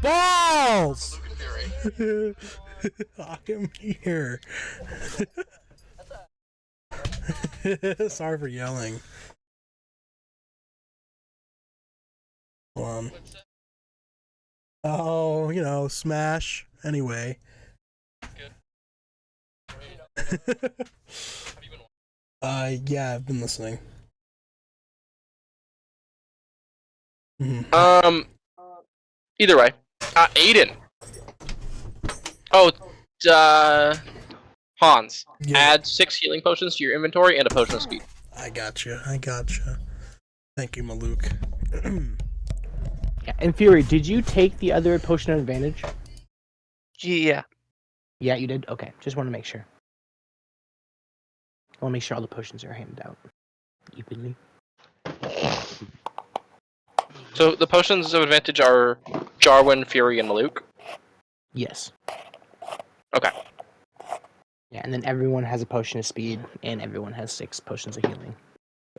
Balls! I am here. Sorry for yelling. Hold on. Oh, you know, smash. Anyway. Yeah, I've been listening. Either way. Aiden. Oh, Hans. Yeah. Add 6 healing potions to your inventory and a potion of speed. I gotcha. Thank you, Maluk. Yeah, and Fury, did you take the other potion of advantage? Yeah. Yeah, you did? Okay, just want to make sure. I want to make sure all the potions are handed out evenly. So the potions of advantage are Jarwin, Fury, and Maluk. Yes. Okay. Yeah, and then everyone has a potion of speed, and everyone has 6 potions of healing.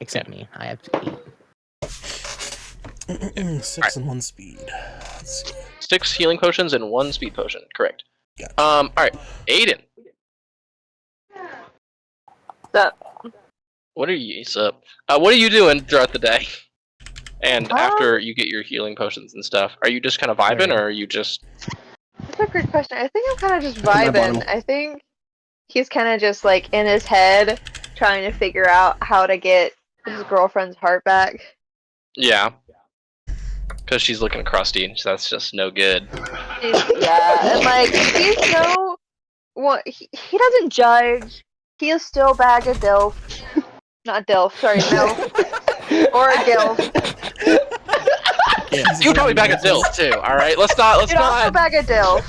Except me. I have 8. 6 and 1 speed. Let's see. 6 healing potions and 1 speed potion. Correct. Gotcha. Alright. Aiden. What's up? What are you doing throughout the day? And after you get your healing potions and stuff, are you just kind of vibing, or are you just... That's a good question. I think I'm kind of just vibing. I think he's kind of just like in his head trying to figure out how to get his girlfriend's heart back. Yeah. Because she's looking crusty, so that's just no good. Yeah, and like, he doesn't judge. He is still bag of DILF. Not DILF, sorry, MILF. Or a GILF. Yeah, You would probably bag a DILF too, alright? Let's not... He'd also bag a DILF.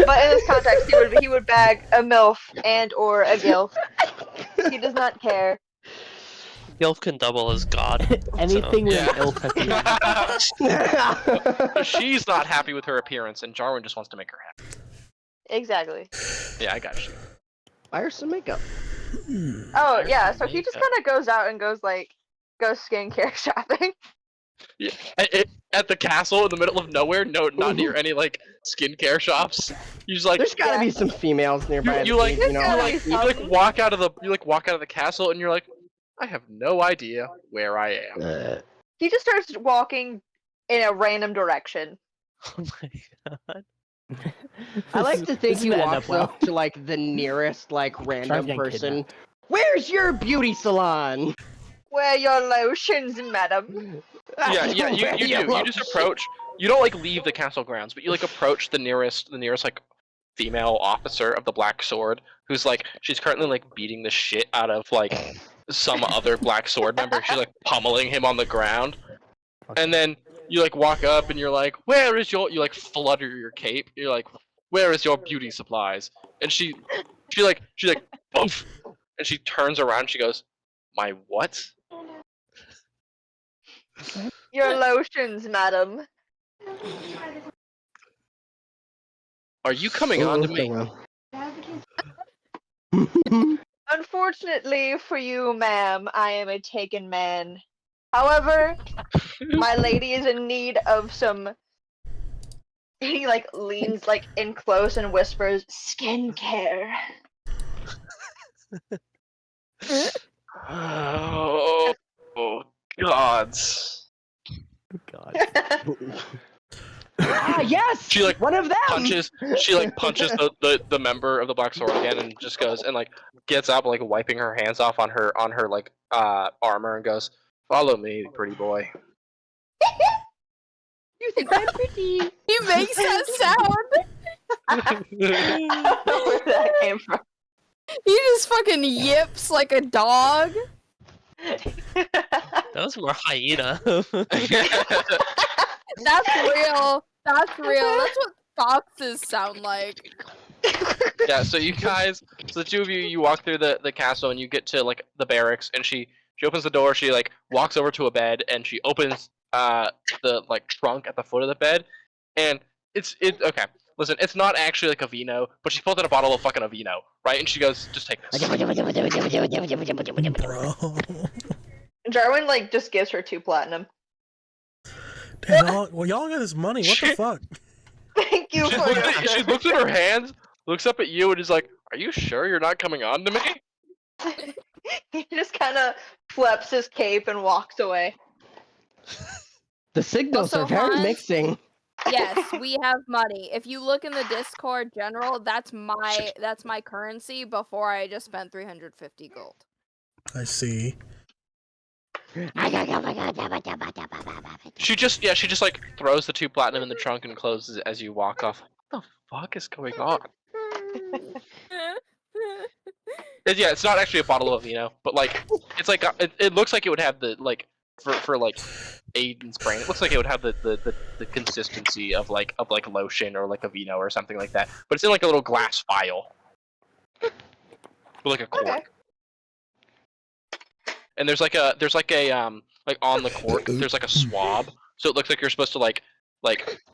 But in this context, he would bag a MILF and or a GILF. He does not care. Gilf can double as god. Anything with Yeah. ill She's not happy with her appearance, and Jarwin just wants to make her happy. Exactly. Yeah, I got you. Buy her some makeup. Oh, yeah, so he just kind of goes out and goes skincare shopping. Yeah, at the castle in the middle of nowhere, not near any like skincare shops. You just like There's gotta be some females nearby. you like you know. you walk out of the castle and you're like, I have no idea where I am. He just starts walking in a random direction. Oh my god. I like to think This he is gonna end walks up well. up to like the nearest like random getting person. kidnapped. Where's your beauty salon? Where your lotions, madam? Yeah, you do. You just approach. You don't like leave the castle grounds, but you like approach the nearest like female officer of the Black Sword, who's like she's currently like beating the shit out of like some other Black Sword member. She's like pummeling him on the ground, and then you like walk up and you're like, "Where is your?" You like flutter your cape. You're like, "Where is your beauty supplies?" And she like boof, and she turns around. And she goes, "My what?" Your lotions, madam. Are you coming on to me? Unfortunately for you, ma'am, I am a taken man. However, my lady is in need of some... He like leans like in close and whispers, skincare. Oh, gods. God. Ah, yes. She like one of them. punches the member of the Black Sword again and just goes and like gets up like wiping her hands off on her like armor and goes, "Follow me, pretty boy." You think I'm pretty? He makes that sound. I don't know where that came from. He just fucking yips like a dog. That was more hyena. That's real. That's real. That's what foxes sound like. Yeah, so you guys, so the two of you walk through the castle and you get to like the barracks and she opens the door, she like walks over to a bed and she opens the like trunk at the foot of the bed and it's okay. Listen, it's not actually like a vino, but she pulls out a bottle of fucking vino, right? And she goes, "Just take this." Bro. Jarwin like just gives her 2 platinum. Damn, y'all got this money. What the fuck? Thank you for your She looks at her hands, looks up at you, and is like, "Are you sure you're not coming on to me?" He just kind of flaps his cape and walks away. The signals Also, are very Hans- mixing. Yes, we have money. If you look in the Discord general, that's my currency before I just spent 350 gold. I see. She just like throws the 2 platinum in the trunk and closes it as you walk off. What the fuck is going on? It's not actually a bottle of vino, but like it's like it looks like it would have the like for like Aiden's brain. It looks like it would have the consistency of like lotion or like a vino or something like that. But it's in like a little glass vial, with like a cork. Okay. And there's like a like on the cork there's like a swab, so it looks like you're supposed to like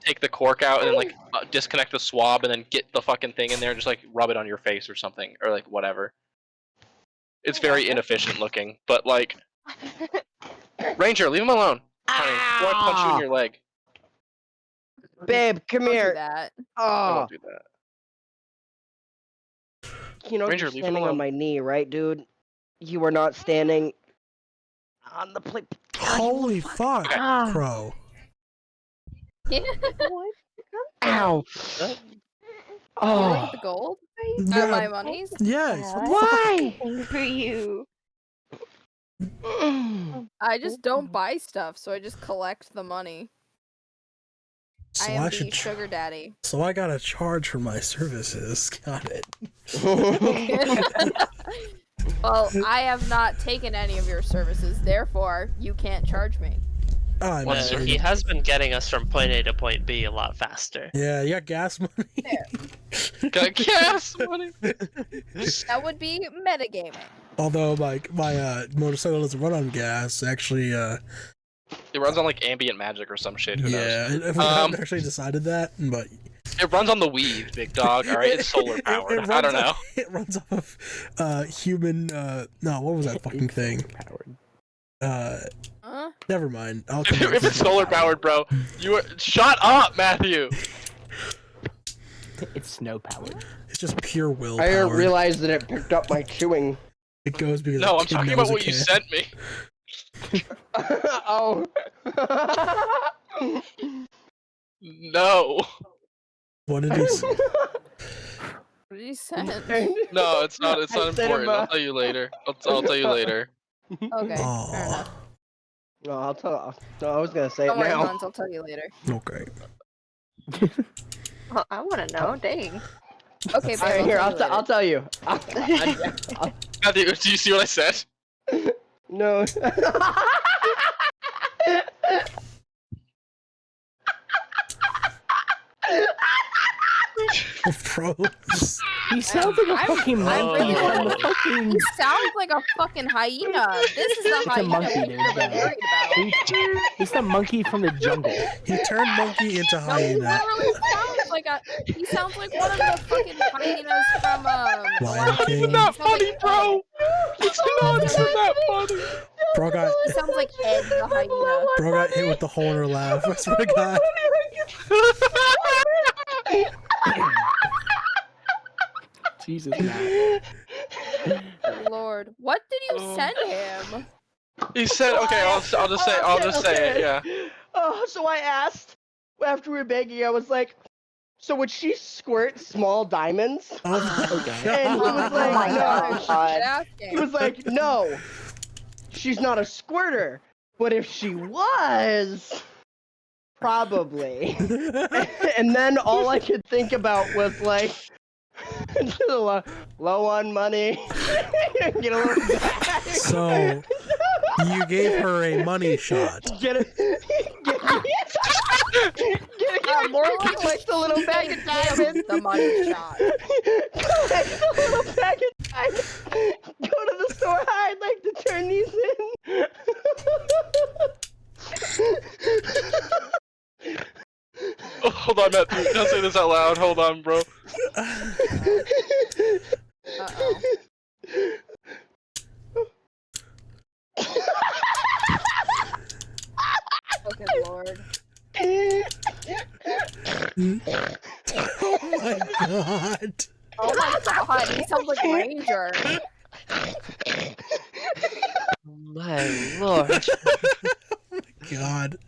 take the cork out and then like disconnect the swab and then get the fucking thing in there and just like rub it on your face or something or like whatever. It's very inefficient looking, but like Ranger, leave him alone. Honey, before I punch you in your leg. Babe, come Don't do here. that. I Oh, won't do that. you know, Ranger, you're leave him standing alone. on my knee, right, dude? You are not standing on the plate. Holy fuck, Ah. Crow. What? Ow. You look Oh. at the gold? Yeah, My monies? yes. What the Why? For you. I just don't buy stuff, so I just collect the money. So I am the should sugar daddy. So I gotta charge for my services. Got it. Well, I have not taken any of your services, therefore you can't charge me. Oh, I What's mean, He has been getting us from point A to point B a lot faster. yeah, you got gas money. Got gas money. That would be metagaming. Although my motorcycle doesn't run on gas, actually. It runs on like ambient magic or some shit. Who Yeah, knows? we haven't actually decided that, but It runs on the weed, big dog. All right, it's solar powered. I don't know. It runs off of human. No, what was that fucking thing? Powered. Huh? Never mind. I'll come back If to it's it. solar powered, bro, you are... shut up, Matthew. It's snow powered. It's just pure will. I didn't powered. realize that it picked up my chewing. It goes because No, a I'm kid talking knows about a what you kid. sent me. Oh. No, What did he say? What did he send? no, it's not. It's I not sent him important. I'll a- tell you later. I'll tell you later. Okay, fair Aw. enough. No, I'll tell. No, I was gonna say Don't it worry, now. Hans, I'll tell you later. Okay. Well, I want to know. Dang. Okay, babe, Alright, here, I'll I'll tell you tell you. Matthew, do you see what I said? No. Pros. He sounds like a I'm- fucking I'm monkey really from the like- fucking. He sounds like a fucking hyena. This is the It's a hyena monkey, we dude. should have been worried about. It's the monkey from the jungle. He turned monkey into No, he hyena. literally sounds like he sounds like one of the fucking hyenas from Lion King. It's not He sounds funny, like bro. It's not that funny. Bro got He sounds like Ed the hyena. bro got hit with the horner laugh. I swear to God. Jesus, man. Lord, what did you send him? He said, "Okay, I'll just say it." Yeah. Oh, so I asked after we were begging. I was like, "So would she squirt small diamonds?" Oh, Okay. And he was like, my "No." gosh. Quit He asking. was like, "No, she's not a squirter. But if she was, probably." And then all I could think about was like, low on money. Get a little back. So you gave her a money shot. Get it. More like Collect a little bag of diamonds. the money shot. Collect a little bag of diamonds. Go to the store. I'd like to turn these in. Oh, hold on, Matthew. Don't say this out loud. Hold on, bro. Uh-oh. Oh, good lord. Oh my god. Oh my god, he sounds like Ranger. My lord. God.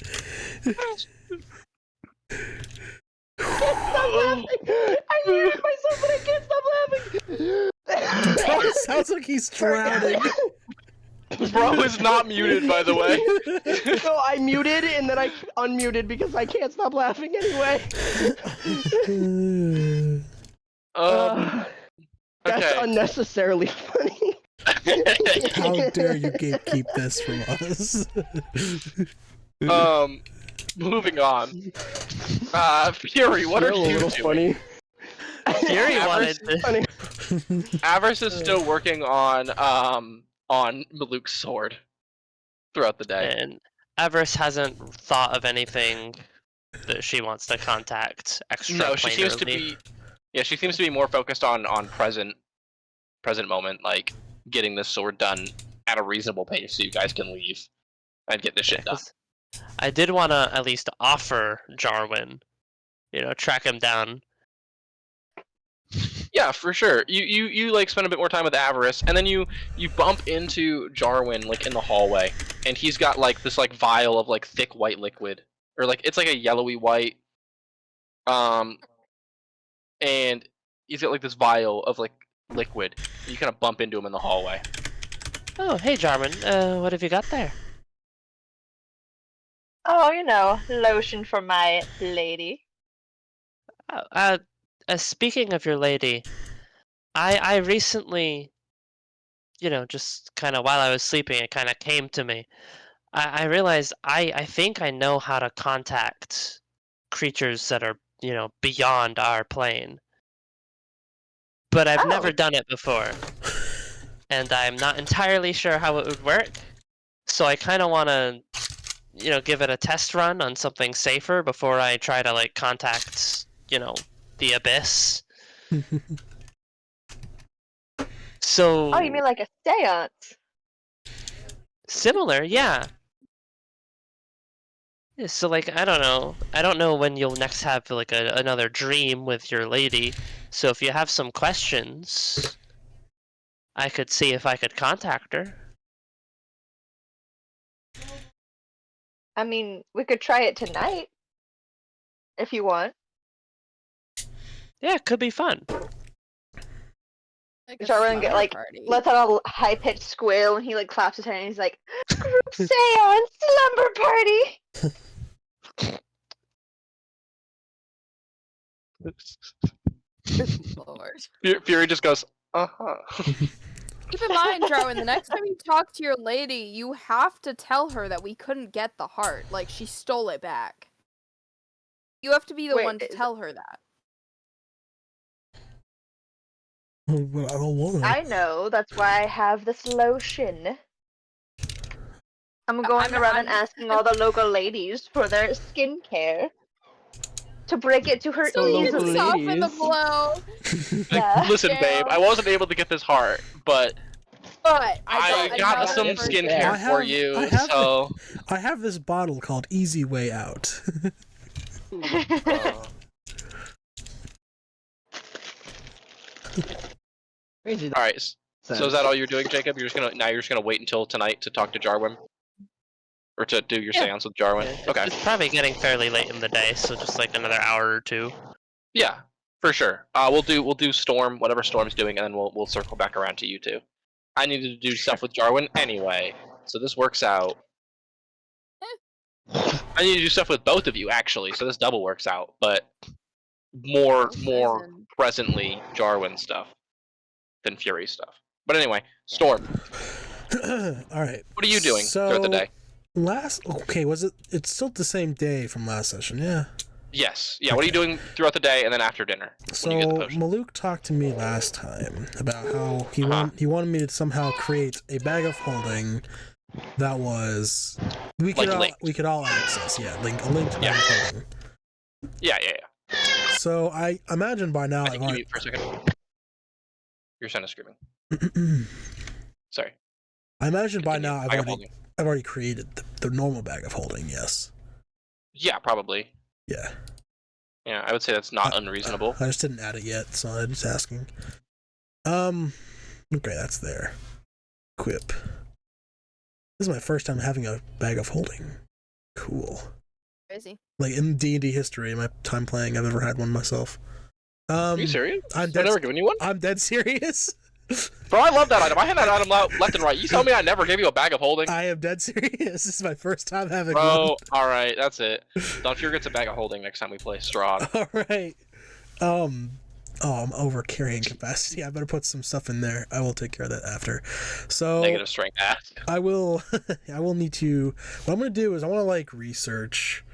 Stop laughing! I muted myself, but I can't stop laughing. Bro, it sounds like he's drowning. Bro is not muted, by the way. No, I muted and then I unmuted because I can't stop laughing anyway. That's Okay. unnecessarily funny. How dare you gatekeep this from us? Moving on. Fury, what are Still a you little doing? funny. Fury Avarice- wanted to. Funny. Avarice is still working on Maluk's sword throughout the day. And Avarice hasn't thought of anything that she wants to contact extra. No, she seems to be. Yeah, she seems to be more focused on present moment, like getting this sword done at a reasonable pace, so you guys can leave and get this shit done. I did want to at least offer Jarwin, track him down. Yeah, for sure. You like spend a bit more time with Avarice, and then you bump into Jarwin like in the hallway, and he's got like this like vial of like thick white liquid, or like it's like a yellowy white, and he's got like this vial of like liquid. And you kind of bump into him in the hallway. Oh, hey Jarwin, what have you got there? Oh, lotion for my lady. Speaking of your lady, I recently, just kind of while I was sleeping, it kind of came to me. I realized I think I know how to contact creatures that are, beyond our plane. But I've never done it before. And I'm not entirely sure how it would work. So I kind of want to, give it a test run on something safer before I try to, like, contact, the abyss. So. Oh, you mean like a seance? Similar, yeah. Yeah, so like I don't know when you'll next have like another dream with your lady. So if you have some questions, I could see if I could contact her. I mean, we could try it tonight. If you want. Yeah, it could be fun. Like a Jarwin get, slumber like, party. lets out a high-pitched squeal, and he like claps his hand, and he's like, "Group seance, slumber party." Lord. Fury just goes, uh-huh. Keep in mind, Jarwin, the next time you talk to your lady, you have to tell her that we couldn't get the heart. Like, she stole it back. You have to be the Wait, one to tell her that. But I don't want to. I know, that's why I have this lotion. I'm going around and asking all the local ladies for their skincare. To break it to her So local easily. Soften the ladies. blow. Yeah. Listen, Damn. babe, I wasn't able to get this heart, but But I got another some person. skincare I for have- you, I have- so... I have this bottle called Easy Way Out. Crazy. Alright, so is that all you're doing, Jacob? You're just gonna wait until tonight to talk to Jarwin? Or to do your Yeah. seance with Jarwin? Yeah, Okay. It's probably getting fairly late in the day, so just like another hour or two. Yeah, for sure. We'll do Storm, whatever Storm's doing, and then we'll circle back around to you two. I needed to do stuff with Jarwin anyway, so this works out. I need to do stuff with both of you actually, so this double works out, but more Prison. presently Jarwin stuff than Fury stuff. But anyway, Storm, All right. what are you doing throughout the day? It's still the same day from last session, yeah. Yes. Yeah, what are you doing throughout the day and then after dinner? So when you get the potion? Maluk talked to me last time about how he wanted me to somehow create a bag of holding that was we could all access, a linked bag of holding. Yeah. So I imagine by now I think you mute for a second. Your son is screaming. Sorry. I imagine by Continue. now Bag of holding. I've already created the normal bag of holding, yes. Yeah, probably. Yeah. Yeah, I would say that's not unreasonable. I just didn't add it yet, so I'm just asking. Okay, that's there. Equip. This is my first time having a bag of holding. Cool. Crazy. Like in D&D history, in my time playing, I've ever had one myself. Are you serious? I've never given you one? I'm dead serious. Bro, I love that item. I had that item left and right. You tell me I never gave you a bag of holding? I am dead serious. This is my first time having Bro, one. alright, that's it. Don't you get a bag of holding next time we play Strahd. Alright. I'm over carrying capacity. I better put some stuff in there. I will take care of that after. So Negative strength ass. I will need to, what I'm gonna do is I wanna like research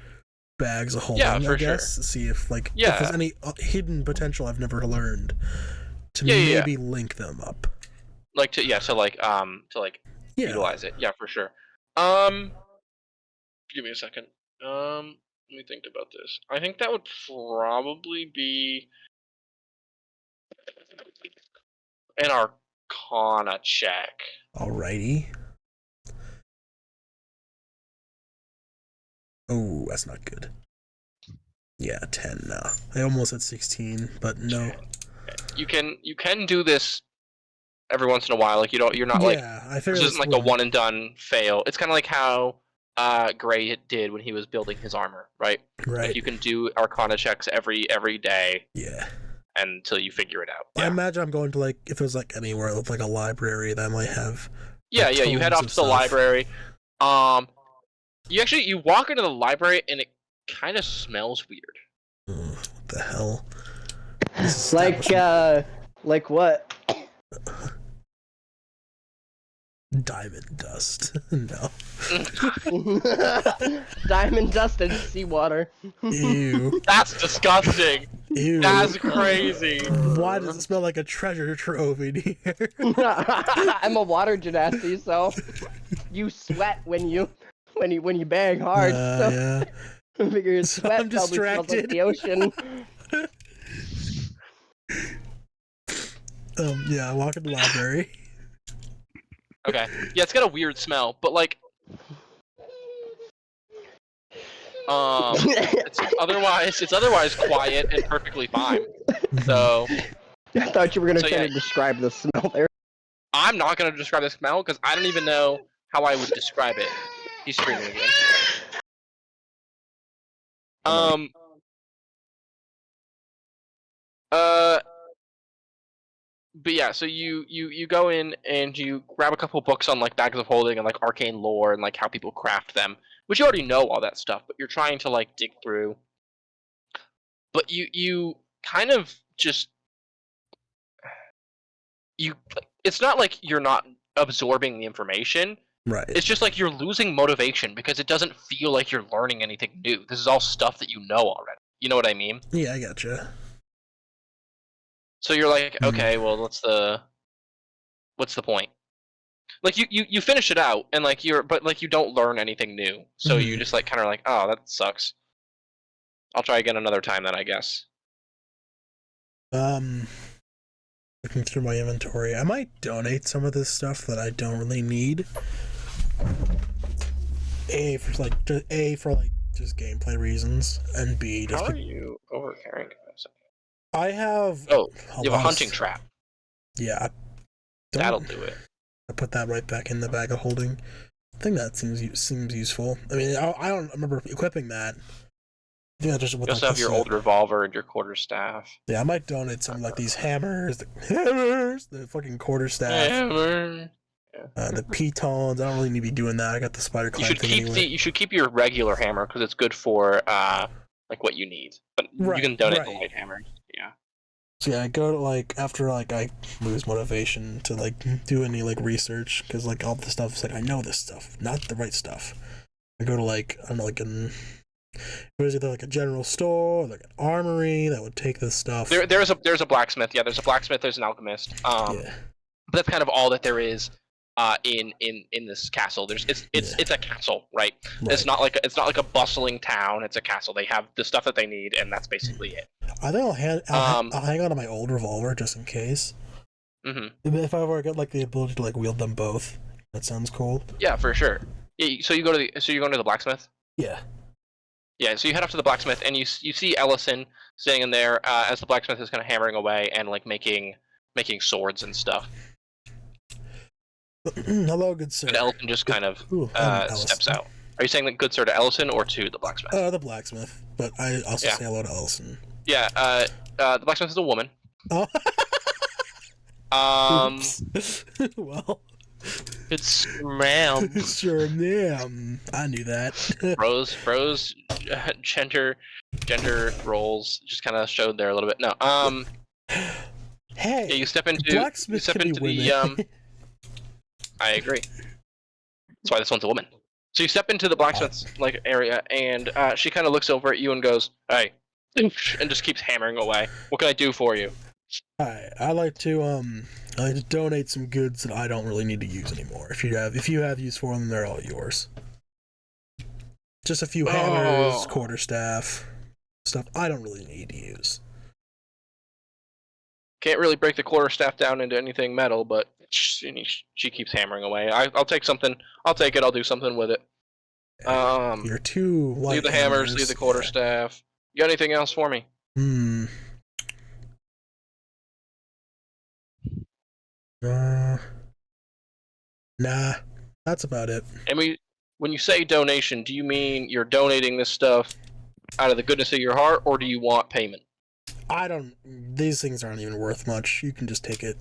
bags of holding, I guess, to see if like if there's any hidden potential I've never learned to maybe link them up. Like to utilize it. Yeah, for sure. Give me a second. Let me think about this. I think that would probably be an Arcana check. Alrighty. Oh, that's not good. Yeah, 10 now. I almost had 16, but no. You can do this every once in a while. Like you're not like I figured this isn't like a one and done fail. It's kind of like how Gray did when he was building his armor, right? Right. Like you can do Arcana checks every day. Yeah. Until you figure it out. I imagine I'm going to like if there's like anywhere with like a library that might have. Yeah, you head off to the library. You walk into the library and it kind of smells weird. What the hell? Like what? Diamond dust. No. Diamond dust and seawater. Ew. That's disgusting. Ew. That's crazy. Why does it smell like a treasure trove in here? I'm a water genasi, so you sweat when you bang hard. So Yeah. I figure your sweat I'm probably smells like distracted. the ocean. Yeah, I walk in the library. Okay. Yeah, it's got a weird smell, but like it's otherwise quiet and perfectly fine. So I thought you were gonna try yeah. to describe the smell there. I'm not gonna describe the smell because I don't even know how I would describe it. He's screaming again. But yeah, so you go in and you grab a couple books on like bags of holding and like arcane lore and like how people craft them, which you already know all that stuff, but you're trying to like dig through. But you kind of just it's not like you're not absorbing the information. Right. It's just like you're losing motivation because it doesn't feel like you're learning anything new. This is all stuff that you know already. You know what I mean? Yeah, I gotcha. So you're like, okay, well, what's the point? Like you finish it out and like but like you don't learn anything new. So you just like kind of like, oh, that sucks. I'll try again another time then, I guess. Looking through my inventory, I might donate some of this stuff that I don't really need. A for just gameplay reasons, and B just. How are you over carrying capacity? I have. Oh, you have a hunting trap. Yeah. That'll do it. I put that right back in the bag of holding. I think that seems useful. I mean, I don't remember equipping that. I think I just you also have your old revolver and your quarterstaff. Yeah, I might donate some like these hammers, the fucking quarterstaff. Hammer. The pitons. I don't really need to be doing that. I got the spider climb thing anyway. You should keep your regular hammer because it's good for like what you need. But you can donate the light hammer. Yeah. So yeah, I go to like after like I lose motivation to like do any like research because like all the stuff is like I know this stuff, not the right stuff. I go to like I don't know like it was either like a general store or like an armory that would take this stuff. There's a blacksmith. Yeah, there's a blacksmith. There's an alchemist. But that's kind of all that there is. In this castle, it's a castle, right? It's not like a bustling town. It's a castle. They have the stuff that they need, and that's basically it. I think I'll hang on to my old revolver just in case. If I ever get like the ability to like wield them both, that sounds cool. Yeah, for sure. Yeah, so you're going to the blacksmith. Yeah. Yeah, so you head up to the blacksmith, and you see Ellison sitting in there as the blacksmith is kind of hammering away and like making swords and stuff. Hello, good sir. And Ellison just kind of I'm steps Ellison. out. Are you saying that good sir to Ellison or to the blacksmith? The blacksmith, but I also Yeah. say hello to Ellison. Yeah, the blacksmith is a woman. Oh. Well, Good smell. sure, yeah, I knew that. Bros, gender roles just kind of showed there a little bit. No, Hey, yeah, you step into blacksmiths can be women. I agree. That's why this one's a woman. So you step into the blacksmith's like area, and she kind of looks over at you and goes, "Hey," and just keeps hammering away. What can I do for you? Hi, I like to donate some goods that I don't really need to use anymore. If you have use for them, they're all yours. Just a few hammers, quarterstaff, stuff I don't really need to use. Can't really break the quarterstaff down into anything metal, but she keeps hammering away. I'll take something. I'll take it. I'll do something with it. You're too light. Leave the hammers. Leave the quarterstaff. You got anything else for me? Nah, that's about it. And when you say donation, do you mean you're donating this stuff out of the goodness of your heart, or do you want payment? These things aren't even worth much. You can just take it.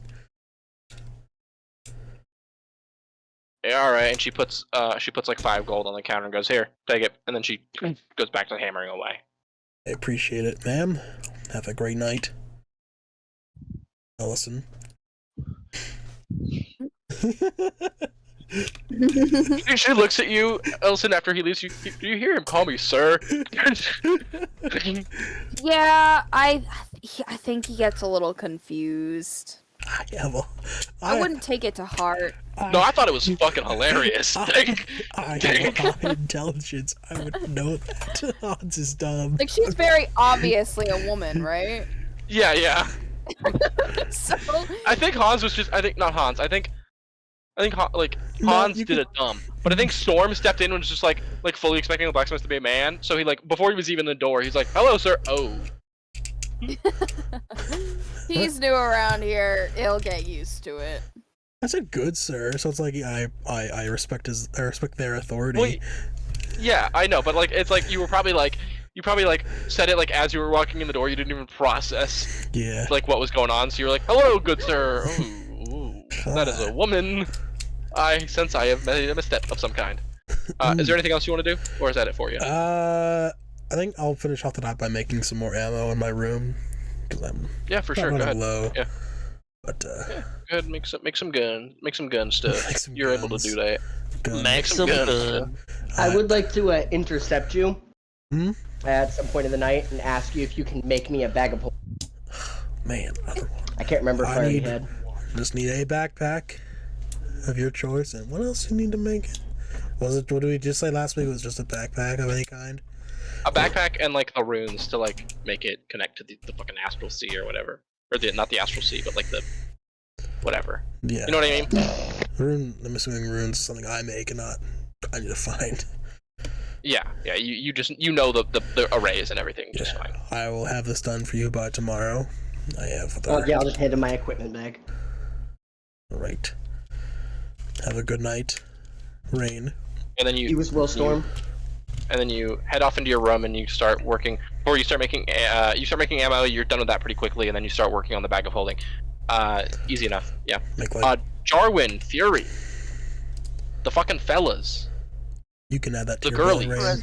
Yeah, all right. And she puts like 5 gold on the counter and goes, "Here, take it." And then she goes back to hammering away. I appreciate it, ma'am. Have a great night. Ellison. She looks at you, Ellison, after he leaves. Do you hear him call me sir? Yeah, I think he gets a little confused. I wouldn't take it to heart. No, I thought it was fucking hilarious. I have high intelligence. I would know that. Hans is dumb. Like, she's very obviously a woman, right? Yeah. So I think Hans was just. I think not Hans. I think Hans did it dumb. But I think Storm stepped in and was just like fully expecting the blacksmith to be a man. So he before he was even in the door, he's like, "Hello, sir." Oh. he's new around here. He'll get used to it. I said good sir, so it's like I respect their authority. Well, yeah, I know, but it's like you probably said it as you were walking in the door. You didn't even process what was going on. So you were like, "Hello, good sir." Ooh, that is a woman. I sense I have made a misstep of some kind. Is there anything else you want to do, or is that it for you? I think I'll finish off the night by making some more ammo in my room because I'm for sure. Go ahead. Low. Yeah. But go ahead, make some gun stuff. You're able to do that. Make some gun. I would like to intercept you at some point in the night and ask you if you can make me a bag of. Man, I can't remember if I already had. Just need a backpack of your choice, and what else you need to make it? What did we just say last week? It was just a backpack of any kind? A backpack and the runes to make it connect to the fucking astral sea or whatever, or not the astral sea, but the whatever. Yeah. You know what I mean? I'm assuming runes is something I make and not I need to find. Yeah. You just the arrays and everything just fine. I will have this done for you by tomorrow. I have. I'll just hand him my equipment bag. All right. Have a good night, Rain. And then You as well, Storm. And then you head off into your room and you start working. Before you start making ammo, you're done with that pretty quickly, and then you start working on the bag of holding. Easy enough. Yeah. Jarwin, Fury, the fucking fellas. You can add that to the your girlies. Rain.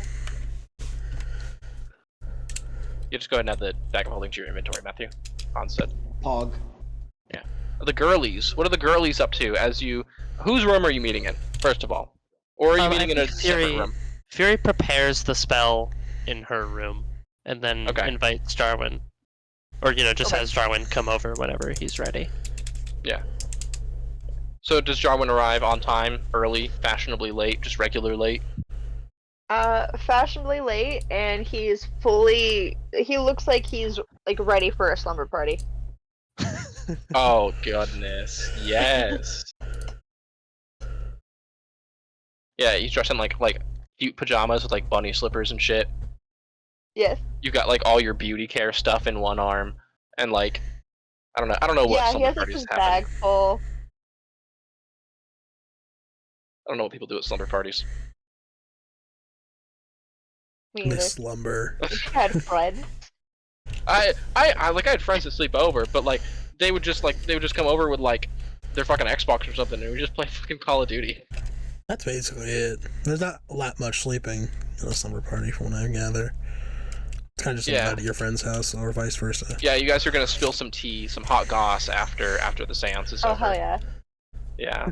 You just go ahead and add the bag of holding to your inventory, Matthew. Hans said. Pog. Yeah. The girlies. What are the girlies up to? Whose room are you meeting in? First of all, or are you meeting in a separate room? Fury prepares the spell in her room, and then invites Jarwin, or just has Jarwin come over whenever he's ready. Yeah. So does Jarwin arrive on time, early, fashionably late, just regular late? Fashionably late, and he looks like he's ready for a slumber party. Oh goodness, yes. Yeah, he's dressed in like cute pajamas with bunny slippers and shit. Yes. You've got like all your beauty care stuff in one arm, and like I don't know what Yeah, he slumber has like parties his happen. bag full. I don't know what people do at slumber parties. Me They either. slumber. Wish I had friends. I had friends that sleep over, but like they would just come over with like their fucking Xbox or something, and we just play fucking Call of Duty. That's basically it. There's not that much sleeping in a slumber party from what I gather. It's kind of just a night at your friend's house or vice versa. Yeah, you guys are gonna spill some tea, some hot goss after the seance is over. Oh hell yeah. Yeah.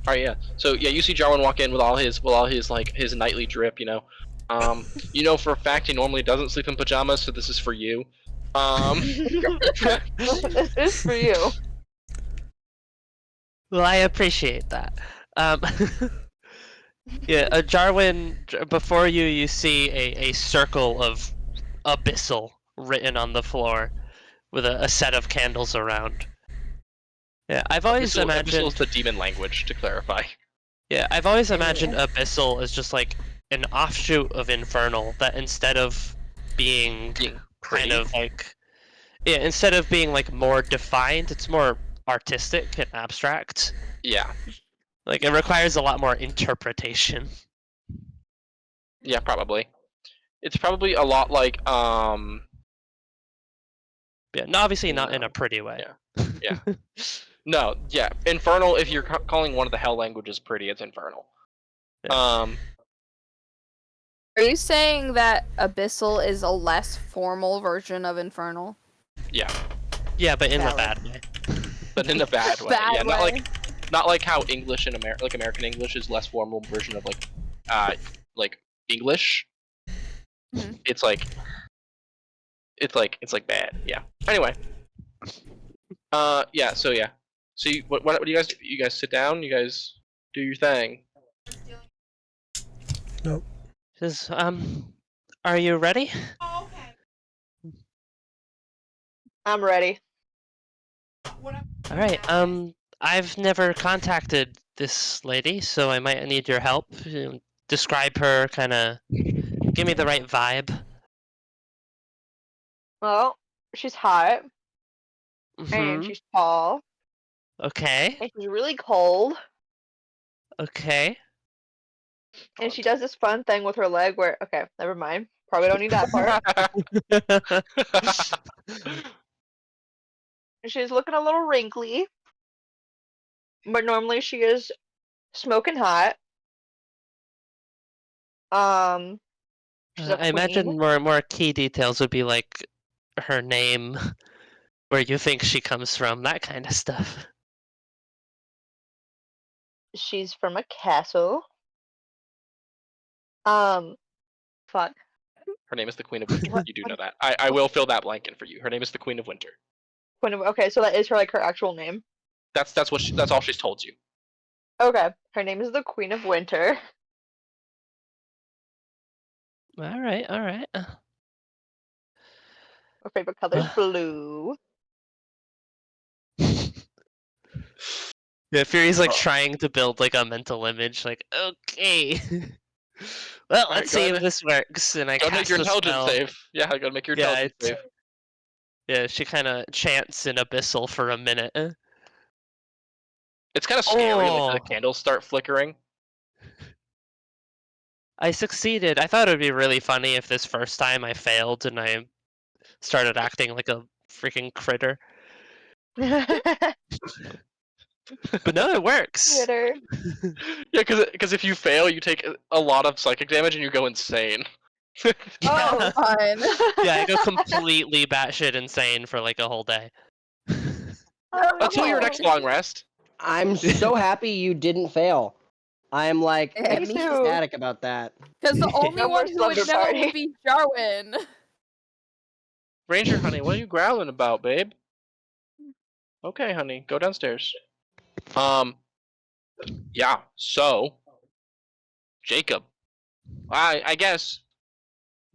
Alright, yeah. So yeah, you see Jarwin walk in with all his like his nightly drip, you know. You know for a fact he normally doesn't sleep in pajamas, so this is for you. This is for you. Well, I appreciate that. Yeah, Jarwin, before you see a circle of abyssal written on the floor with a set of candles around. Yeah, I've always imagined... Abyssal is the demon language, to clarify. Yeah, I've always imagined abyssal as just like an offshoot of infernal, that instead of being kind of like... Yeah, instead of being like more defined, it's more artistic and abstract. Yeah. Like, it requires a lot more interpretation. Yeah, probably. It's probably a lot like, Yeah, no, obviously not in a pretty way. Yeah. No, yeah. Infernal, if you're calling one of the hell languages pretty, it's infernal. Yeah. Are you saying that Abyssal is a less formal version of Infernal? Yeah. Yeah, but in a Valid. bad way. But in a bad way. Bad Yeah, way. not like how English and American English is less formal version of like English. Mhm. It's like bad. Yeah. Anyway. Yeah. So yeah. So what do you guys do? You guys sit down. You guys do your thing. Nope. Says, are you ready? I'm ready. Alright, I've never contacted this lady, so I might need your help. Describe her, kinda give me the right vibe. Well, she's hot and Mhm. she's tall Okay. and she's really cold Okay. and she does this fun thing with her leg where okay, never mind. Probably don't need that part. She's looking a little wrinkly, but normally she is smoking hot. She's a I imagine queen. more key details would be like her name, where you think she comes from, that kind of stuff. She's from a castle. Fuck. Her name is the Queen of Winter. What- You do know that. I will fill that blank in for you. Her name is the Queen of Winter. Okay, so that is her like her actual name. That's all she's told you. Okay, her name is the Queen of Winter. Alright, alright. Her favorite color is blue. Yeah, Fury's like trying to build like a mental image, like, okay. Well, Alright, let's go see ahead. if this works. And I Gotta make cast your a intelligence spell. save. Yeah, I gotta make your Yeah, intelligence save. Yeah, she kind of chants in Abyssal for a minute. It's kind of scary when Oh. the candles start flickering. I succeeded. I thought it would be really funny if this first time I failed and I started acting like a freaking critter. But no, it works. Twitter. Yeah, because if you fail, you take a lot of psychic damage and you go insane. Oh, Fine. Yeah, I go completely batshit insane for like a whole day. Oh, Until your no. next long rest. I'm so happy you didn't fail. I'm like Yeah, me too. ecstatic about that. Because the only No more one who would know slumber party. would be Jarwin. Ranger, honey, what are you growling about, babe? Okay, honey, go downstairs. Yeah, so Jacob. I guess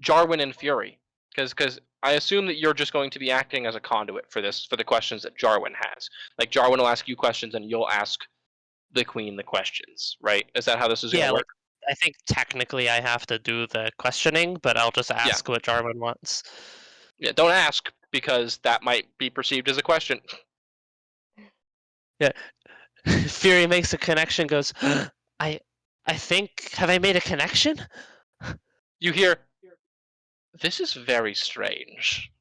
Jarwin and Fury. Because I assume that you're just going to be acting as a conduit for the questions that Jarwin has. Like Jarwin will ask you questions and you'll ask the queen the questions, right? Is that how this is Yeah, gonna work? I think technically I have to do the questioning, but I'll just ask what Jarwin wants. Yeah, don't ask because that might be perceived as a question. Yeah. Fury makes a connection, goes, I think, have I made a connection? You hear, this is very strange.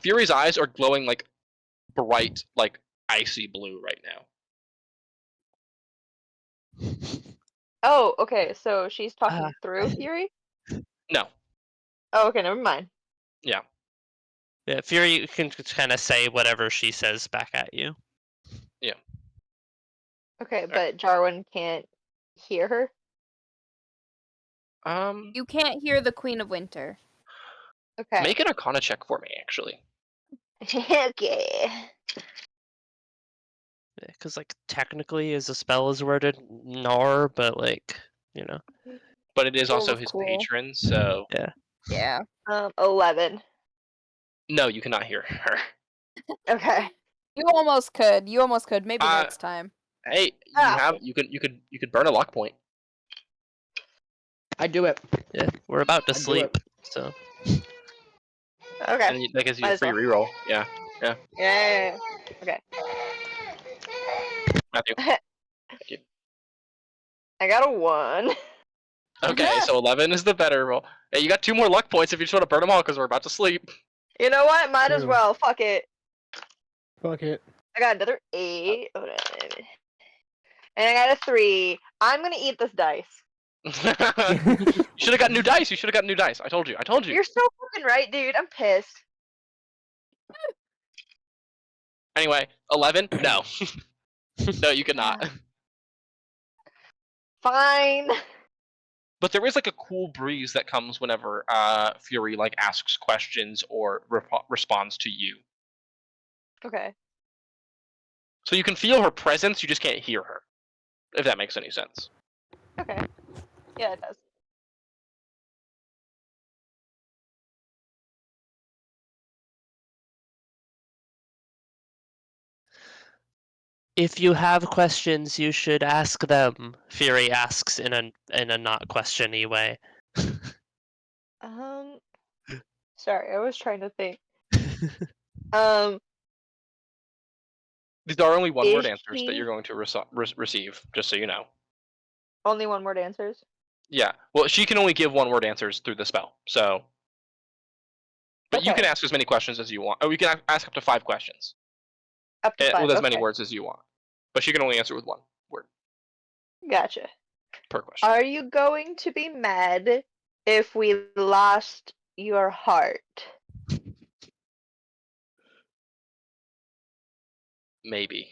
Fury's eyes are glowing like bright, like icy blue right now. Oh, okay. So she's talking through Fury? No. Oh, okay. Never mind. Yeah. Yeah, Fury can kind of say whatever she says back at you. Yeah. Okay, but Jarwin can't hear her? You can't hear the Queen of Winter. Okay. Make an Arcana check for me, actually. Okay. Because, like, technically, as a spell is worded, Nar, but, like, you know. But it is Full also of his cool. patron, so. Yeah. 11. No, you cannot hear her. Okay. You almost could. You almost could. Maybe Uh, next time. Hey, you could burn a luck point. I do it. Yeah, we're about to I do sleep, it. so. Okay. And that gives you Might a as free well. reroll. Yeah. Yeah. Okay. Matthew. I got a 1. Okay, so 11 is the better roll. Hey, you got 2 more luck points if you just want to burn them all because we're about to sleep. You know what? Might as True. well. Fuck it. Fuck it. I got another 8. Hold on. And I got a 3. I'm gonna eat this dice. You should have got new dice. You should have got new dice. I told you. You're so fucking right, dude. I'm pissed. Anyway, 11? No. No, you cannot. Fine. But there is like a cool breeze that comes whenever Fury like asks questions or responds to you. Okay. So you can feel her presence, you just can't hear her. If that makes any sense. Okay. Yeah, it does. If you have questions, you should ask them. Fury asks in a not questiony way. Sorry, I was trying to think. These are only one-word Is answers she- that you're going to receive, just so you know. Only one word answers? Yeah. Well, she can only give one-word answers through the spell, so. But you can Okay. ask as many questions as you want. Oh, you can ask up to 5 questions. Up to 5. With as many okay. words as you want. But she can only answer with 1 word Gotcha. per question. Are you going to be mad if we lost your heart? Maybe.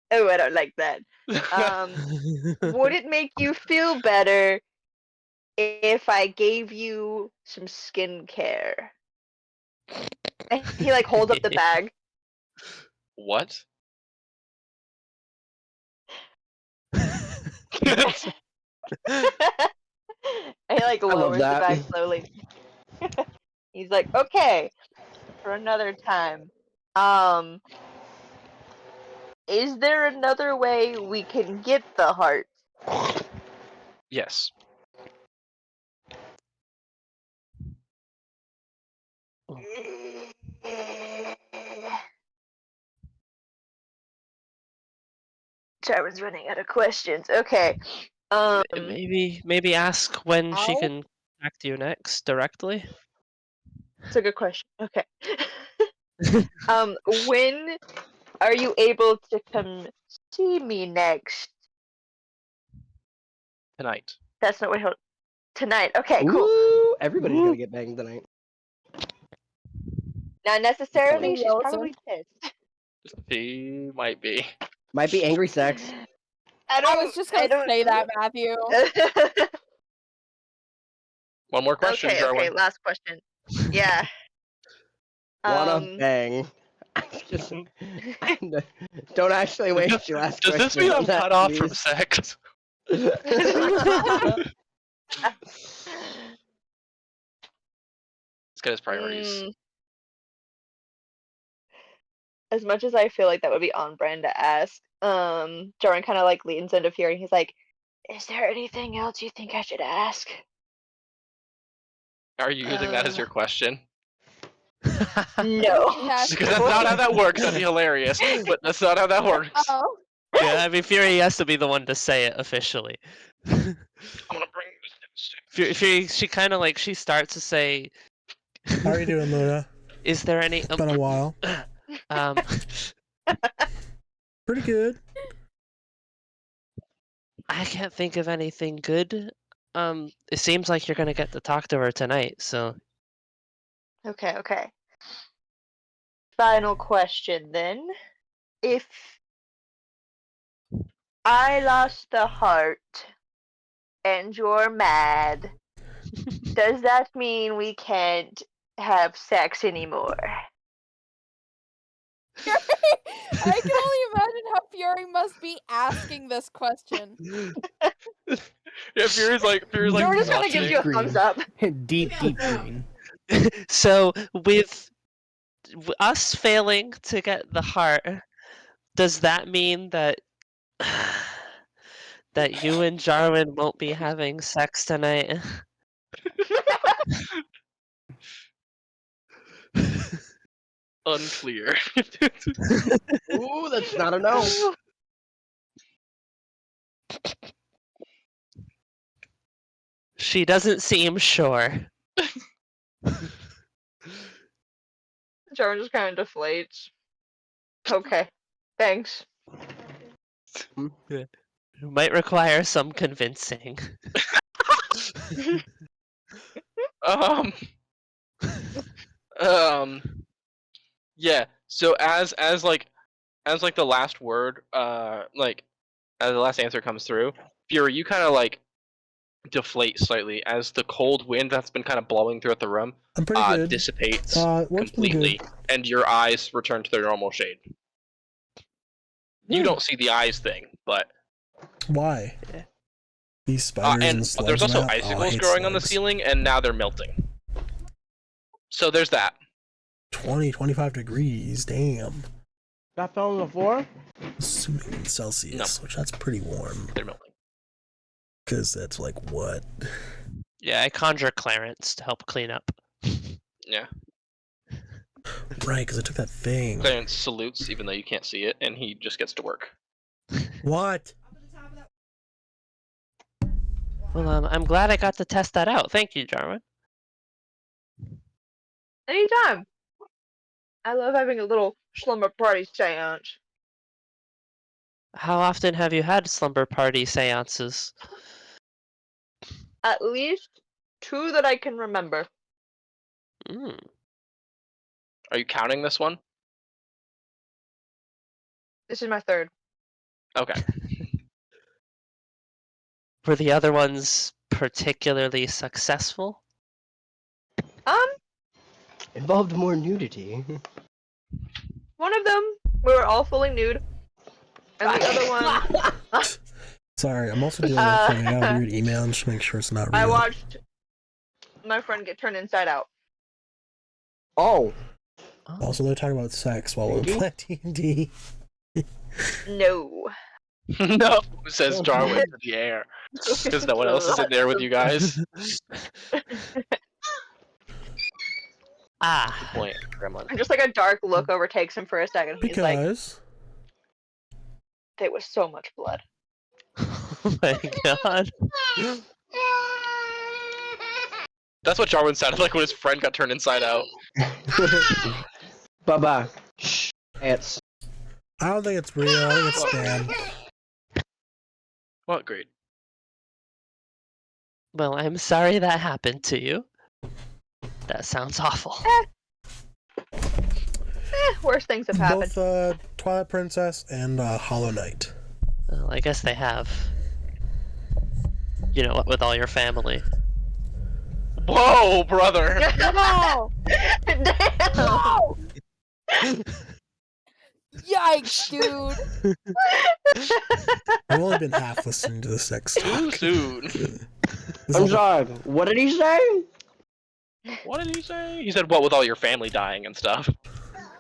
Oh, I don't like that. Would it make you feel better if I gave you some skincare? And he like holds up the bag. What? And he like love lowers the that. bag slowly. He's like, okay, for another time. Is there another way we can get the heart? Yes. Jarvin's running out of questions. Okay. Maybe ask when she Ow. can contact you next directly. That's a good question. Okay. When are you able to come see me next? Tonight. That's not what he'll. Tonight. Okay, cool. Ooh, everybody's gonna get banged tonight. Not necessarily. Maybe She's also. probably pissed. She might be. Might be angry sex. I was just gonna say that, Matthew. One more question, okay, Jarwin. okay, last question. Yeah. Wanna bang. Just don't actually waste your last Does question. this mean on I'm that, cut off from please. sex? Let's get his priorities. as much as I feel like that would be on brand to ask, Jordan kind of like leans into Fury and he's like, "Is there anything else you think I should ask?" Are you using that as your question? No. Yes. Because that's not how that works. That'd be hilarious, but that's not how that works. Oh. Yeah, I mean, Fury has to be the one to say it officially. I'm gonna bring this. Fury, she kind of like, she starts to say, How are you doing, Luna? is there any... It's been a while. um, Pretty good. I can't think of anything good. It seems like you're gonna get to talk to her tonight, so... Okay. Final question then. If I lost the heart and you're mad, does that mean we can't have sex anymore? I can only imagine how Fury must be asking this question. Yeah, Fury's like Jordan just kind of watching gives it. you a thumbs up. Deep green. So, with us failing to get the heart, does that mean that that you and Jarwin won't be having sex tonight? Unclear. Ooh, that's not a no. She doesn't seem sure. Jordan just kind of deflates. Okay, thanks. It might require some convincing. um. Yeah. So as the last word, like as the last answer comes through, Fury, you kind of like deflate slightly as the cold wind that's been kind of blowing throughout the room I'm pretty good. dissipates Work's been completely, good. and your eyes return to their normal shade. You Yeah. don't see the eyes thing, but Why? These spiders and and slugs there's also around? Oh, I icicles hate growing on the slugs. ceiling, and now they're melting. So there's that. 20, 25 degrees. Damn. That fell on the floor? Assuming in Celsius, which that's pretty warm. They're melting. Because that's like what? Yeah, I conjure Clarence to help clean up. Yeah. Right, because I took that thing. Clarence salutes, even though you can't see it, and he just gets to work. What? Well, I'm glad I got to test that out. Thank you, Jarwin. Anytime. I love having a little slumber party seance. How often have you had slumber party seances? At least 2 that I can remember. Mm. Are you counting this one? This is my 3rd. Okay. Were the other ones particularly successful? Involved more nudity. One of them, we were all fully nude. And the other one, Sorry, I'm also dealing with like, I got a weird email and just make sure it's not real. I watched my friend get turned inside out. Oh. Also, they're talking about sex while we're playing D&D. No. No, says Jarwin in the air. Because no one else is in there with you guys. Ah. Point, Gremlin. Just like a dark look overtakes him for a second. He's like, Because there was so much blood. Oh my god. That's what Jarwin sounded like when his friend got turned inside out. Bye-bye. Shh. Ants. I don't think it's real. I think it's spam. Well, great. Well, I'm sorry that happened to you. That sounds awful. Worse things have happened. Both Twilight Princess and Hollow Knight. Well, I guess they have. You know what, with all your family. Whoa, brother! No! Damn! Yikes, dude! I've only been half listening to the sex Too talk. soon. This I'm is- sorry. What did he say? What did he say? He said, what with all your family dying and stuff?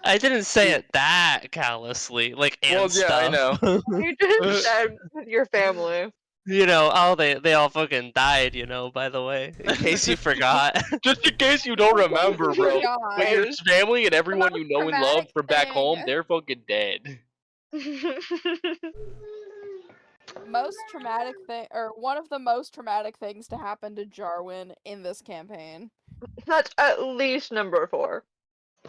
I didn't say it that callously, like and Well, yeah, I stuff. know. You just said your family. You know, they all fucking died. You know, by the way, in case you forgot. Just in case you don't remember, bro. God. But your family and everyone you know and love Traumatic from back home, thing. they're fucking dead. Most traumatic thing, or one of the most traumatic things to happen to Jarwin in this campaign. That's at least number 4.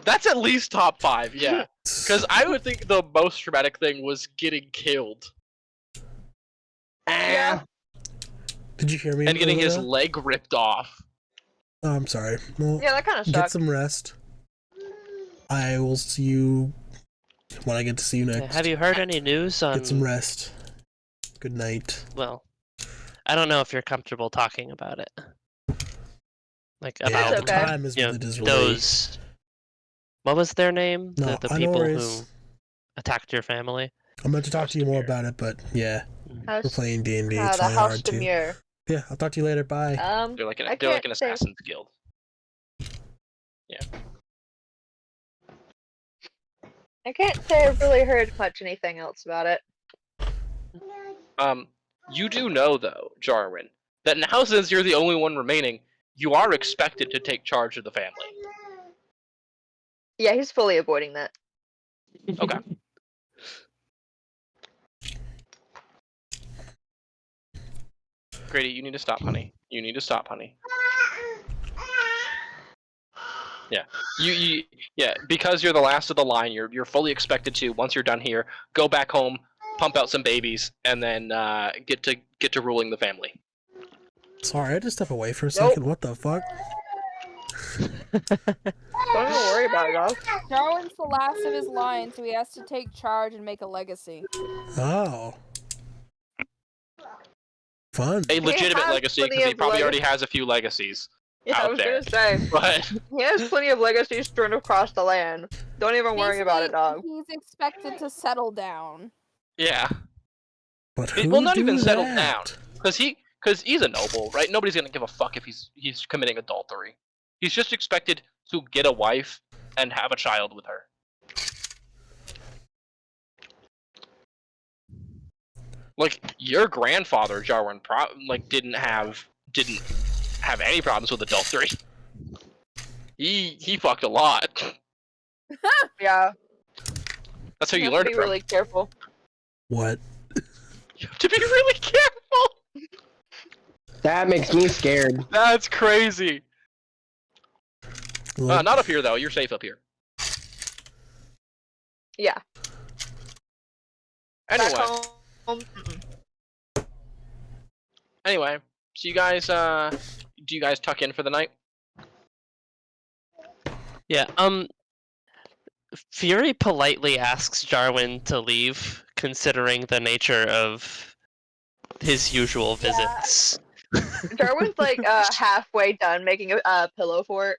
That's at least top 5, yeah. Because I would think the most traumatic thing was getting killed Yeah. Did you hear me? and getting his Olivia? leg ripped off. Oh, I'm sorry. Well, Yeah, that kind of get sucks. some rest. I will see you when I get to see you next. Have you heard any news on? Get some rest. Good night. Well, I don't know if you're comfortable talking about it. Like Yeah, about the okay. time is you know, with it is those. What was their name? No, the I know people where who it's- attacked your family. I'm meant to talk to you more about it, but yeah, we're House, playing D&D. the It's really House hard de to. Muir. Yeah, I'll talk to you later. Bye. They're like I they're like can't an say- assassin's guild. I can't say I've really heard much anything else about it. You do know though, Jarwin, that now since you're the only one remaining, you are expected to take charge of the family. Yeah, he's fully avoiding that. Okay. Grady, you need to stop, honey. You need to stop, honey. Yeah. Yeah, because you're the last of the line, you're fully expected to, once you're done here, go back home, pump out some babies, and then get to ruling the family. Sorry, I had to step away for a second. What the fuck? Don't even worry about it, dog. Jarwin's the last of his line, so he has to take charge and make a legacy. Oh. Fun. A legitimate has legacy, plenty because he of probably leg- already has a few legacies. Yeah, I Out was there. gonna say. But He has plenty of legacies strewn across the land. Don't even worry about it, dog. He's expected to settle down. yeah. But Well, who not do even settled that? down. Because he's a noble, right? Nobody's gonna give a fuck if he's committing adultery. He's just expected to get a wife and have a child with her. Like your grandfather, Jarwin, didn't have any problems with adultery. He fucked a lot. Yeah, That's how you have learn to it be from. really careful. What? You have to be really careful. That makes me scared. That's crazy. Look, Not up here though. You're safe up here. Yeah. Anyway. Back home. Mm-mm. Anyway, so you guys, do you guys tuck in for the night? Yeah. Fury politely asks Jarwin to leave, considering the nature of his usual visits. Jarwin's like halfway done making a pillow fort.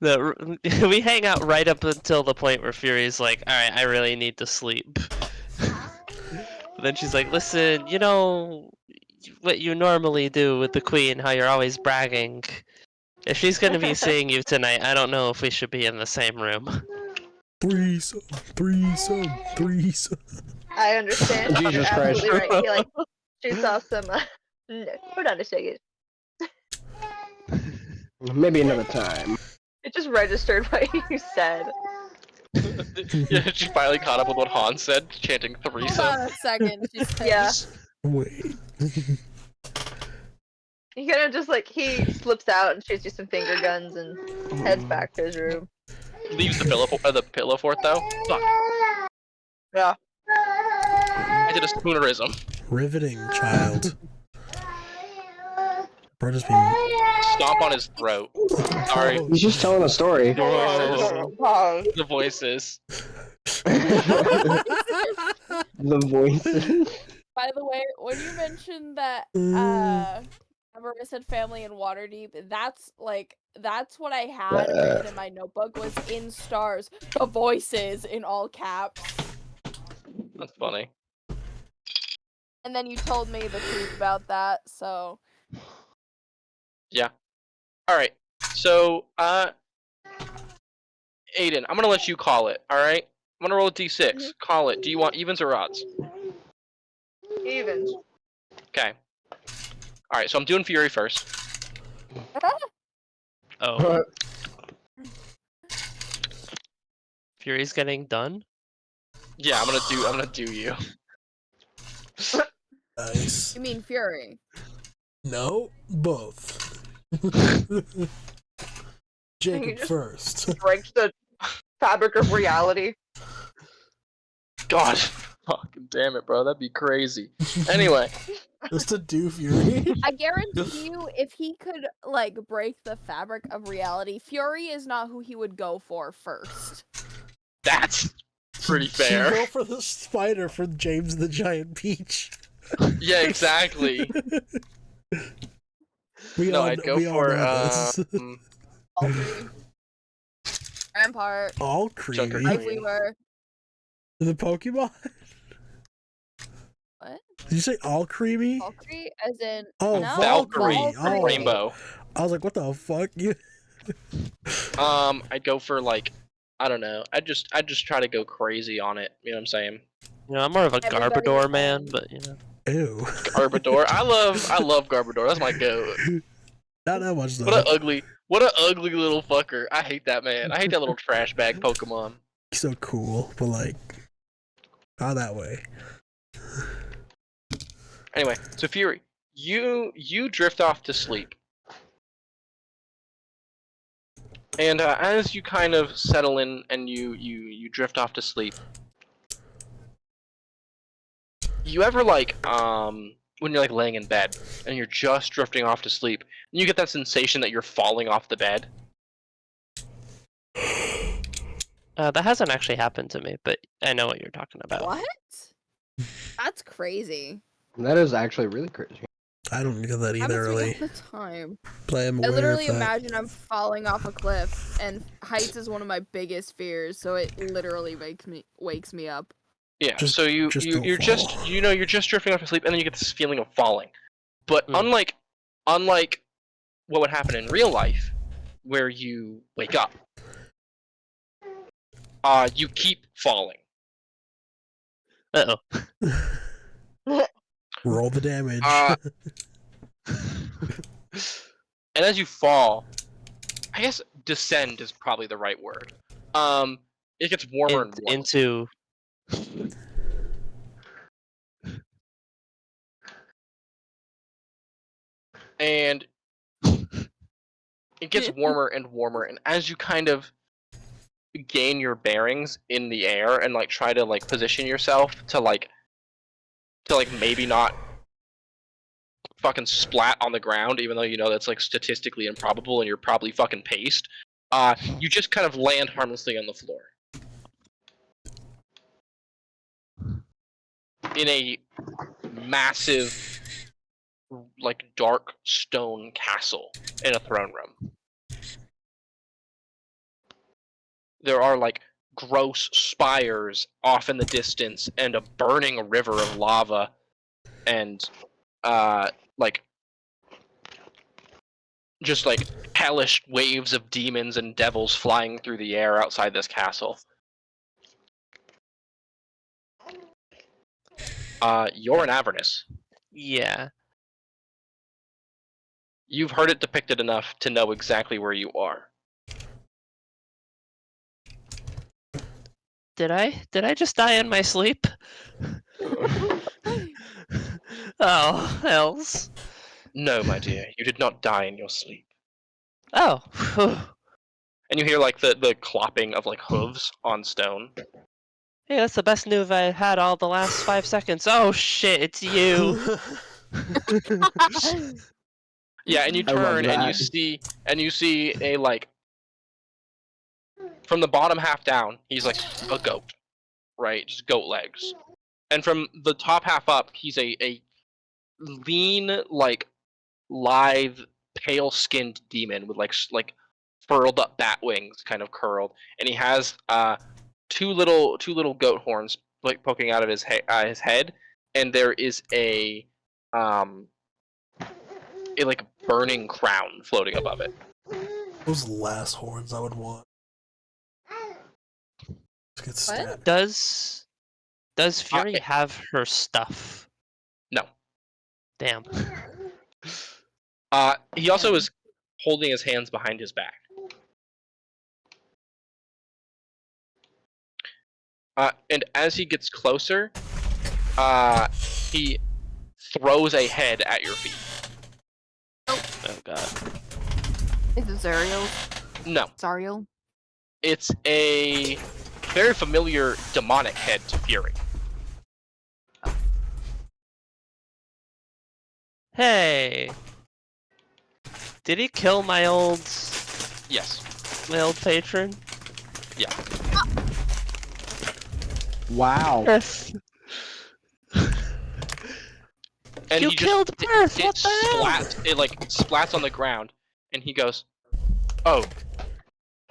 We hang out right up until the point where Fury's like, "All right, I really need to sleep." But then she's like, "Listen, you know what you normally do with the queen, how you're always bragging. If she's gonna be seeing you tonight, I don't know if we should be in the same room." threesome. I understand. Jesus You're Christ. absolutely right. He like shoots off some. No, hold on a second. Maybe another time. It just registered what you said. Yeah, she finally caught up with what Han said, chanting Hold threesome. on a second. She said. Yeah. Wait. He kind of just like he slips out and shoots you some finger guns and heads back to his room. Leaves the pillow fort though. Fuck. Yeah. I did a spoonerism. Riveting, child. Bro just being... Stomp on his throat. Sorry. He's just telling a story. Pause. The voices. The voices. By the way, when you mentioned that, remember I said family in Waterdeep, that's what I had written in my notebook was in stars, the voices in all caps. That's funny. And then you told me the truth about that, so. Yeah. Alright. So, Aiden, I'm gonna let you call it. All right. I'm gonna roll a d6. Call it. Do you want evens or odds? Evens. Okay. All right. So I'm doing Fury first. Oh. Fury's getting done? Yeah, I'm gonna do you. Nice. You mean Fury? No, both. Jacob just- first. Breaks the fabric of reality. God, fucking damn it, bro. That'd be crazy. Anyway, Just to do Fury. I guarantee you, if he could like break the fabric of reality, Fury is not who he would go for first. that's pretty You fair. go for the spider for James the Giant Peach. Yeah, exactly. We No, all, I'd go we all for know this. All three. Rampart, All Junker creamy. Life Queen. Weaver. The Pokemon? What? Did you say all creamy? Valkyrie, as in Oh, no, Valkyrie. Valkyrie. Oh. Rainbow. I was like, what the fuck? You... I'd go for like, I don't know. I'd just try to go crazy on it. You know what I'm saying? You know, I'm more of a Everybody Garbodor man, and- but you know. Ew. Garbodor. I love Garbodor. That's my goat. Not that much, though. What an ugly little fucker. I hate that man. I hate that little trash bag Pokemon. He's so cool, but like, not that way. Anyway, so Fury, you drift off to sleep. And as you kind of settle in and you drift off to sleep, you ever like when you're like laying in bed and you're just drifting off to sleep, and you get that sensation that you're falling off the bed? That hasn't actually happened to me, but I know what you're talking about. What? That's crazy. That is actually really crazy. I don't get that either, Happens to me really. all the time. But I'm I aware literally of that. imagine I'm falling off a cliff, and heights is one of my biggest fears. So it literally wakes me up. Yeah. Just- So you're don't just fall. you're just drifting off to sleep, and then you get this feeling of falling. But unlike what would happen in real life, where you wake up, you keep falling. Uh oh. Roll the damage. And as you fall, I guess descend is probably the right word. It gets warmer and warmer. Into. And it gets warmer and warmer, and as you kind of gain your bearings in the air and like try to like position yourself to maybe not fucking splat on the ground, even though you know that's like statistically improbable and you're probably fucking paced, you just kind of land harmlessly on the floor in a massive like dark stone castle in a throne room. There are like gross spires off in the distance and a burning river of lava and like just like hellish waves of demons and devils flying through the air outside this castle. You're in Avernus. Yeah. You've heard it depicted enough to know exactly where you are. Did I just die in my sleep? Oh, hells. No, my dear, you did not die in your sleep. Oh. And you hear like the clopping of like hooves on stone. Hey, that's the best news I had all the last 5 seconds. Oh shit, it's you. Yeah, and you I love turn and that. you see a like from the bottom half down, he's like a goat, right? Just goat legs. And from the top half up, he's a lean, like lithe, pale-skinned demon with like furled up bat wings, kind of curled, and he has two little goat horns like poking out of his head, and there is a like burning crown floating above it. Those last horns I would want. Just get stabbed. Does Fury have her stuff? No. Damn. He also is holding his hands behind his back. And as he gets closer, he throws a head at your feet. Oh god. Is it Zariel? No, Zariel? it's a very familiar demonic head to Fury. Hey. Did he kill my old Yes. patron? Yeah. Wow. Yes. And You he killed Perth. It What the hell? it like splats on the ground, and he goes, "Oh,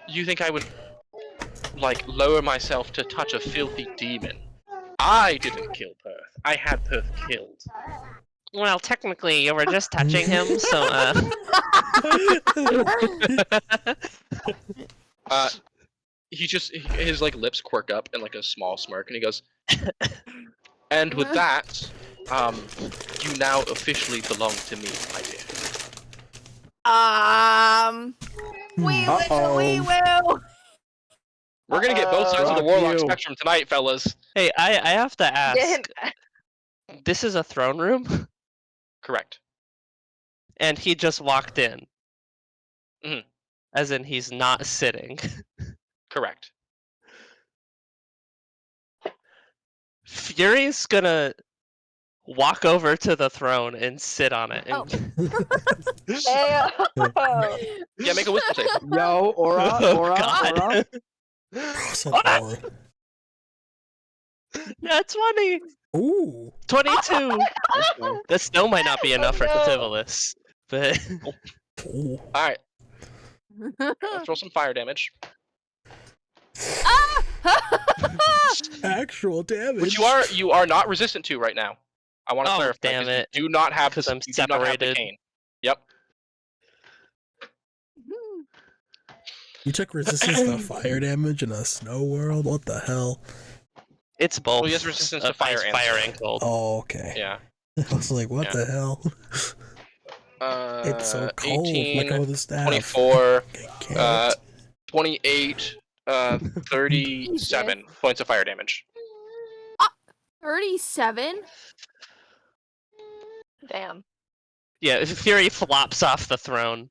you think I would like lower myself to touch a filthy demon? I didn't kill Perth. I had Perth killed." Well, technically, you were just touching him, so His like lips quirk up in like a small smirk, and he goes, "And with that, you now officially belong to me, my dear." We Uh-oh. will. We're gonna get both sides of the Fuck warlock you. spectrum tonight, fellas. Hey, I have to ask. Didn't- This is a throne room, Correct. and he just walked in. Mhm. As in, he's not sitting. Correct. Fury's gonna walk over to the throne and sit on it. And... Hey, Yeah, make a wisdom save. Yo, aura, Oh, aura, God. aura. Such aura. That's 20! Ooh. 22! Okay. The snow might not be enough for no. Cativolus, but... Ooh. All right, let's roll some fire damage. Actual damage. Which you are not resistant to right now. I want to Oh, clarify. damn 'cause it. You do not have 'Cause I'm you do not have the separated. cane. Yep. You took resistance to fire damage in a snow world? What the hell? It's both. Well, he has resistance to fire and fire cold. and cold. Oh, okay. Yeah. I was like, what Yeah. the hell? It's so cold. 18, Let go of the staff. 24, I can't. 28, 37 points of fire damage. 37? damn. Yeah, Fury flops off the throne.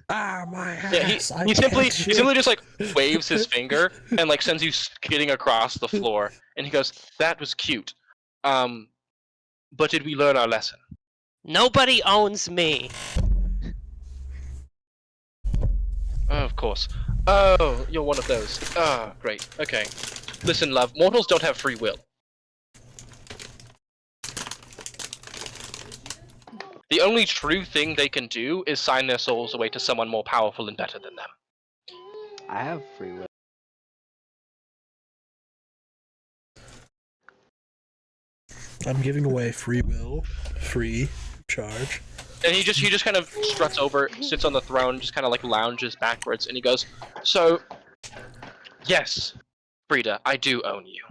Ah, my Yeah, ass. I he simply can't shoot. just like waves his finger and like sends you skidding across the floor, and he goes, "That was cute. But did we learn our lesson?" Nobody owns me. Oh, of course. Oh, you're one of those. Ah, great. Okay. Listen, love. Mortals don't have free will. The only true thing they can do is sign their souls away to someone more powerful and better than them. I have free will. I'm giving away free will, free charge. And he just kind of struts over, sits on the throne, just kind of like lounges backwards, and he goes, "So, yes, Frida, I do own you."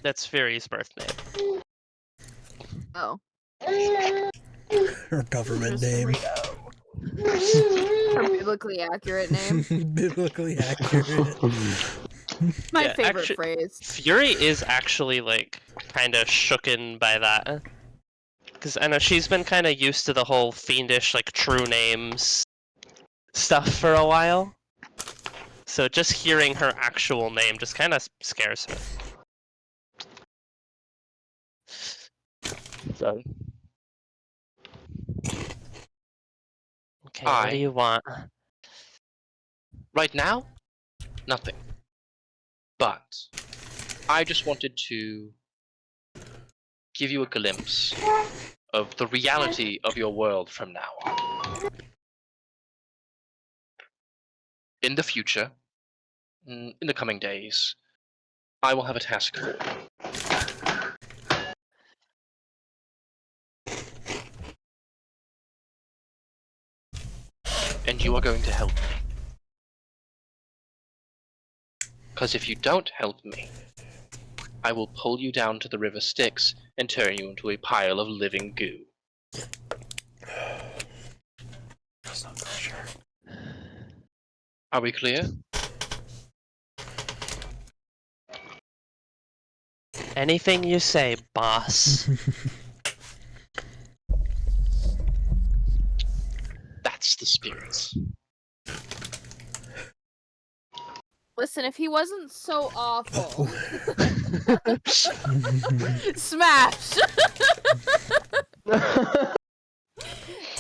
That's Fury's birth name. Oh. Her government name. Her biblically accurate name. Biblically accurate. My Yeah, favorite actu- phrase. Fury is actually like kind of shooken by that. Because I know she's been kind of used to the whole fiendish like true names stuff for a while. So just hearing her actual name just kind of scares her. So. Okay, what do you want? Right now, nothing. But I just wanted to give you a glimpse of the reality of your world from now on. In the future, in the coming days, I will have a task for you. And you are going to help me. Because if you don't help me, I will pull you down to the river Styx and turn you into a pile of living goo. That's not kosher. Are we clear? Anything you say, boss. That's the spirit. Listen, if he wasn't so awful. Smash!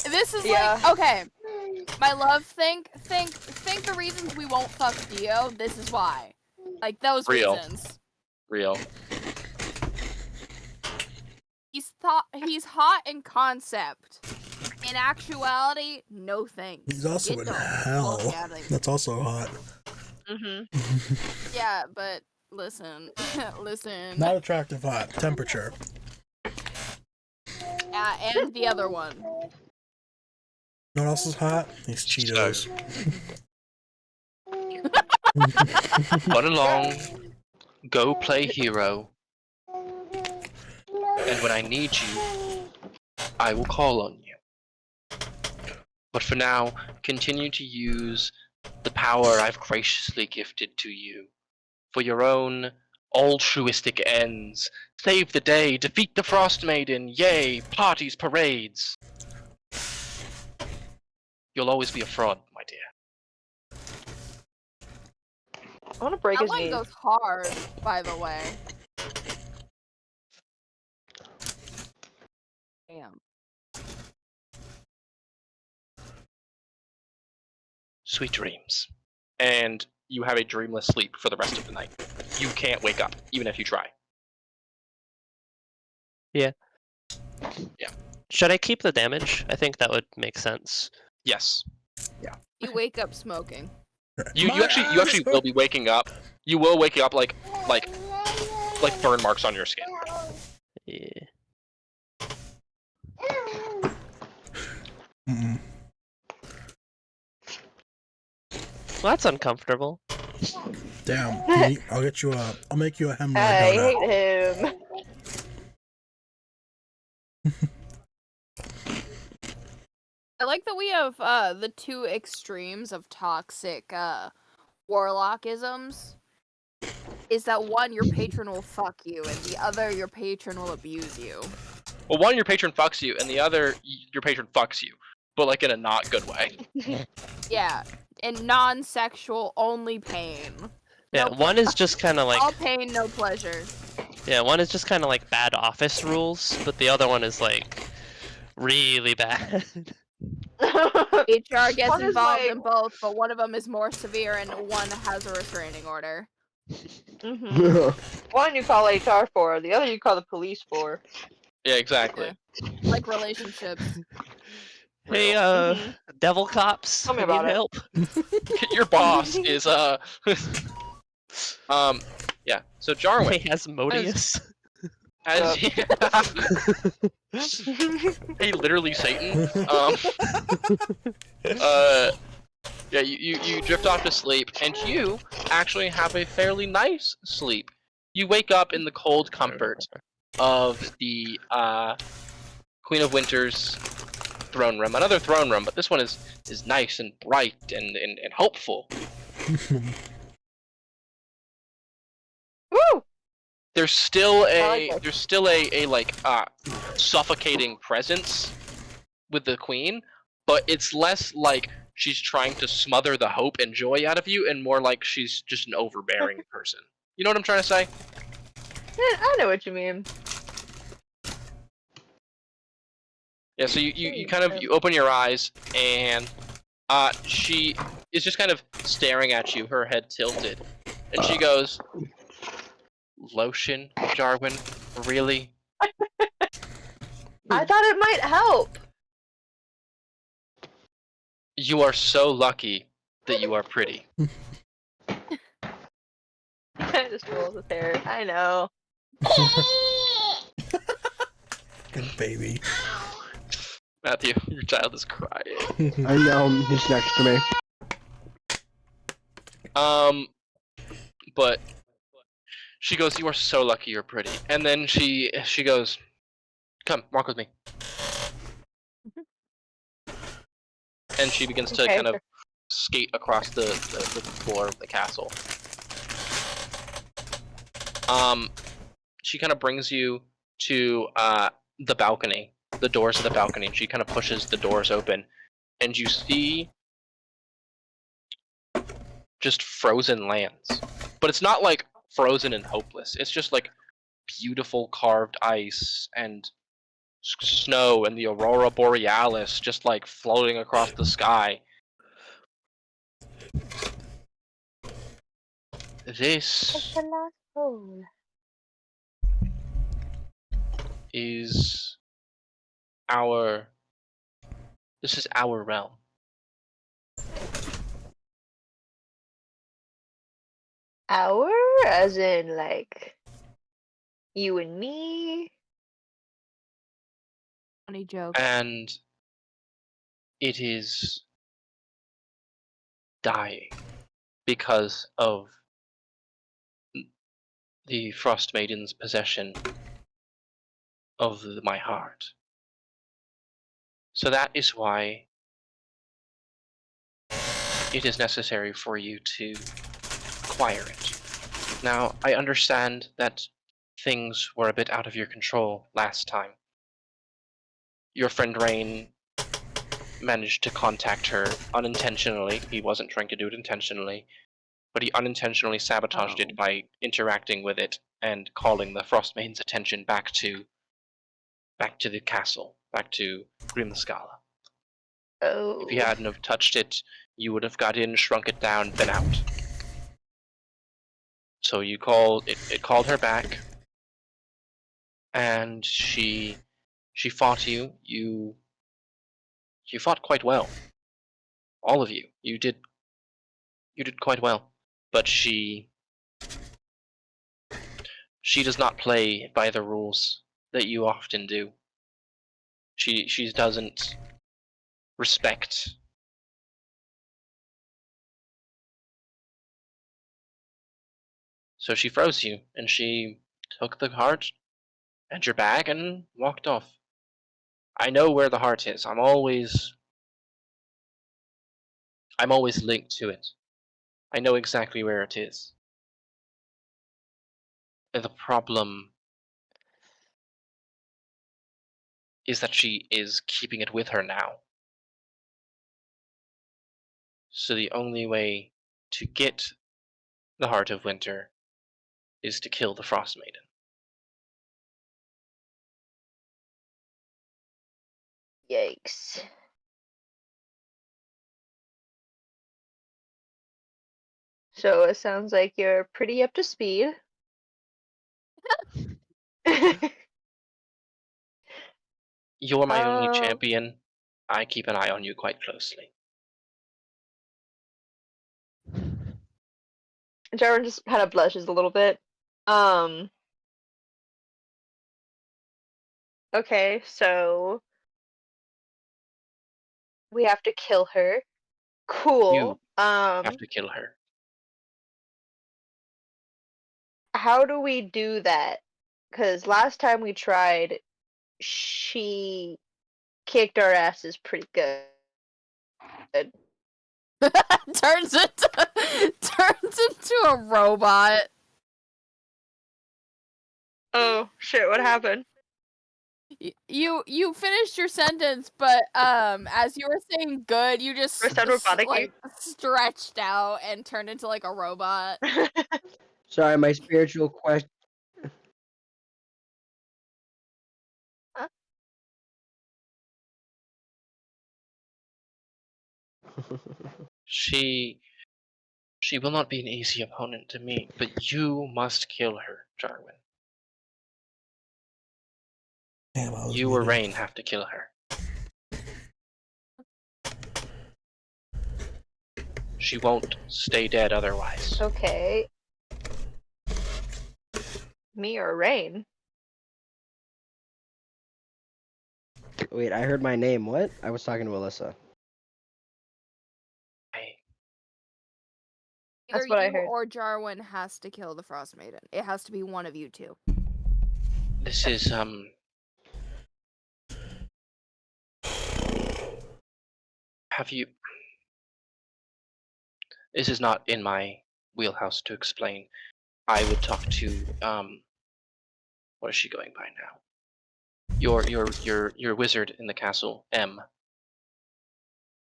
This is like, okay. My love, think the reasons we won't fuck Dio, this is why. Like, those reasons. Real. He's hot in concept. In actuality, no thanks. He's also Get in the hell. fuck outta here. That's also hot. Yeah, but listen. Listen. Not attractive hot. Temperature. And the other one. You know what else is hot? These Cheetos. Run along. Go play hero. And when I need you, I will call on you. But for now, continue to use the power I've graciously gifted to you for your own altruistic ends. Save the day, defeat the Frost Maiden, yay, parties, parades. You'll always be a fraud, my dear. I want to break That his one knees. goes hard, by the way. Damn. Sweet dreams. And you have a dreamless sleep for the rest of the night. You can't wake up, even if you try. Should I keep the damage? I think that would make sense. Yes. You wake up smoking. You actually will be waking up. You will wake up like burn marks on your skin. Yeah. Mm-mm. Well, that's uncomfortable. Damn. I'll get you a. I'll make you a hemorrhoid I donut. hate him. I like that we have the two extremes of toxic warlockisms. Is that one, your patron will fuck you, and the other, your patron will abuse you. Well, one, your patron fucks you, and the other, your patron fucks you, but like in a not good way. Yeah, and non-sexual, only pain. Yeah, No one is just kind of like all pain, no pleasure. yeah, one is just kind of like bad office rules, but the other one is like really bad. HR gets One is involved like- in both, but one of them is more severe, and one has a restraining order. One you call HR for, the other you call the police for. Yeah, exactly. Like relationships. Hey, devil cops, Tell me I about need it. help. Your boss is yeah. So Jarwin, Hey, Asmodeus. as hey, literally Satan. Yeah, you drift off to sleep, and you actually have a fairly nice sleep. You wake up in the cold comfort of the Queen of Winter's throne room. Another throne room, but this one is nice and bright and hopeful. Woo! There's still I like it. a like suffocating presence with the queen, but it's less like she's trying to smother the hope and joy out of you, and more like she's just an overbearing person. You know what I'm trying to say? Yeah, I know what you mean. Yeah. So you kind of you open your eyes, and she is just kind of staring at you, her head tilted, and she goes, "Lotion, Jarwin? Really?" I thought it might help. You are so lucky that you are pretty. I just rolled his hair. I know. Good baby. Matthew, your child is crying. I know, he's next to me. But she goes, "You are so lucky. You're pretty." And then she goes, "Come, walk with me." And she begins to Okay. kind of skate across the floor of the castle. She kind of brings you to the balcony, the doors of the balcony, and she kind of pushes the doors open, and you see just frozen lands. But it's not like frozen and hopeless. It's just like beautiful carved ice and snow and the aurora borealis just like floating across the sky. This is our realm. Our? As in, like, you and me? Funny joke. And it is dying because of the Frost Maiden's possession of my heart. So that is why it is necessary for you to acquire it. Now, I understand that things were a bit out of your control last time. Your friend Rain managed to contact her unintentionally. He wasn't trying to do it intentionally, but he unintentionally sabotaged it by interacting with it and calling the Frostmaiden's attention back to the castle, back to Grimscala. Oh. If you hadn't have touched it, you would have got in, shrunk it down, been out. So you called it called her back, and she fought you. You fought quite well. All of you. You did quite well. But she does not play by the rules that you often do. She doesn't respect. So she froze you, and she took the heart and your bag and walked off. I know where the heart is. I'm always linked to it. I know exactly where it is. The problem is that she is keeping it with her now. So the only way to get the Heart of Winter is to kill the Frost Maiden. Yikes. So it sounds like you're pretty up to speed. You're my only champion. I keep an eye on you quite closely. Jarvan just kind of blushes a little bit. Okay, so we have to kill her. Cool. You have to kill her. How do we do that? Because last time we tried, she kicked our asses pretty good. turns into a robot. Oh shit! What happened? You finished your sentence, but as you were saying good, you just like stretched out and turned into like a robot. Sorry, my spiritual question. Huh? She will not be an easy opponent to me, but you must kill her, Jarwin. Damn, You or Rain have to kill her. She won't stay dead otherwise. Okay. Me or Rain? Wait, I heard my name. What? I was talking to Alyssa. Either That's what I you heard. or Jarwin has to kill the Frost Maiden. It has to be one of you two. This is Have you? This is not in my wheelhouse to explain. I would talk to what is she going by now? Your wizard in the castle, M.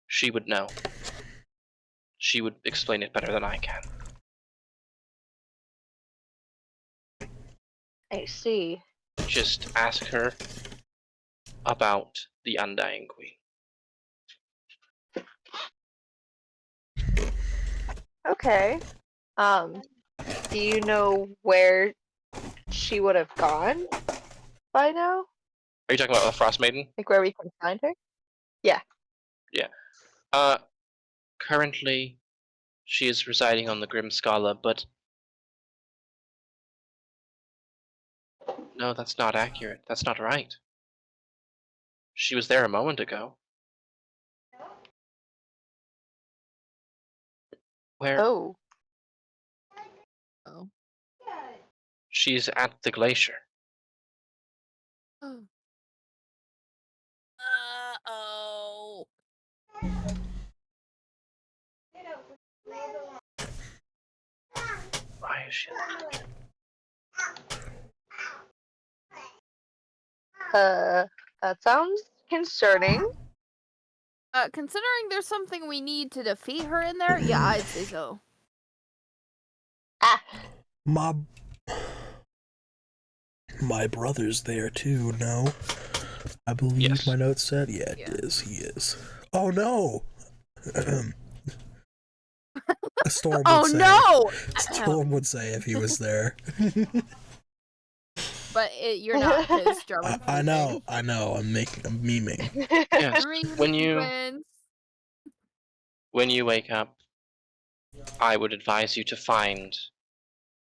She would know. She would explain it better than I can. I see. Just ask her about the Undying Queen. Okay. Do you know where she would have gone by now? Are you talking about the Frost Maiden? Like where we can find her? Currently, she is residing on the Grim Scala, but no, that's not accurate. That's not right. She was there a moment ago. Where? Oh. Oh. She's at the glacier. Oh. Why is she? That sounds concerning. Considering there's something we need to defeat her in there, yeah, I'd say so. Ah. My brother's there too, no? I believe Yes. my notes said. Yeah, Yeah. it is. He is. Oh no! Storm would Oh say. no! Storm would say if he was there. But you're not, because Jarwin. I know. I'm memeing. Yes. When you wake up, I would advise you to find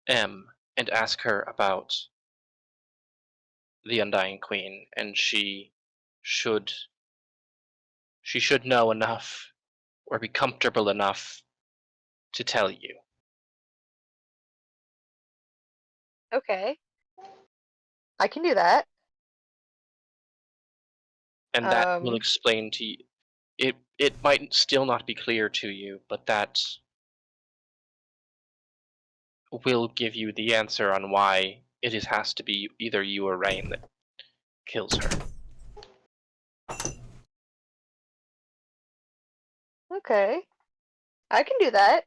M and ask her about the Undying Queen, and she should know enough or be comfortable enough to tell you. Okay. I can do that. And that will explain to you. It might still not be clear to you, but that will give you the answer on why has to be either you or Rain that kills her. Okay. I can do that.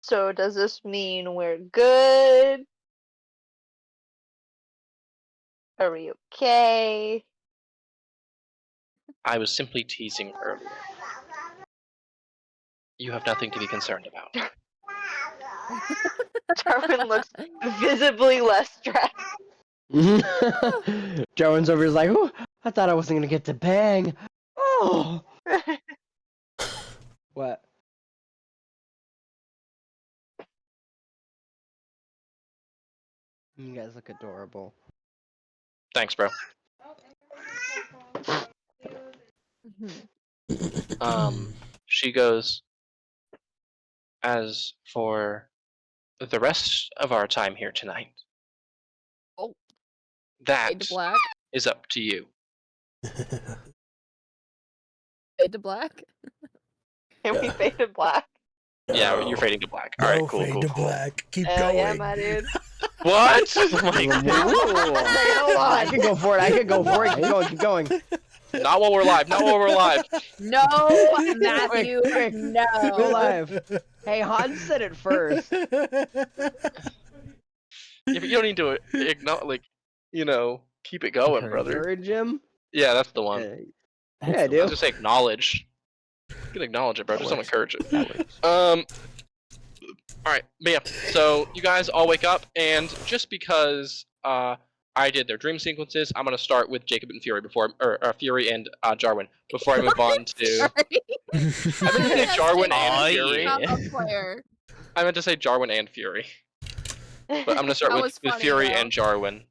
So does this mean we're good? Are we okay? I was simply teasing earlier. You have nothing to be concerned about. Jarwin looks visibly less stressed. Jarwin's over here like, oh, I thought I wasn't gonna get to bang. Oh. What? You guys look adorable. Thanks, bro. She goes, as for the rest of our time here tonight, Oh. that Fade to black. is up to you. Fade to black. Can we fade to black? Yeah, you're fading to black. All right, No, cool, fade cool, to cool. black. Keep Hell going. yeah, my dude. What? Oh my Ooh. God. I can go for it. Keep going. Not while we're live. Not while we're live. No, Matthew, Quick. no. Go live. Hey, Hans said it first. Yeah, but you don't need to keep it going, brother. Encourage him. Yeah, that's the one. Yeah, I I do. was just say acknowledge. You can acknowledge it, bro. Just don't encourage it. Alright, but yeah, so you guys all wake up, and just because I did their dream sequences, I'm gonna start with Jacob and Fury Fury and Jarwin before I move on to. I meant to say Jarwin and Fury. I'm a player. I meant to say Jarwin and Fury, but I'm gonna start That with was funny, Fury though. and Jarwin.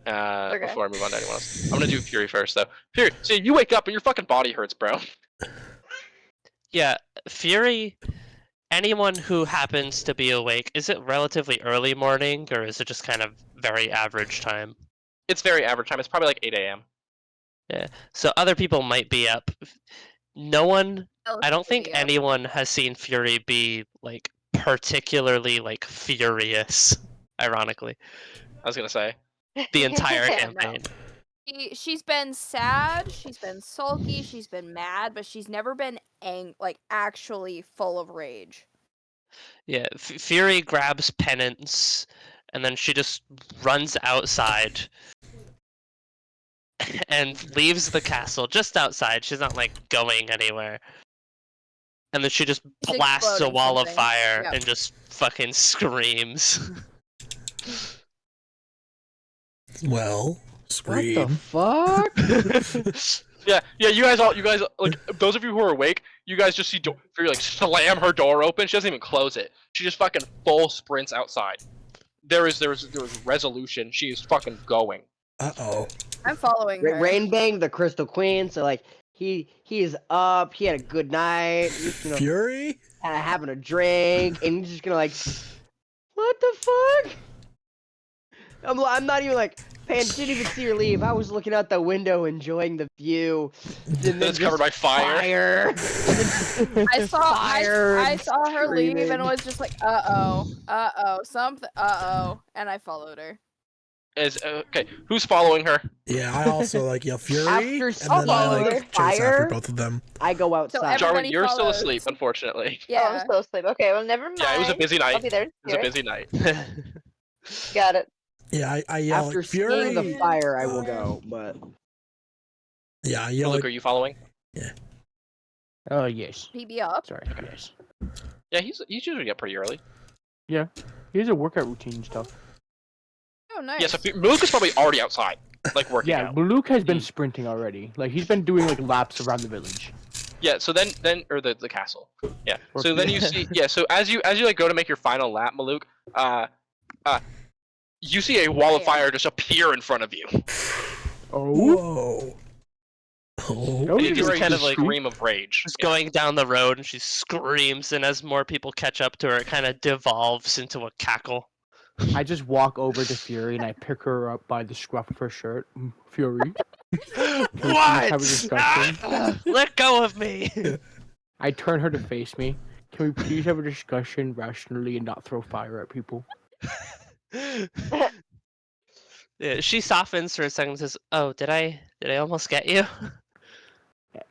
Before I move on to anyone else. I'm gonna do Fury first, though. Fury, so you wake up and your fucking body hurts, bro. Yeah, Fury. Anyone who happens to be awake, is it relatively early morning or is it just kind of very average time? It's very average time. It's probably like 8 a.m. Yeah. So other people might be up. No one. I don't think Yeah. anyone has seen Fury be like particularly like furious. Ironically, I was gonna say. the entire Yeah, campaign. She's been sad, she's been sulky, she's been mad, but she's never been like actually full of rage. Yeah, Fury grabs penance, and then she just runs outside and leaves the castle just outside. She's not like going anywhere. And then she just She's blasts a exploding wall of something. fire Yep. and just fucking screams. Well, What the scream. fuck? Yeah, you guys, like those of you who are awake, you guys just see Fury like slam her door open. She doesn't even close it. She just fucking full sprints outside. There was resolution. She is fucking going. Uh-oh. I'm following her. Rainbang, the Crystal Queen. So like he is up. He had a good night. You know, Fury? having a drink, and he's just gonna like, what the fuck? I'm not even like. Pan didn't even see her leave. I was looking out the window, enjoying the view. And It's covered by fire. I saw Fire I and saw her leave and screaming. was just like, something, and I followed her. Okay, who's following her? Yeah, I also like yell Fury, After and then I following like the chase after fire, both of them. I go outside. everyone- Jarwin, you're still follows. asleep, unfortunately. Oh, Yeah. I'm still asleep. Okay, well, never mind. Yeah, it was a busy night. I'll be there. It was a busy night. Got it. Yeah, I yell After like, Fury. seeing the fire, I will go. But Yeah, I yell Luke, like, are you following? Oh yes. PB up. Sorry. Yes. Yeah, he's usually get pretty early. He has a workout routine and stuff. Oh, nice. Yeah, so Luke is probably already outside, like working Yeah, out. but Luke has been sprinting already. Like he's been doing like laps around the village. Yeah, so then or the castle. Yeah. Or- So then you see, yeah. So as you like go to make your final lap, Maluk, you see a wall of fire just appear in front of you. Oh. whoa. Oh. Oh, And you you just hear a kind of like- scream of rage. Just Yeah. going down the road and she screams, and as more people catch up to her, it kind of devolves into a cackle. I just walk over to Fury and I pick her up by the scruff of her shirt. Fury. Can we please have a discussion? Let go of me! I turn her to face me. Can we please have a discussion rationally and not throw fire at people? Yeah, she softens for a second and says, "Oh, did I almost get you?"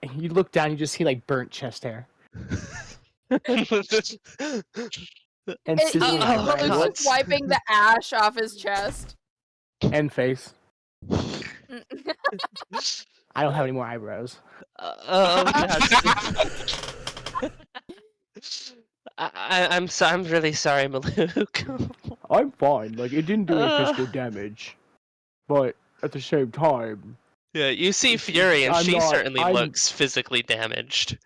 And you look down, you just see like burnt chest hair and sizzling Oh, eyebrows God. Luke's just wiping the ash off his chest. and face. I don't have any more eyebrows. Oh God. I'm really sorry, Maluk. I'm fine. Like it didn't do any physical damage, but at the same time, Yeah, you see Fury, and I'm she not- certainly I'm- looks physically damaged.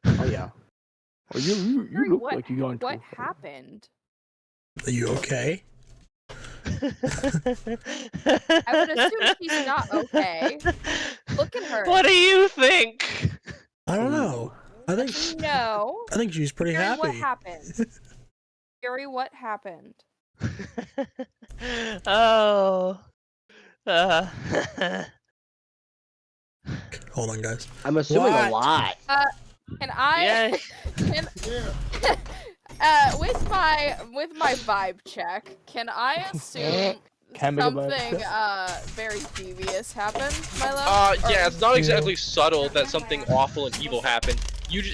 oh yeah. Oh, you Fury, look what- like you got into What a fight. happened? Are you okay? I would assume she's not okay. Look at her. What do you think? I don't know. I think she's pretty Fury, happy. what happened? Fury, what happened? Oh. Hold on, guys. I'm assuming What? a lot. Can I? Yeah. Can, with my vibe check, can I assume Can I make a vibe something check? very devious happened, my love? Or- Yeah, it's not exactly subtle that something awful and evil happened.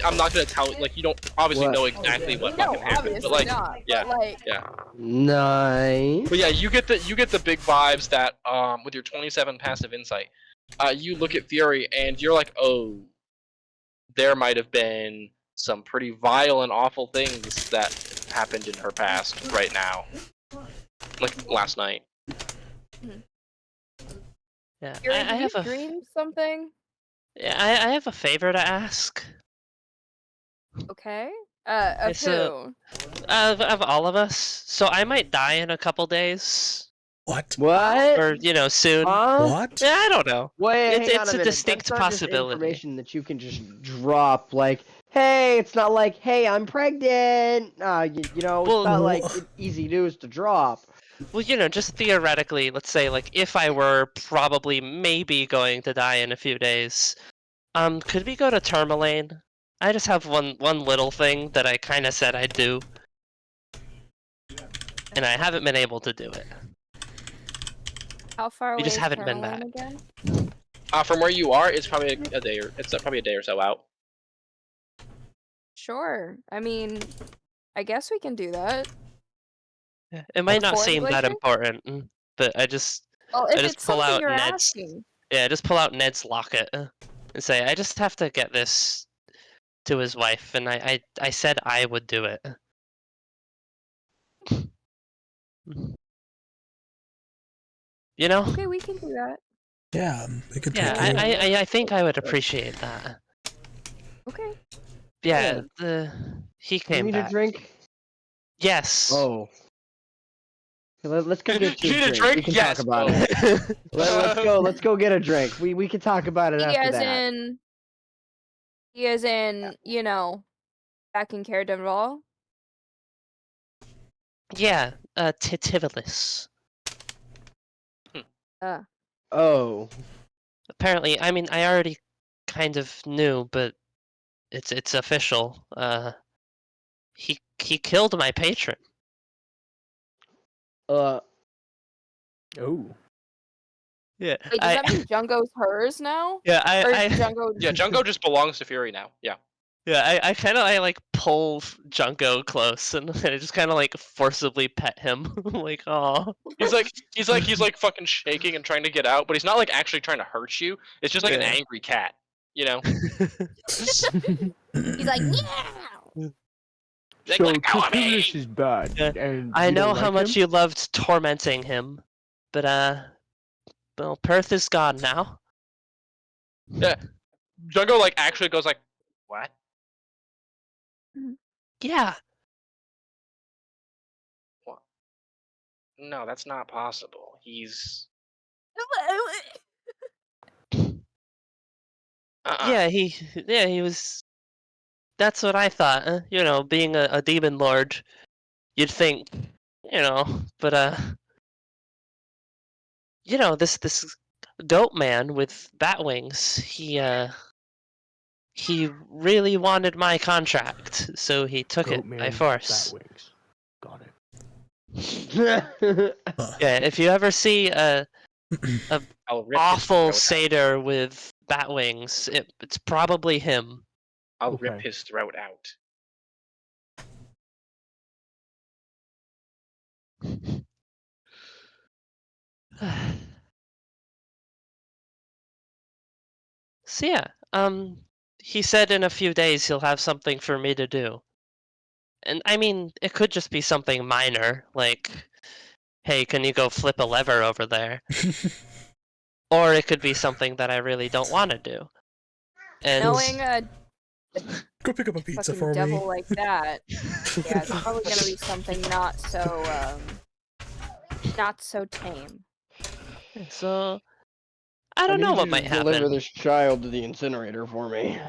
I'm not gonna tell. Like, you don't obviously What? know exactly what No, fucking happened, obviously but like, not. yeah, But like, yeah. Nice. But yeah, you get the big vibes that with your 27 passive insight, you look at Fury and you're like, oh, there might have been some pretty vile and awful things that happened in her past right now, like last night. Yeah, Fury, I did have you a dream something? yeah, I have a favor to ask. Okay. Of It's a- who? Of all of us. So I might die in a couple days. What? What? or soon. Huh? What? Yeah, I don't know. Wait, hang on It's a a minute. distinct That's not just possibility. information that you can just drop. Like, hey, it's not like, hey, I'm pregnant. Well- it's not like easy news to drop. Well, just theoretically, let's say like if I were probably maybe going to die in a few days, could we go to Tourmaline? I just have one little thing that I kind of said I'd do, and I haven't been able to do it. How far We away just is haven't been Tourmaline back. again? From where you are, it's probably a day or so out. Sure. I mean, I guess we can do that. Yeah, it might not Before the seem that glacier? important, but I just Well, if just it's pull something out you're Ned's. asking. Yeah, just pull out Ned's locket and say, I just have to get this to his wife, and I said I would do it. Okay, we can do that. Yeah, we could Yeah, take it. I think I would appreciate that. Okay. Yeah, Yeah. he You came need a back. drink? Yes. Oh. Let's go get You you need a a drink. We drink? can Yes. talk about Oh. it. Let's go get a drink. We can talk about it He after as that. in, back in Care Denval. Yeah, Titivilis. Oh. Apparently, I mean, I already kind of knew, but it's official. He killed my patron. Oh. Yeah. Wait, does that mean Jungo's hers now? Yeah, Or I Jungo? Yeah, Jungo just belongs to Fury now. Yeah. Yeah, I kind of like pull Junko close and I just kind of like forcibly pet him, like, oh. He's like fucking shaking and trying to get out, but he's not like actually trying to hurt you. It's just like an Yeah. angry cat, you know? He's like, yeah. Like, So let go of me! Titivilis is bad. Yeah, And I you know don't how like much him? you loved tormenting him, but well, Perth is gone now. Yeah. Jungo like actually goes like, what? Yeah. What? No, that's not possible. He's Yeah, he was. That's what I thought. Being a demon lord, you'd think, but this goat man with bat wings, he really wanted my contract, so he took it by force. Batwings. Got it. Yeah, if you ever see a I'll rip his awful throat satyr with bat wings, it's probably him. I'll rip Okay. his throat out. So yeah, he said in a few days he'll have something for me to do. And I mean, it could just be something minor, like, hey, can you go flip a lever over there? Or it could be something that I really don't want to do. And Knowing a Go pick up a pizza fucking for devil me. like that, yeah, it's probably gonna be something not so tame. so I don't know what might Deliver happen. this child to the incinerator for me.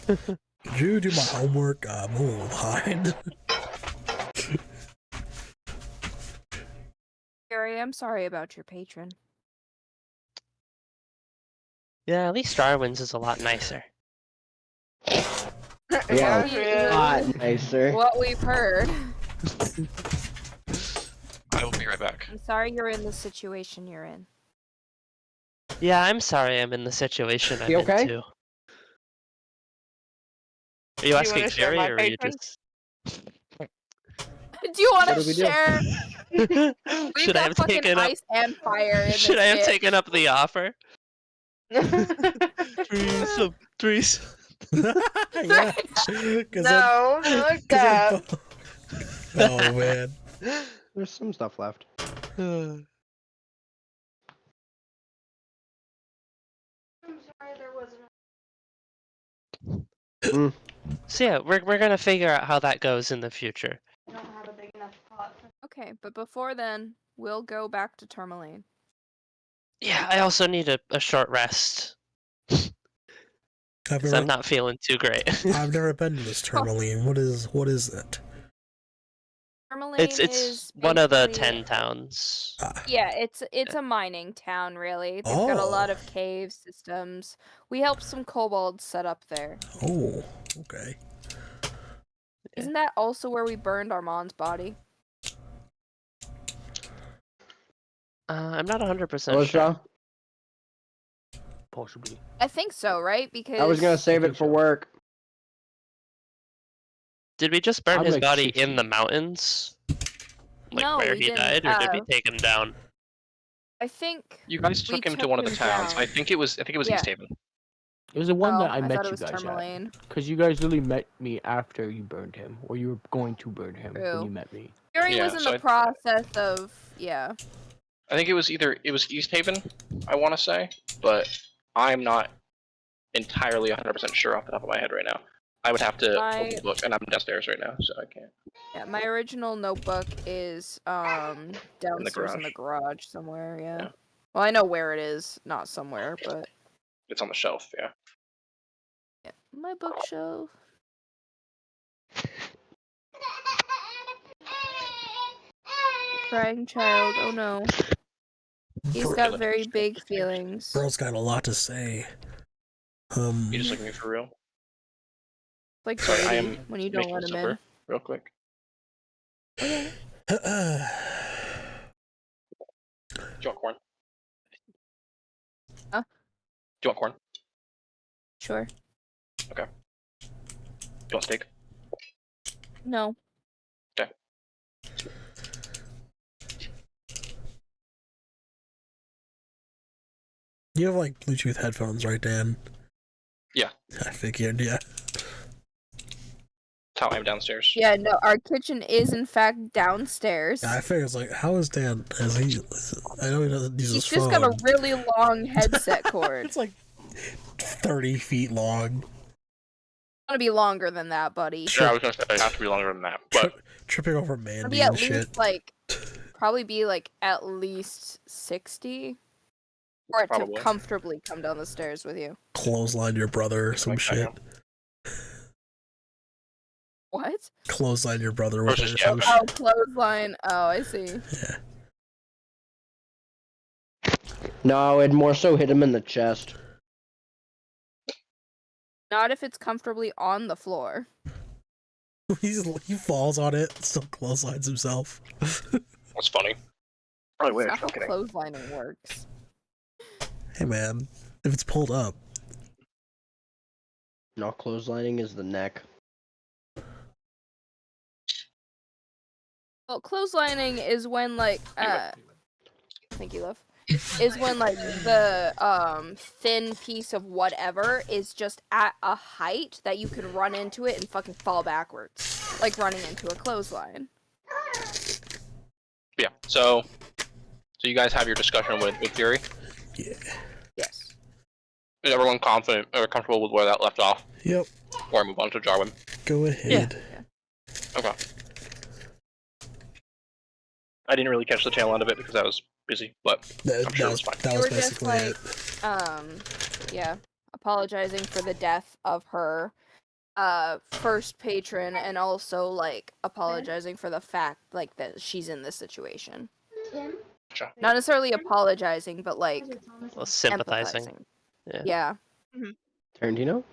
Did you do my homework? I'm a little behind. Gary, I'm sorry about your patron. Yeah, at least Darwin's is a lot nicer. Yeah, Yeah. a lot nicer. What we've heard. I will be right back. I'm sorry you're in the situation you're in. Yeah, I'm sorry I'm in the situation I'm You okay? in too. Are you asking wanna share Jerry, my or are you patron? just... Do you want What to do we do? share? We've Should I got have fucking taken up... ice and fire in Should I have this bitch. taken up the offer? Threesome. Yeah. 'Cause No, not like that. Oh man. There's some stuff left. I'm sorry there wasn't. So yeah, we're gonna figure out how that goes in the future. I don't have a big enough pot. Okay, but before then, we'll go back to Tourmaline. Yeah, I also need a short rest. I've Because I'm never, not feeling too great. I've never been to this Tourmaline. What is it? Tourmaline It's is one of the basically- 10 towns. Ah. Yeah, it's a mining town, really. They've got a lot Oh. of cave systems. We helped some kobolds set up there. Oh, okay. Isn't that also where we burned Armand's body? I'm not 100% Oh, sure. Shaw? Possibly. I think so, right? Because I was gonna save think it for so. work. Did we just burn I'm his like body 60. in the mountains? Like No, where we he didn't, died, or did we take him down? I think You guys we took him to one of the towns. down. I think it was Yeah. East Haven. It was the one that I thought met it you was guys at. Tourmaline. Because you guys literally met me after you burned him, or you were going to burn him when True. you met me. Fury Yeah, was in so the process of I think it was East Haven, I want to say, but I'm not entirely 100% sure off the top of my head right now. I would have to open the book, and I'm downstairs right now, so I can't. Yeah, my original notebook is downstairs in the garage somewhere, yeah. Well, I know where it is, not somewhere, but It's on the shelf, yeah. yeah. My bookshelf. Crying child, oh no. He's got very big feelings. Bro's got a lot to say. You just looking at me for real? Like Sorry, I Brady, am when you don't making let him supper in. real quick. Uh, Do you want corn? Huh? Do you want corn? Sure. Okay. Do you want steak? No. Okay. you have like Bluetooth headphones, right, Dan? Yeah. I figured, yeah. That's how I'm downstairs. Yeah, no, our kitchen is in fact downstairs. I figured it's like, how is Dan? As he, I know he doesn't use He's his just phone. got a really long headset cord. It's like 30 feet long. It's gonna be longer than that, buddy. Yeah, I was gonna say it has to be longer than that, but Tripping over It's gonna Mandy be at and least shit. like probably be like at least 60 for it Probably. to comfortably come down the stairs with you. Clothesline your brother or some Like that, shit. yeah. What? Clothesline your brother with it or Versus some Jeff. shit. Oh, clothesline. Oh, I see. Yeah. No, it'd more so hit him in the chest. Not if it's comfortably on the floor. He falls on it, still clotheslines himself. That's funny. I wish. That's not I'm how kidding. clotheslining works. Hey man, if it's pulled up. No, clotheslining is the neck. Well, clotheslining is when like thank you, love. Is when like the thin piece of whatever is just at a height that you can run into it and fucking fall backwards, like running into a clothesline. Yeah. So you guys have your discussion with Fury. Yeah. Yes. Is everyone confident or comfortable with where that left off? Yep. Or move on to Jarwin? Go ahead. Okay. I didn't really catch the tail end of it because I was busy, but I'm sure it was fine. That You was were just basically it. yeah, apologizing for the death of her first patron and also like apologizing for the fact like that she's in this situation. Gotcha. Not necessarily apologizing, but like Well, sympathizing. empathizing. Yeah. Yeah. Tarantino?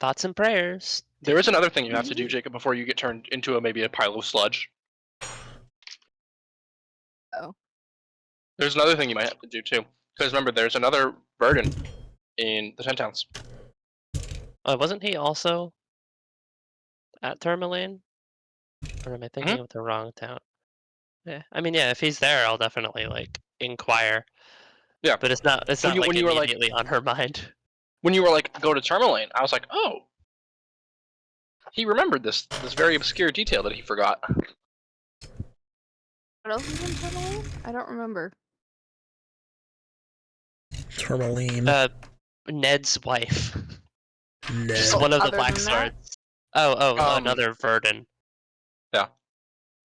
Thoughts and prayers. There is another thing you have to do, Jacob, before you get turned into maybe a pile of sludge. Oh. There's another thing you might have to do too. Because remember, there's another burden in the 10 towns. Wasn't he also at Tourmaline? Or am I thinking of the wrong town? Yeah, I mean, yeah, if he's there, I'll definitely like inquire. Yeah, but it's not like when you were, like- immediately on her mind. When you were like, go to Tourmaline, I was like, oh. He remembered this very obscure detail that he forgot. What else is in Tourmaline? I don't remember. Tourmaline. Ned's wife. Ned. Just one of the Other Black than that? Swords. Oh, another Verdon. Yeah.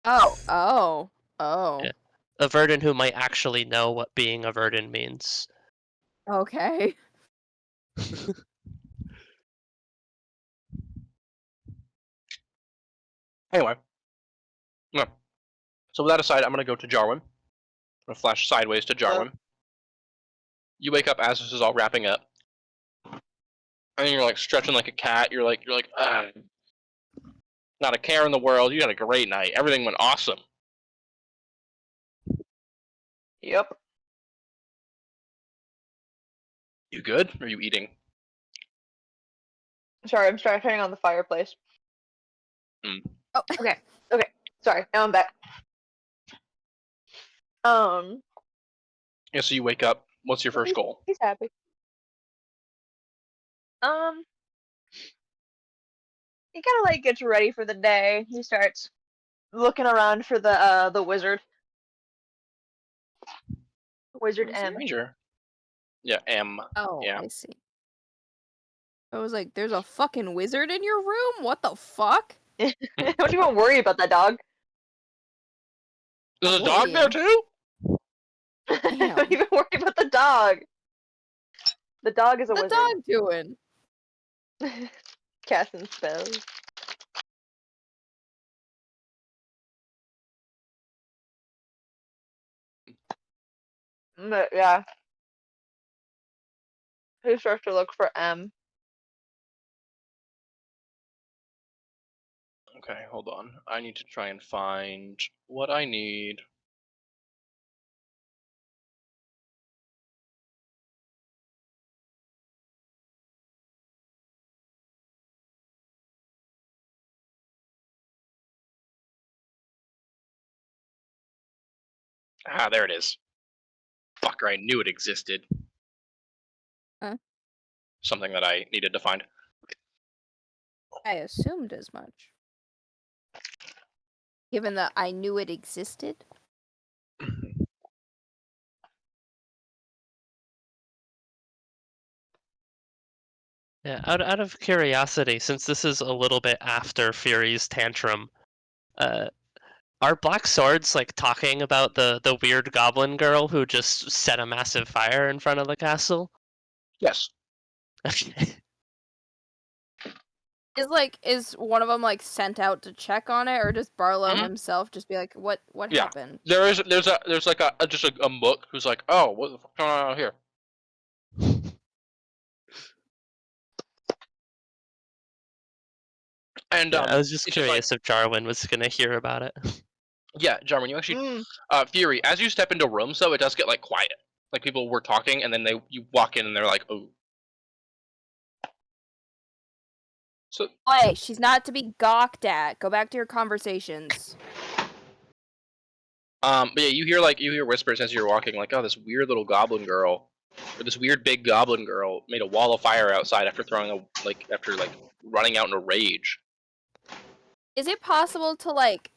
Oh. Yeah. A Verdant who might actually know what being a Verdant means. Okay. Anyway. Yeah. So with that aside, I'm gonna go to Jarwin. I'm gonna flash sideways to Jarwin. You wake up as this is all wrapping up. And you're like stretching like a cat. You're like, not a care in the world. You had a great night. Everything went awesome. Yep. You good? Or are you eating? Sorry, I'm turning on the fireplace. Oh. Okay. Sorry, now I'm back. Yeah, so you wake up. What's your first goal? He's happy. He kind of like gets ready for the day. He starts looking around for the wizard. Wizard M. Ranger. Yeah, M. Oh, Yeah. I see. I was like, there's a fucking wizard in your room? What the fuck? Don't even worry about that dog. There's a dog there too? Don't even worry about the dog. The dog is a What's wizard. the dog doing? Casting spells. But yeah. He starts to look for M. Okay, hold on. I need to try and find what I need. Ah, there it is. Fucker, I knew it existed. Huh? Something that I needed to find. I assumed as much. Given that I knew it existed. Yeah, out of curiosity, since this is a little bit after Fury's tantrum, are Black Swords like talking about the weird goblin girl who just set a massive fire in front of the castle? Yes. Okay. Is one of them like sent out to check on it, or does Barlow himself just be like, what Yeah. happened? There's like a mook who's like, oh, what the fuck's going on out here? And Yeah, I was just it's just curious if Jarwin was gonna hear about it. Yeah, Jarwin, you actually Fury, as you step into rooms though, it does get like quiet. Like people were talking and then you walk in and they're like, oh. So Hey, she's not to be gawked at. Go back to your conversations. but yeah, you hear whispers as you're walking, like, oh, this weird little goblin girl, or this weird big goblin girl made a wall of fire outside after running out in a rage. Is it possible to like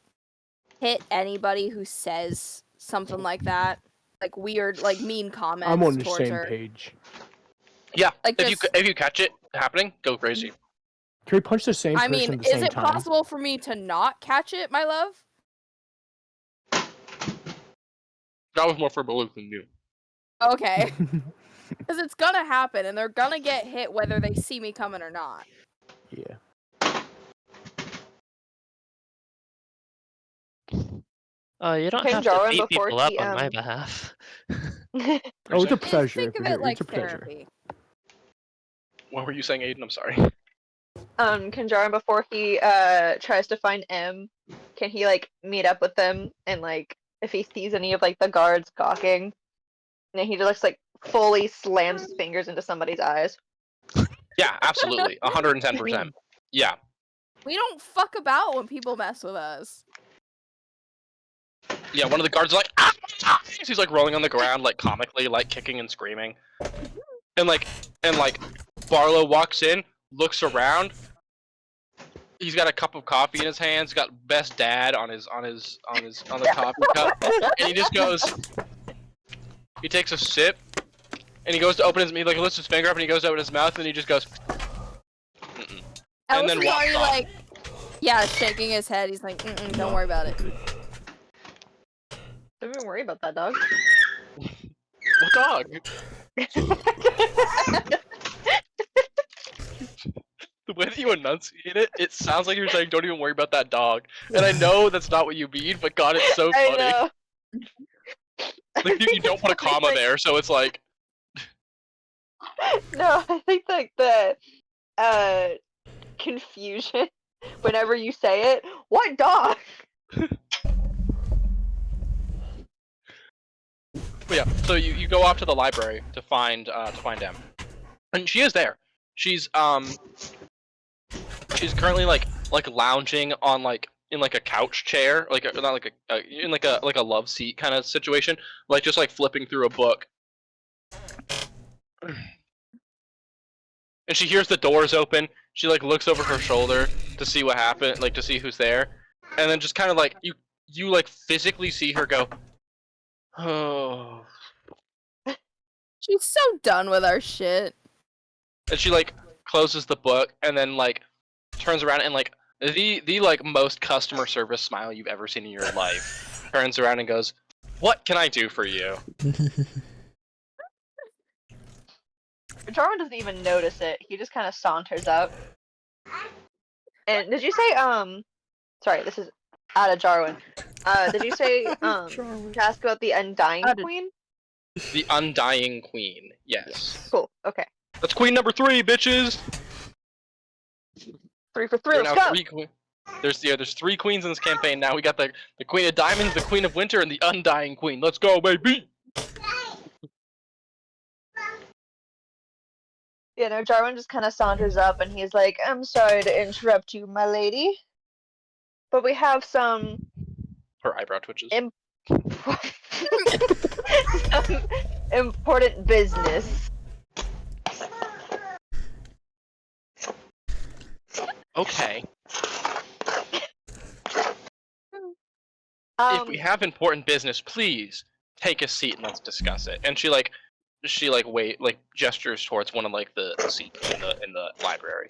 hit anybody who says something like that? Like weird, like mean comments I'm on the towards same her? page. Yeah, Like if you catch it happening, go crazy. Can we punch the same I person mean, at the is same it time? possible for me to not catch it, my love? That was more for Baloo than you. Okay. Because it's gonna happen, and they're gonna get hit whether they see me coming or not. Yeah. Oh, you don't Ping have to Jarwin beat before people up he, on my behalf. Oh, it's a pleasure. Think of it like therapy. What were you saying, Aiden? I'm sorry. Can Jarwin, before he tries to find M, can he like meet up with them and like if he sees any of like the guards gawking, and he just like fully slams his fingers into somebody's eyes? Yeah, absolutely, 110%. Yeah. We don't fuck about when people mess with us. Yeah, one of the guards is like, ah! Ah! He's like rolling on the ground, like comically, like kicking and screaming, and Barlow walks in, looks around. He's got a cup of coffee in his hands. Got best dad on the coffee cup, and he just goes. He takes a sip, and he goes to open his. He like lifts his finger up, and he goes to open his mouth, and he just goes. And then walks off. Like, yeah, shaking his head. He's like, don't worry about it. Don't even worry about that, dog. What dog? The way that you enunciate it, it sounds like you're saying, "Don't even worry about that dog." And I know that's not what you mean, but God, it's so I funny. know. Like you don't put a comma Like- there, so it's like. No, I think like the confusion whenever you say it. What dog? But yeah, so you go off to the library to find Em, and she is there. She's currently like lounging on in like a couch chair, not like in like a love seat kind of situation, like just like flipping through a book. And she hears the doors open. She like looks over her shoulder to see what happened, like to see who's there, and then just kind of like you like physically see her go, oh. She's so done with our shit. And she like closes the book and then like turns around and like the like most customer service smile you've ever seen in your life. Turns around and goes, "What can I do for you?" Jarwin doesn't even notice it. He just kind of saunters up. And did you say sorry, this is out of Jarwin. Did you say to ask about the Undying Queen? The Undying Queen. Yes. Cool. Okay. That's queen number 3, bitches. 3 for 3. There are Let's now go. 3 there's 3 queens in this campaign now. We got the Queen of Diamonds, the Queen of Winter, and the Undying Queen. Let's go, baby. You know, Jarwin just kind of saunters up and he's like, "I'm sorry to interrupt you, my lady, but we have some Her eyebrow twitches. some important business." Okay. If we have important business, please take a seat and let's discuss it. And she gestures towards one of like the seats in the library.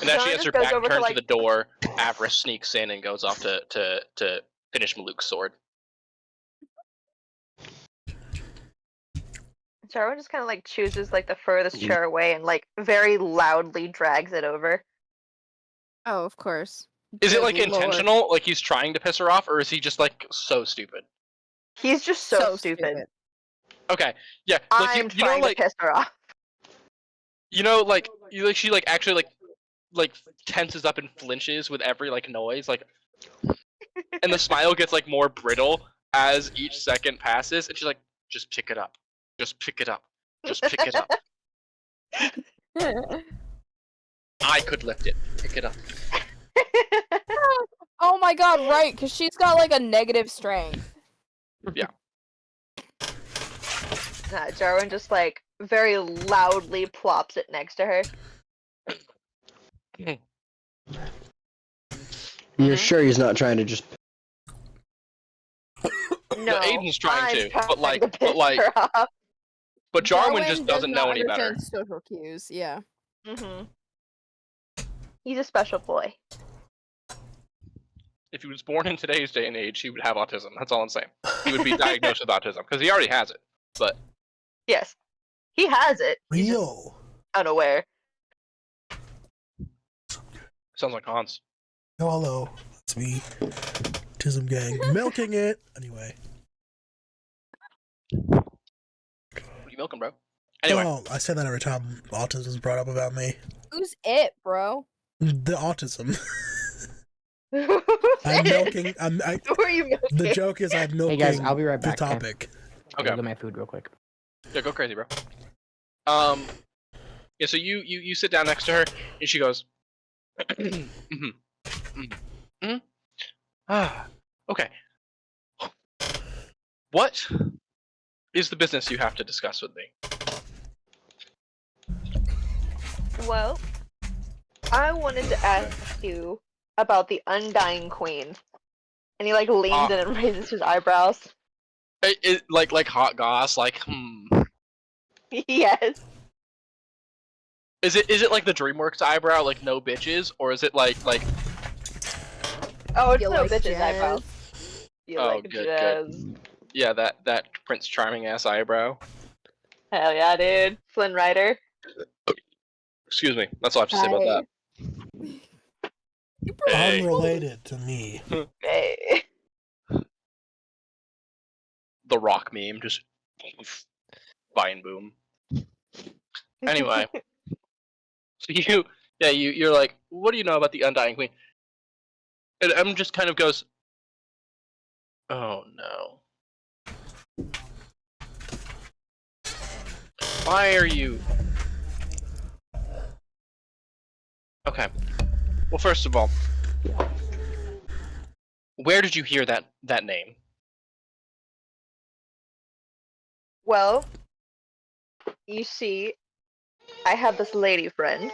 And as she has her back turned to the door, Avarice sneaks in and goes off to finish Maluk's sword. Jarwin just kind of like chooses like the furthest chair away and like very loudly drags it over. Oh, of course. Is it Good like lord. intentional, like he's trying to piss her off, or is he just like so stupid? He's just so stupid. Okay, yeah, like I'm you know, trying like to piss her off. you know, like she like actually like tenses up and flinches with every like noise, like, and the smile gets like more brittle as each second passes, and she's like, "Just pick it up, just pick it up, just pick it up. I could lift it. Pick it up." Oh my god, right, because she's got like a negative strength. Yeah. Jarwin just like very loudly plops it next to her. You're sure he's not trying to just... No, Aiden's trying to, I'm but like, to piss her off. but Jarwin just does doesn't not know any better. understand social cues, yeah. He's a special boy. If he was born in today's day and age, he would have autism. That's all I'm saying. He would be diagnosed with autism because he already has it. But Yes, he has it. He's just Real. unaware. sounds like Hans. Oh, hello. It's me. Tism Gang. Milking it. Anyway. What are you milking, bro? Anyway, Oh, I say that every time autism is brought up about me. Who's it, bro? The autism. Who I'm milking. are you milking? The joke is I'm milking Hey guys, I'll be right the back. okay? topic. okay, I'll get my food real quick. yeah, go crazy, bro. Yeah. So you sit down next to her, and she goes, Ah, okay. What is the business you have to discuss with me? Well, I wanted to ask you about the Undying Queen. And he like leans in and raises his eyebrows. Like hot goss, like Yes. Is it like the DreamWorks eyebrow, like no bitches, or is it like Oh, it's You no like bitches jazz? eyebrows. You Oh, like good, jazz. good. Yeah, that Prince Charming ass eyebrow. Hell yeah, dude. Flynn Rider. Excuse me. That's all I have to say about that. Hey. Unrelated to me. Hey. The Rock meme, just vine boom. Anyway, so you're like, what do you know about the Undying Queen? And M just kind of goes, oh no. Why are you? Okay. Well, first of all, where did you hear that name? Well, you see, I have this lady friend,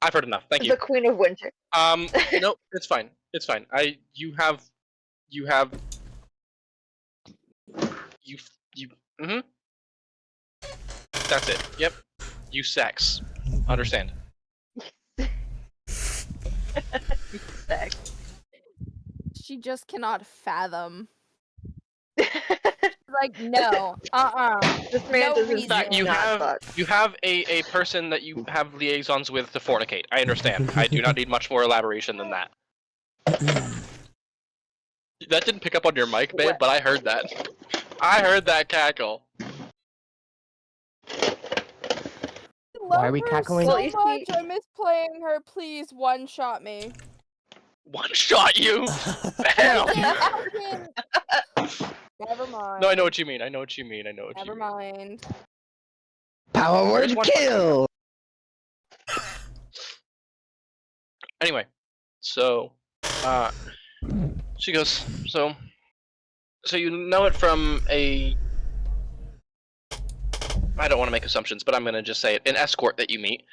I've heard enough. Thank you. the Queen of Winter. No, it's fine. It's fine. You have. Mm-hmm. That's it. Yep. You sex. Understand. Sex. She just cannot fathom. Like, no. This man No does in reason. fact You not have fuck. you have a person that you have liaisons with to fornicate. I understand. I do not need much more elaboration than that. That didn't pick up on your mic, babe, What? but I heard that. I heard that cackle. Why are we Love her cackling? so Well, you much. see- I miss playing her. Please one-shot me. One shot you. Bam. Never mind. No, I know what you mean. I know what you mean. Never mind. Power word There's one kill. Anyway, so she goes, so you know it from a, I don't want to make assumptions, but I'm gonna just say it, an escort that you meet.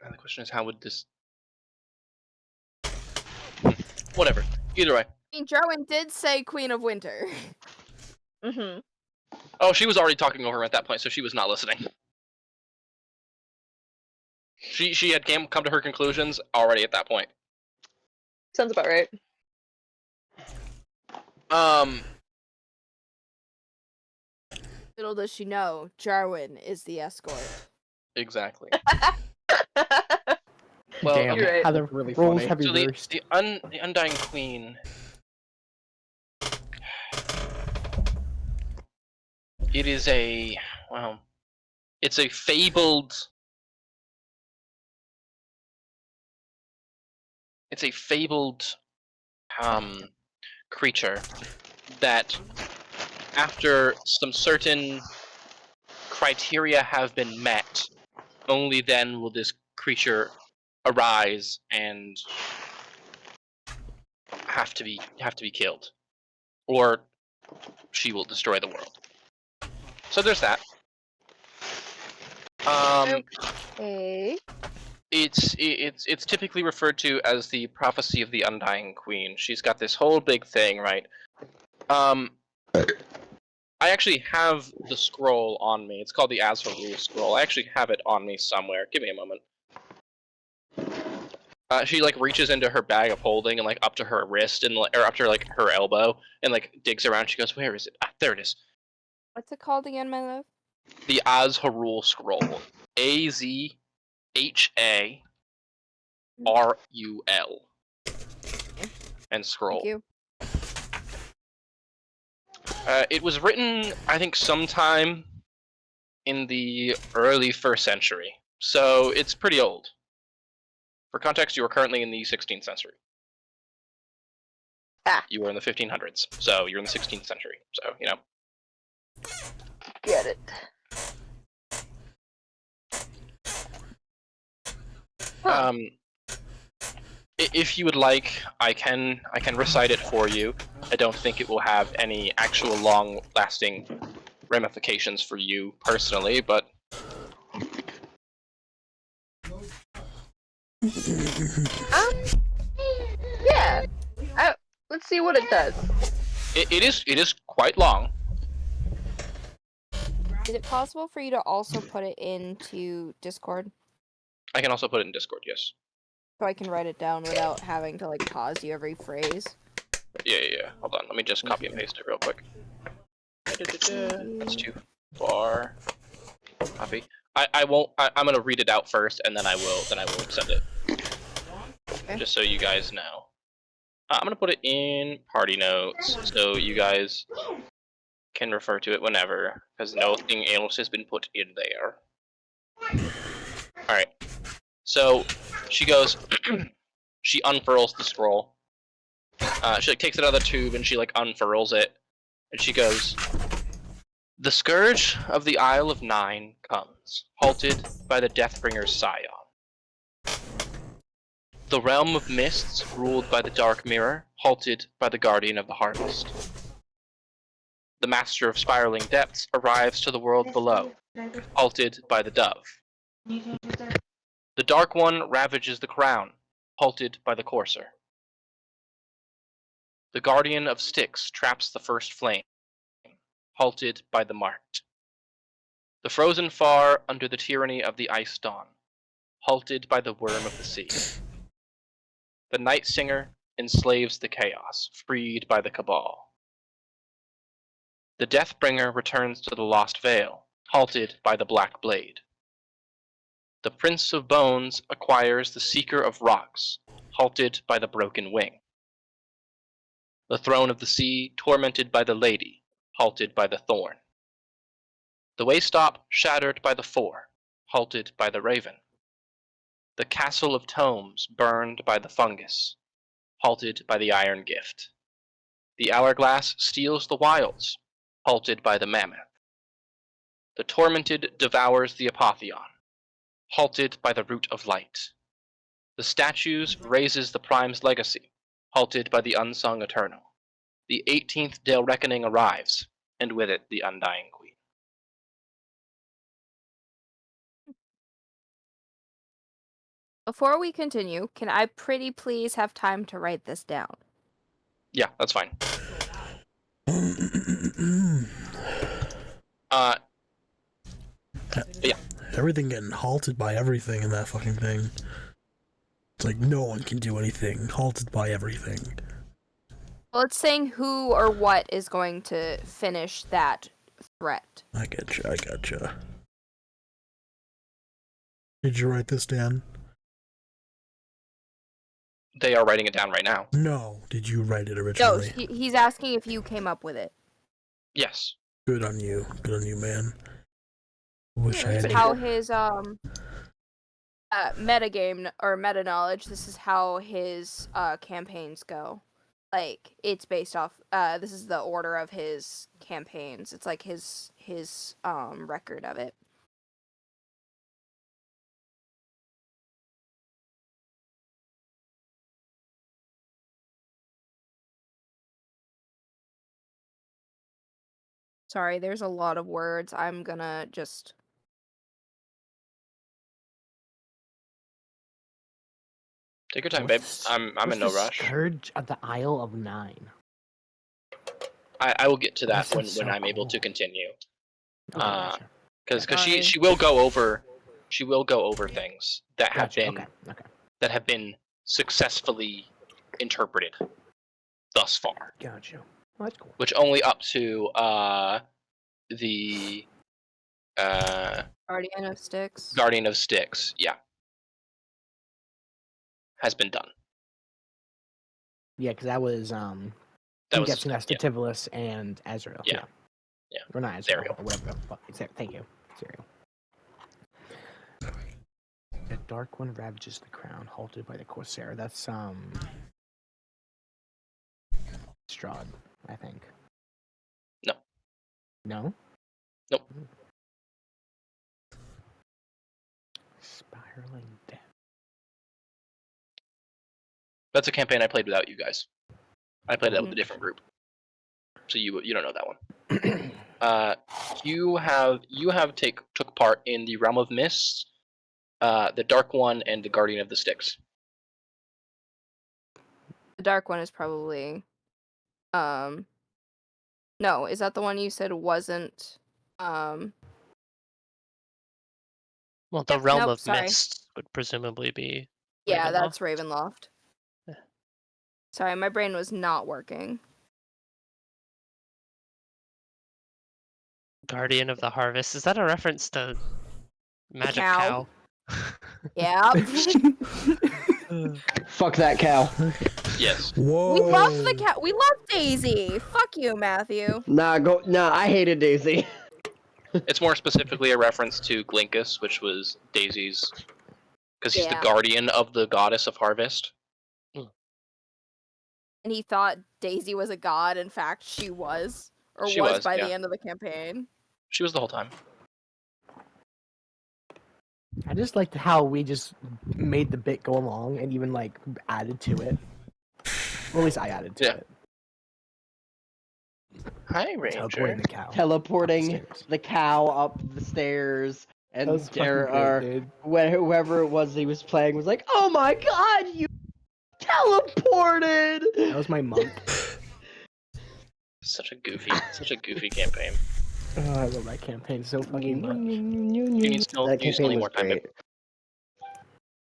And the question is, how would this? Whatever. Either way. I mean, Jarwin did say Queen of Winter. Mm-hmm. Oh, she was already talking over him at that point, so she was not listening. She had come to her conclusions already at that point. Sounds about right. Little does she know, Jarwin is the escort. Exactly. Well, Damn, You're right. how the Really roles funny. have So reversed. the Undying Queen. It is a, well, it's a fabled. It's a fabled creature that, after some certain criteria have been met, only then will this creature arise and have to be killed, or she will destroy the world. So there's that. Hey. It's typically referred to as the prophecy of the Undying Queen. She's got this whole big thing, right? I actually have the scroll on me. It's called the HansOBall scroll. I actually have it on me somewhere. Give me a moment. She like reaches into her bag of holding and like up to her wrist and or up to like her elbow and like digs around. She goes, "Where is it? Ah, there it is." What's it called again, my love? The HansOBall scroll. AZHARUL. And scroll. Thank you. It was written, I think, sometime in the early 1st century, so it's pretty old. For context, you are currently in the 16th century. Ah. You were in the 1500s, so you're in the 16th century, so, you know. Get it. Huh. If you would like, I can recite it for you. I don't think it will have any actual long-lasting ramifications for you personally, but Yeah. Let's see what it does. it is quite long. Is it possible for you to also put it into Discord I can also put it in Discord. Yes. so I can write it down without having to like pause you every phrase? Yeah. Hold on. Let me just copy and paste it real quick. That's too far. Copy. I won't. I'm gonna read it out first, and then I will send it. Okay. Just so you guys know. I'm gonna put it in party notes, so you guys can refer to it whenever, because nothing else has been put in there. Alright. So, she goes, she unfurls the scroll. She like takes it out of the tube and she like unfurls it. And she goes, "The scourge of the Isle of Nine comes, halted by the Deathbringer's scion. The realm of mists, ruled by the Dark Mirror, halted by the Guardian of the Harvest. The Master of Spiraling Depths arrives to the world below, halted by the Dove. The Dark One ravages the crown, halted by the Courser. The Guardian of Styx traps the first flame, halted by the Marked. The Frozen Far under the tyranny of the Ice Dawn, halted by the Worm of the Sea. The Night Singer enslaves the Chaos, freed by the Cabal. The Deathbringer returns to the Lost Vale, halted by the Black Blade. The Prince of Bones acquires the Seeker of Rocks, halted by the Broken Wing. The Throne of the Sea tormented by the Lady, halted by the Thorn. The Waystop shattered by the Four, halted by the Raven. The Castle of Tomes burned by the Fungus, halted by the Iron Gift. The Hourglass steals the Wilds, halted by the Mammoth. The Tormented devours the Apotheon, halted by the Root of Light. The Statues raises the Prime's legacy, halted by the Unsung Eternal. The 18th Dale Reckoning arrives, and with it the Undying Queen. Before we continue, can I pretty please have time to write this down? Yeah, that's fine. Yeah. Everything getting halted by everything in that fucking thing. It's like no one can do anything. Halted by everything. Well, it's saying who or what is going to finish that threat. I getcha. Did you write this down? They are writing it down right now. No. Did you write it No, originally? he's asking if you came up with it. Yes. Good on you, man. Wish I This had. is how his metagame or meta knowledge. This is how his campaigns go. Like it's based off. This is the order of his campaigns. It's like his record of it. Sorry, there's a lot of words. I'm gonna just. Take your time, babe. I'm in no rush. Scourge of the Isle of Nine. I will get to that This when is so I'm able cool. to continue. Okay, gotcha. Because Sorry. she will go over things that have Gotcha. been Okay. that have been successfully interpreted thus far. Gotcha. Well, that's cool. Which only up to the Guardian of Styx. Guardian of Styx, yeah, has been done. Yeah, because that was That I'm was guessing that's yeah. Stativolus and Azrael. Yeah. Or not Azrael, Ariel. or whatever the fuck. Thank you. It's Ariel. The Dark One ravages the crown, halted by the Corsair. That's Strahd, I think. No. No? Nope. Spiraling Death. That's a campaign I played without you guys. I played that with a different group, so you don't know that one. You took part in the Realm of Mists, the Dark One, and the Guardian of the Styx. The Dark One is probably. No, is that the one you said wasn't Well, the Yep, realm nope, of sorry. mist would presumably be. Yeah, Ravenloft. that's Ravenloft. Yeah. Sorry, my brain was not working. Guardian of the Harvest. Is that a reference to Magic Cow. Cow? Yeah. Fuck that cow. Yes. Whoa. We love the cat. We love Daisy. Fuck you, Matthew. Nah, I hated Daisy. It's more specifically a reference to Glinkus, which was Daisy's, because he's the Yeah. guardian of the goddess of harvest. And he thought Daisy was a god. In fact, she was. Or She was was, by yeah. the end of the campaign. She was the whole time. I just liked how we just made the bit go along and even like added to it. Well, at least I added to Yeah. it. Hi, Teleporting Ranger. the cow. Teleporting Upstairs. the cow up the stairs, and That was fucking great, dude. whoever it was he was playing was like, "Oh my god, you teleported!" That was my monk. Such a goofy campaign. Oh, I love that campaign so fucking much. You need still That campaign need was more time. great.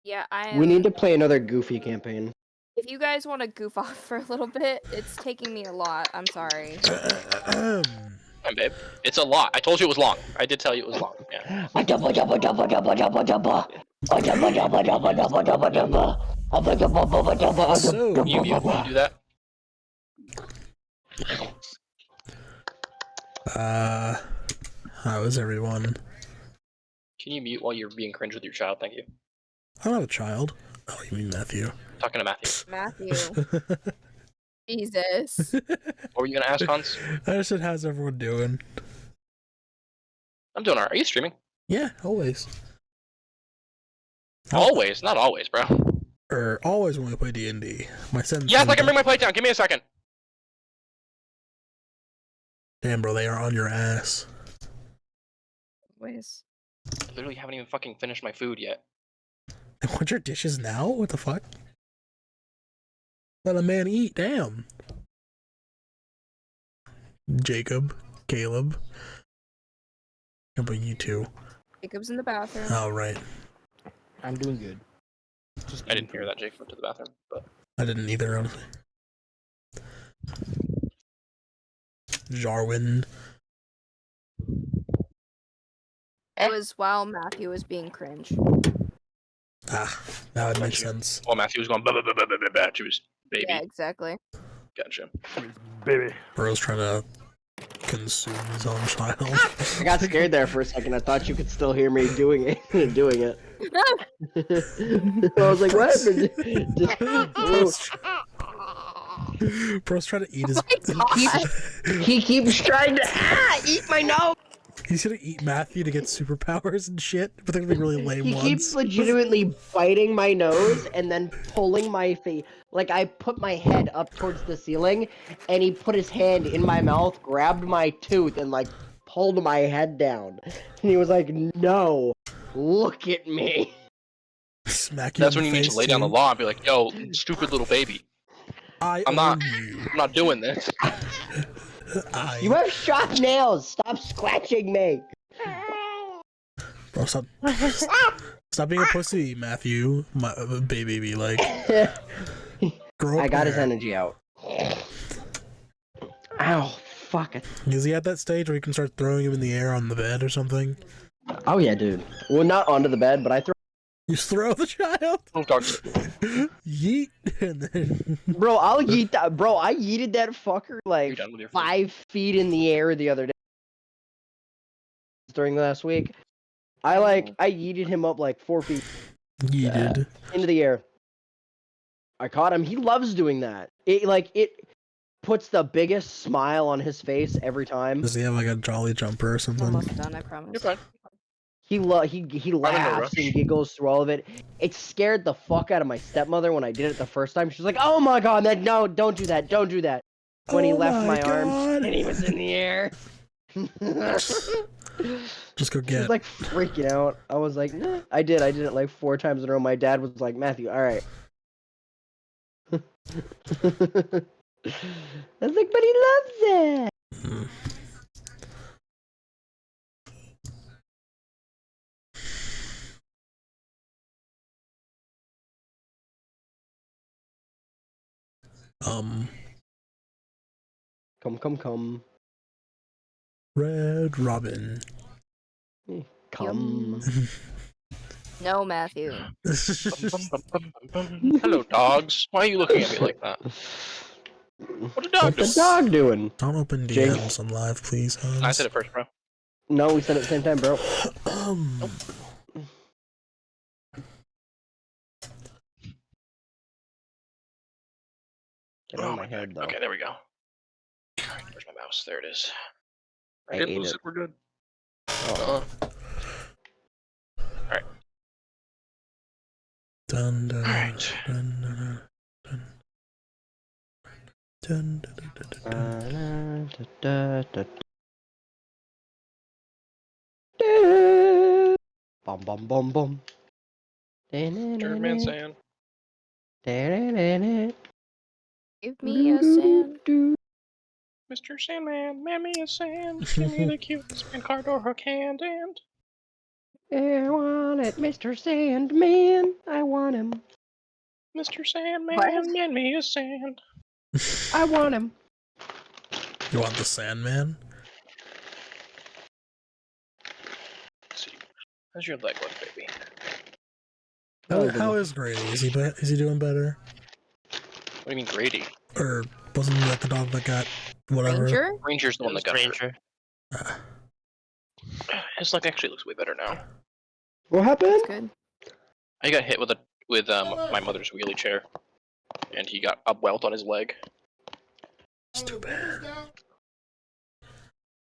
Yeah, I We am. need to play another goofy campaign. If you guys want to goof off for a little bit, it's taking me a lot. I'm sorry. Fine, babe. It's a lot. I told you it was long. I did tell you it was long. Yeah. So, You mute when you do that. how is everyone? Can you mute while you're being cringe with your child? Thank you. I'm not a child. Oh, you mean Matthew? Talking to Matthew. Matthew. Jesus. What were you gonna ask, Hans? I just said, how's everyone doing? I'm doing alright. Are you streaming? Yeah, always. Always, not always, bro. Always when we play D&D. My son's. Yes, I can bring my plate down. Give me a second. Damn, bro, they are on your ass. Ways. I literally haven't even fucking finished my food yet. They want your dishes now? What the fuck? Let a man eat, damn. Jacob, Caleb. How about you two? Jacob's in the bathroom. Oh, right. I'm doing good. Just I didn't hear that Jake went to the bathroom, but I didn't either, honestly. Jarwin. It was while Matthew was being cringe. Ah, that would make sense. well, Matthew was going blah blah blah blah blah blah to his baby. Yeah, exactly. Gotcha. baby. Bro's trying to consume his own child. I got scared there for a second. I thought you could still hear me doing it. I was like, what happened? Bro's trying to eat his. He keeps trying to eat my nose. He's gonna eat Matthew to get superpowers and shit, but they're gonna be really lame He ones. keeps legitimately biting my nose and then pulling my face. Like, I put my head up towards the ceiling, and he put his hand in my mouth, grabbed my tooth, and, like, pulled my head down. And he was like, no, look at me. Smack you That's in when you the need to face, lay down the too. law and be like, yo, stupid little baby. I'm I'm not- you. I'm not doing this. You have sharp nails. Stop scratching me. Bro, stop. Stop being a pussy, Matthew. My baby, like. Grow up I got his there. energy out. Ow, fuck it. Is he at that stage where you can start throwing him in the air on the bed or something? Oh yeah, dude. Well, not onto the bed, but I throw. You throw the child? Don't talk. Yeet! And then. Bro, I'll yeet that. Bro, I yeeted that fucker You're like done with your food. 5 feet in the air the other day. During last week, I yeeted him up like 4 feet Yeeted. into the air. I caught him. He loves doing that. It puts the biggest smile on his face every time. Does he have like a jolly jumper or I'm something? almost done, I promise. You're fine. He laughs and giggles through all of it. It scared the fuck out of my stepmother when I did it the first time. She's like, "Oh my god, no, don't do that, don't do that." When he Oh left my God. arms and he was in the air. Just go She get. was like freaking out. I was like, nah. I did it like 4 times in a row. My dad was like, Matthew, alright. I was like, but he loves it. Hmm. Come. Red Robin. Come. No, Matthew. Hello, dogs. Why are you looking at me like that? What a dog What's the doing? dog doing? Don't open Jake. DMs on live, please, Hans. I said it first, bro. No, we said it at the same time, bro. Get on my head, though. Okay, there we go. Alright, where's my mouse? There it is. I didn't ate lose it. it. We're good. Oh. Alright. Dun, dun, Alright. dun, dun, dun, dun, dun, dun, dun. Bum bum bum bum. German sand. Give me a sand. Mr. Sandman, man me a sand. Give me the cutest man card or hook hand and. I want it, Mr. Sandman. I want him. Mr. Sandman, What? man me a sand. I want him. You want the Sandman? Let's see. How's your leg look, baby? How is Grady? Is he doing better? What do you mean, Grady? Or wasn't he like the dog that got whatever? Ranger? Ranger's the one that got hurt. Ranger. His leg actually looks way better now. What happened? That's good. I got hit with my mother's wheelie chair, and he got a welt on his leg. It's too bad.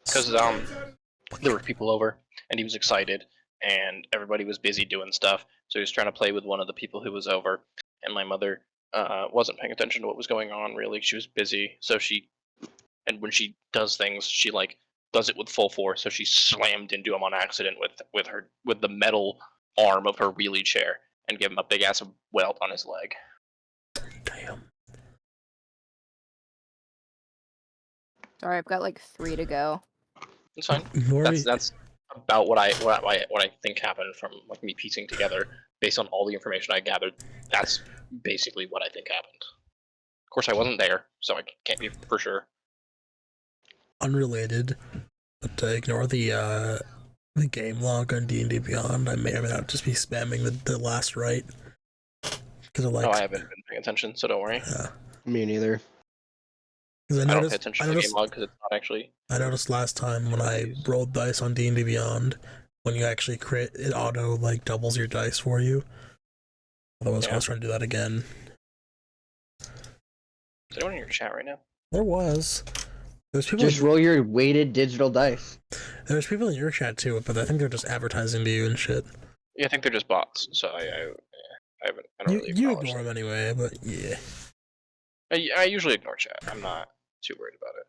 Because there were people over, and he was excited, and everybody was busy doing stuff, so he was trying to play with one of the people who was over, and my mother wasn't paying attention to what was going on, really. She was busy, and when she does things, she like does it with full force, so she slammed into him on accident with the metal arm of her wheelie chair and gave him a big ass welt on his leg. Damn. Sorry, I've got like 3 to go. It's fine. That's about what I think happened from like me piecing together based on all the information I gathered. That's basically what I think happened. Of course, I wasn't there, so I can't be for sure. Unrelated, but to ignore the game log on D&D Beyond, I may or may not just be spamming the last right. Because I I haven't been paying attention, so don't worry. Me neither. Because I don't pay attention to the game log because it's not actually. I noticed last time when I rolled dice on D&D Beyond, when you actually crit, it auto like doubles your dice for you. Otherwise, I was trying to do that again. Is anyone in your chat right now? There was. There's people. Just roll your weighted digital dice. There's people in your chat too, but I think they're just advertising to you and shit. Yeah, I think they're just bots. So I don't really. You acknowledge ignore them. them anyway, but yeah. I usually ignore chat. I'm not too worried about it.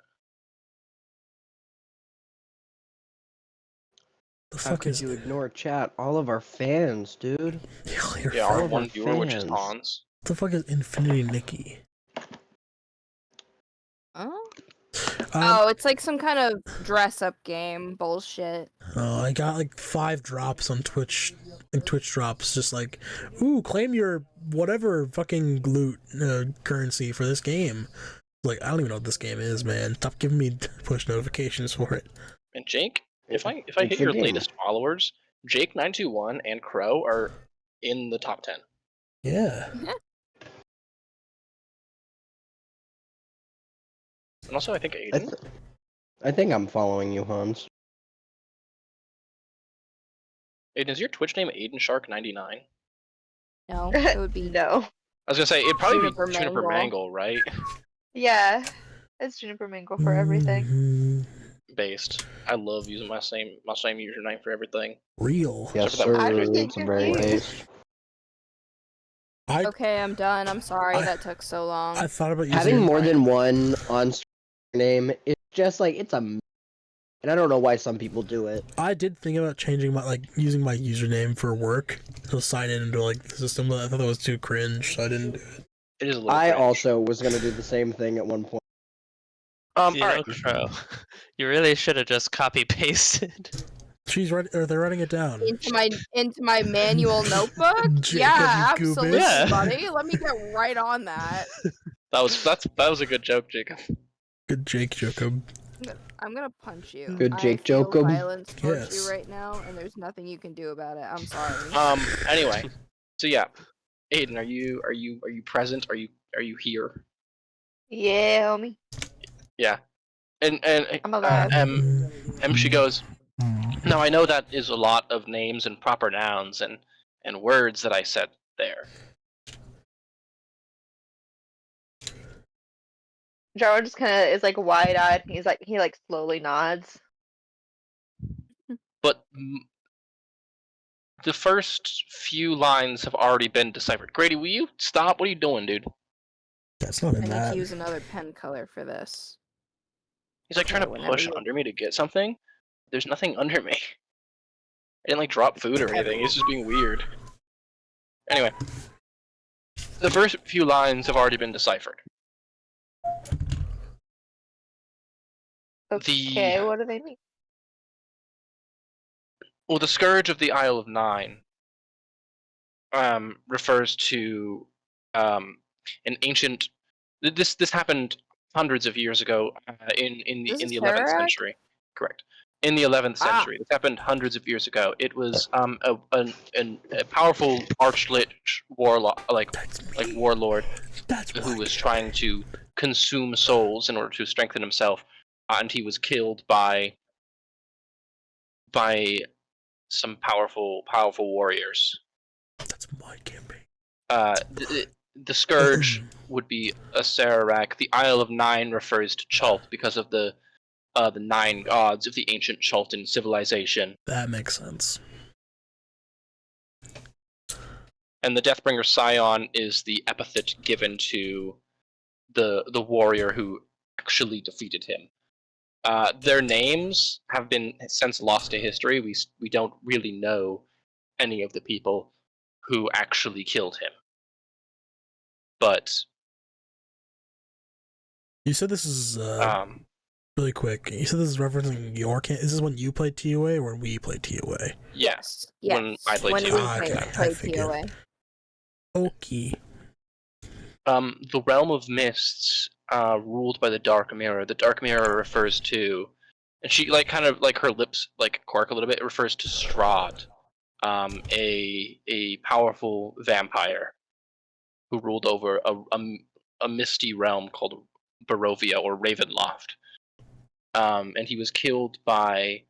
The How fuck could is you ignore chat? All of our fans, dude. Yeah, our all of one our viewer, which is fans. Hans. What the fuck is Infinity Nikki? Huh? Oh, it's like some kind of dress-up game bullshit. I got like 5 drops on Twitch. Like Twitch drops, just like, ooh, claim your whatever fucking loot currency for this game. Like, I don't even know what this game is, man. Stop giving me push notifications for it. And Jake, if I It's hit a your game. latest followers, Jake921 and Crow are in the top 10. Yeah. And also, I think Aiden. I think I'm following you, Hans. Aiden, is your Twitch name AidenShark99? No, it would be No. I was gonna say it'd probably Juniper be Juniper Mangle. Mangle, right? Yeah. It's Juniper Mingle for everything. Mhm. Based. I love using my same username for everything. Real. Yes, Check it sir. out. I'm just getting It's very confused. based. Okay, I'm done. I'm sorry I- that took so long. I thought about using Having more than one on name is just like it's a. And I don't know why some people do it. I did think about changing using my username for work to sign in into like the system, but I thought that was too cringe, so I didn't do it. It is a little. I cringe. also was gonna do the same thing at one point. You know, Alright. Crow, you really should have just copy pasted. They're writing it down. into my manual notebook. Jacob, Yeah, you goobus. absolutely, Yeah. buddy. Let me get right on that. That was a good joke, Jacob. Good Jake Jacob. I'm gonna punch you. Good Jake I feel Jokum. violence towards Yes. you right now, and there's nothing you can do about it. I'm sorry. Anyway, so yeah, Aiden, are you present? Are you here? Yeah, homie. Yeah. And I'm alive. she goes, now I know that is a lot of names and proper nouns and words that I said there. Jarwin just kind of is like wide-eyed. He slowly nods. But the first few lines have already been deciphered. Grady, will you stop? What are you doing, dude? That's not I in need that. to use another pen color for this. He's like trying to Whenever push you- under me to get something. There's nothing under me. I didn't like drop food or anything. He's just being weird. Anyway, the first few lines have already been deciphered. Okay, what do they mean? Well, the Scourge of the Isle of Nine refers to an ancient. This happened hundreds of years ago in This is the 11th Sararak? century. Correct. In the 11th century, this happened hundreds of years ago. It was a powerful archlich warlock, like warlord, who was trying to consume souls in order to strengthen himself, and he was killed by some powerful warriors. That's my campaign. The Scourge would be a Sararak. The Isle of Nine refers to Chult because of the 9 gods of the ancient Chultan civilization. That makes sense. And the Deathbringer Scion is the epithet given to the warrior who actually defeated him. Their names have been since lost to history. We don't really know any of the people who actually killed him. But you said this is really quick. You said this is referencing your camp. Is this when you played TOA or when we played TOA? Yes. Yes. When I played when TOA. we Okay, I played figured. TOA. Okay. The realm of mists, ruled by the Dark Mirror. The Dark Mirror refers to, and she kind of her lips quirk a little bit. It refers to Strahd, a powerful vampire who ruled over a misty realm called Barovia or Ravenloft. And he was killed by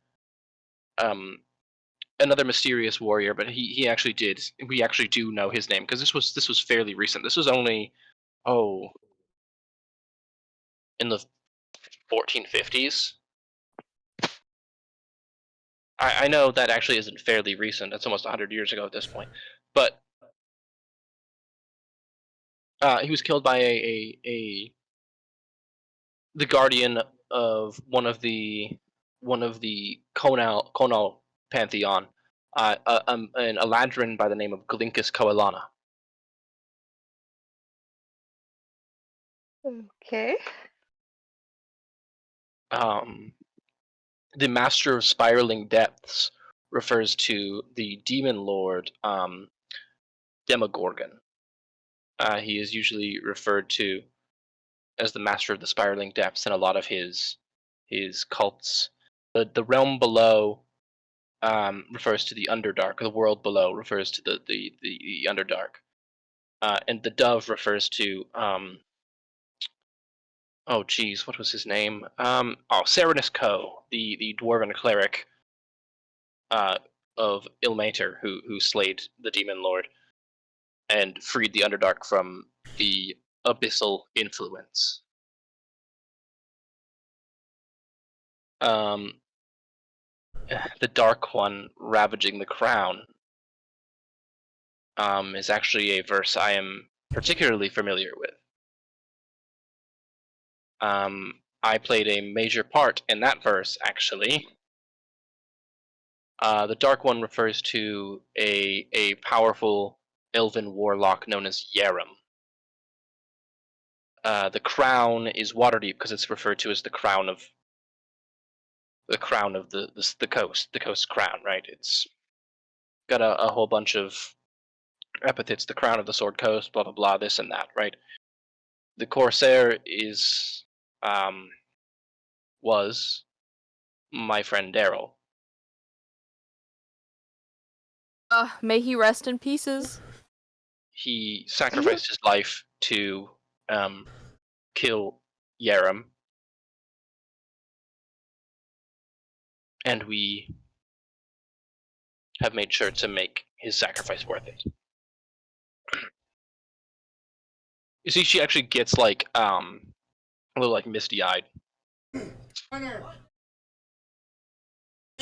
another mysterious warrior, but we actually do know his name because this was fairly recent. This was only in the 1450s. I know that actually isn't fairly recent. That's almost 100 years ago at this point. But he was killed by the guardian of one of the Conal pantheon, an Eladrin by the name of Galincus Coelana. Okay. The Master of Spiraling Depths refers to the demon lord Demogorgon. He is usually referred to as the Master of the Spiraling Depths in a lot of his cults. The realm below refers to the Underdark. The world below refers to the Underdark. And the dove refers to what was his name? Serenus Ko, the dwarven cleric of Ilmater, who slayed the demon lord and freed the Underdark from the abyssal influence. The Dark One ravaging the crown is actually a verse I am particularly familiar with. I played a major part in that verse, actually. The Dark One refers to a powerful elven warlock known as Yaram. The crown is Waterdeep because it's referred to as the crown of the coast, the coast crown, right? It's got a whole bunch of epithets, the crown of the Sword Coast, blah blah blah, this and that, right? The Corsair was my friend Daryl. May he rest in pieces. He sacrificed his life to kill Yaram, and we have made sure to make his sacrifice worth it. You see, she actually gets like a little like misty-eyed.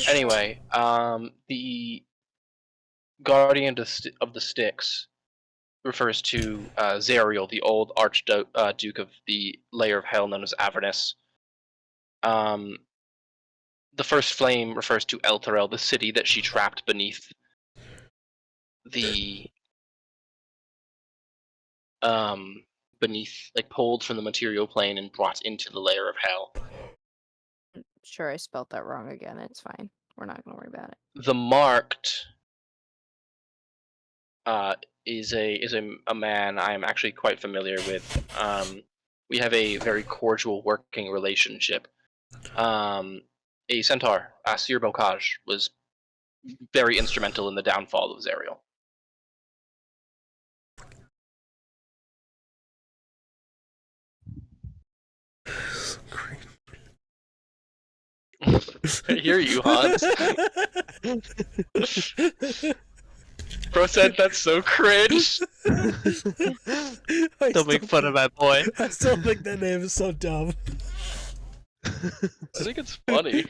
Anyway, the Guardian of the Styx refers to Zariel, the old Archduke of the Layer of Hell known as Avernus. The first flame refers to Elturel, the city that she trapped beneath the like pulled from the material plane and brought into the Layer of Hell. Sure, I spelt that wrong again. It's fine. We're not gonna worry about it. The Marked is a man I am actually quite familiar with. We have a very cordial working relationship. A centaur, Asir Bokaj, was very instrumental in the downfall of Zariel. I hear you, Hans. Bro said that's so cringe. Don't make fun of my boy. I still think that name is so dumb. I think it's funny.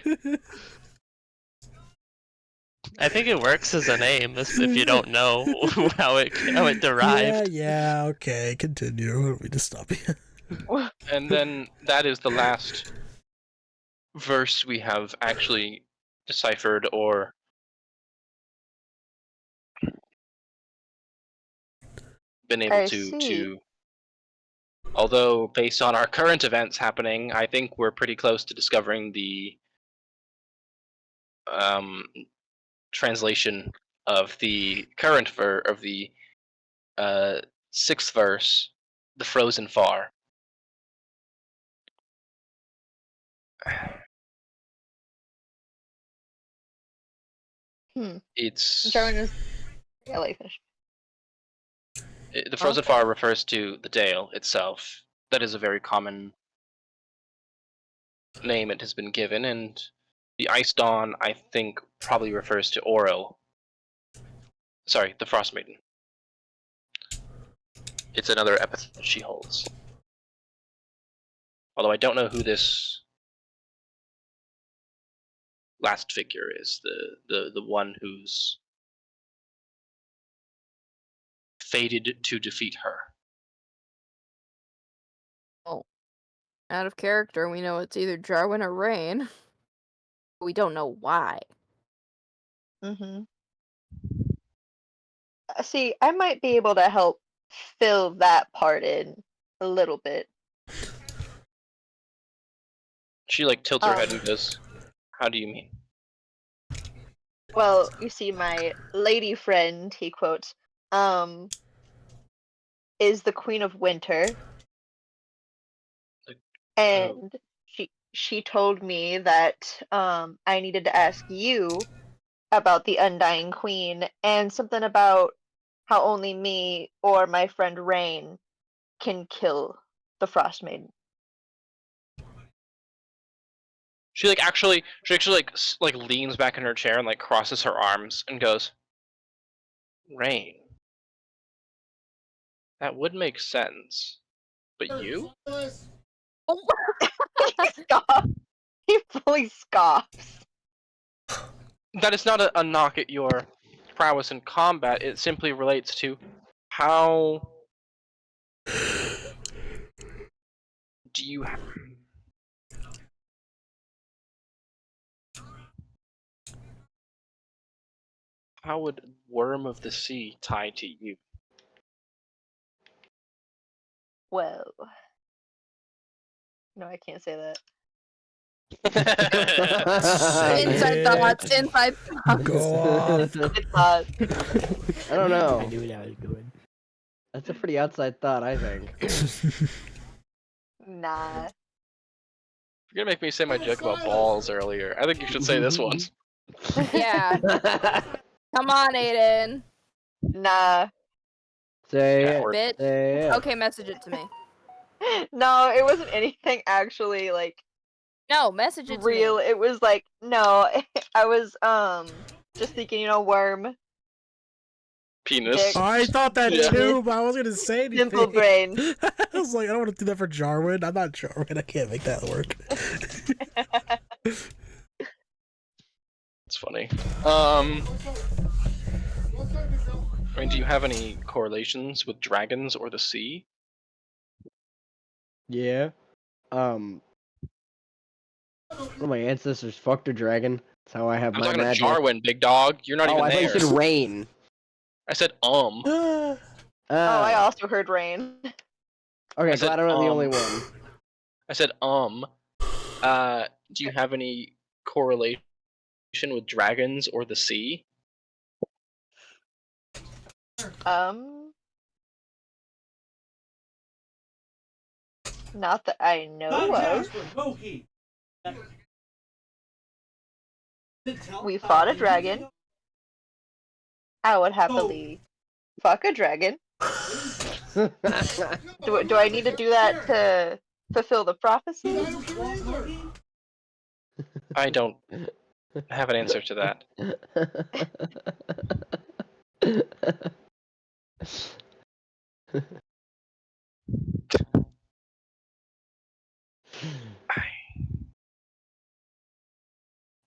I think it works as a name if you don't know how it derived. Yeah, okay, continue. We just stop here. And then that is the last verse we have actually deciphered or been able to although based on our current events happening, I think we're pretty close to discovering the translation of the current of the 6th verse, the Frozen Far. It's Jarwin yeah, like finish. The Frozen Far refers to the Dale itself. That is a very common name it has been given, and the Ice Dawn, I think, probably refers to Oro. Sorry, the Frost Maiden. It's another epithet she holds. Although I don't know who this last figure is, the one who's fated to defeat her. Oh, out of character, we know it's either Jarwin or Rain. We don't know why. See, I might be able to help fill that part in a little bit. She like tilts her head and goes, "How do you mean?" Well, you see, my lady friend, he quotes, is the Queen of Winter, and she told me that I needed to ask you about the Undying Queen and something about how only me or my friend Rain can kill the Frost Maiden. She actually like leans back in her chair and like crosses her arms and goes, "Rain. That would make sense. But you?" He fully scoffs. That is not a knock at your prowess in combat. It simply relates to how do you how would Worm of the Sea tie to you? Well, no, I can't say that. Inside thoughts. Inside thoughts. Go on. It's not. I don't know. I knew what I was doing. That's a pretty outside thought, I think. Nah. You're gonna make me say my joke about balls earlier. I think you should say this one. Yeah. Come on, Aiden. Nah. Say it. Coward. Bitch. Say it. Okay, message it to me. No, it wasn't anything actually like No, message it to real. me. It was like no. I was just thinking, worm. Penis. Dick. I thought that Yeah. too, but I wasn't gonna say anything. Simple brain. I was like, I don't want to do that for Jarwin. I'm not Jarwin. I can't make that work. It's funny. I mean, do you have any correlations with dragons or the sea? Yeah. One of my ancestors fucked a dragon. That's how I have I'm my talking to magic. Jarwin, big dog. You're not Oh, even I there. thought you said rain. I said Oh, I also heard rain. Okay, I said, glad I'm not the only one. I said do you have any correlation with dragons or the sea? Not that I know of. We fought a dragon. I would happily fuck a dragon. Do I need to do that to fulfill the prophecy? I don't have an answer to that.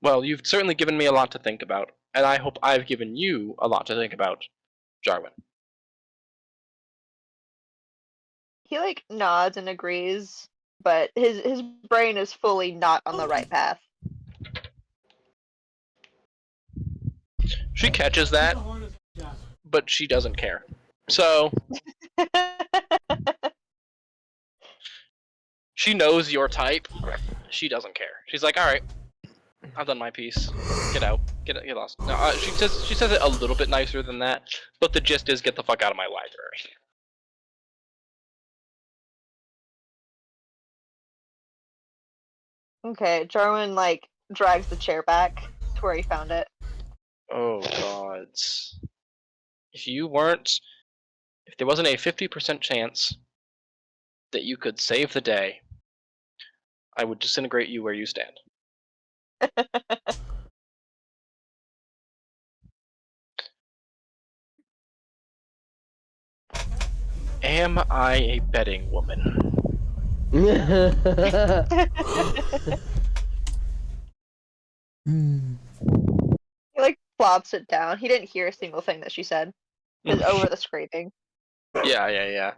Well, you've certainly given me a lot to think about, and I hope I've given you a lot to think about, Jarwin. He like nods and agrees, but his brain is fully not on the right path. She catches that, but she doesn't care. So she knows your type. She doesn't care. She's like, all right, I've done my piece. Get out. Get lost. No, she says it a little bit nicer than that, but the gist is get the fuck out of my library. Okay, Jarwin like drags the chair back to where he found it. Oh gods. If there wasn't a 50% chance that you could save the day, I would disintegrate you where you stand. Am I a betting woman? He like plops it down. He didn't hear a single thing that she said. It's over the scraping. Yeah.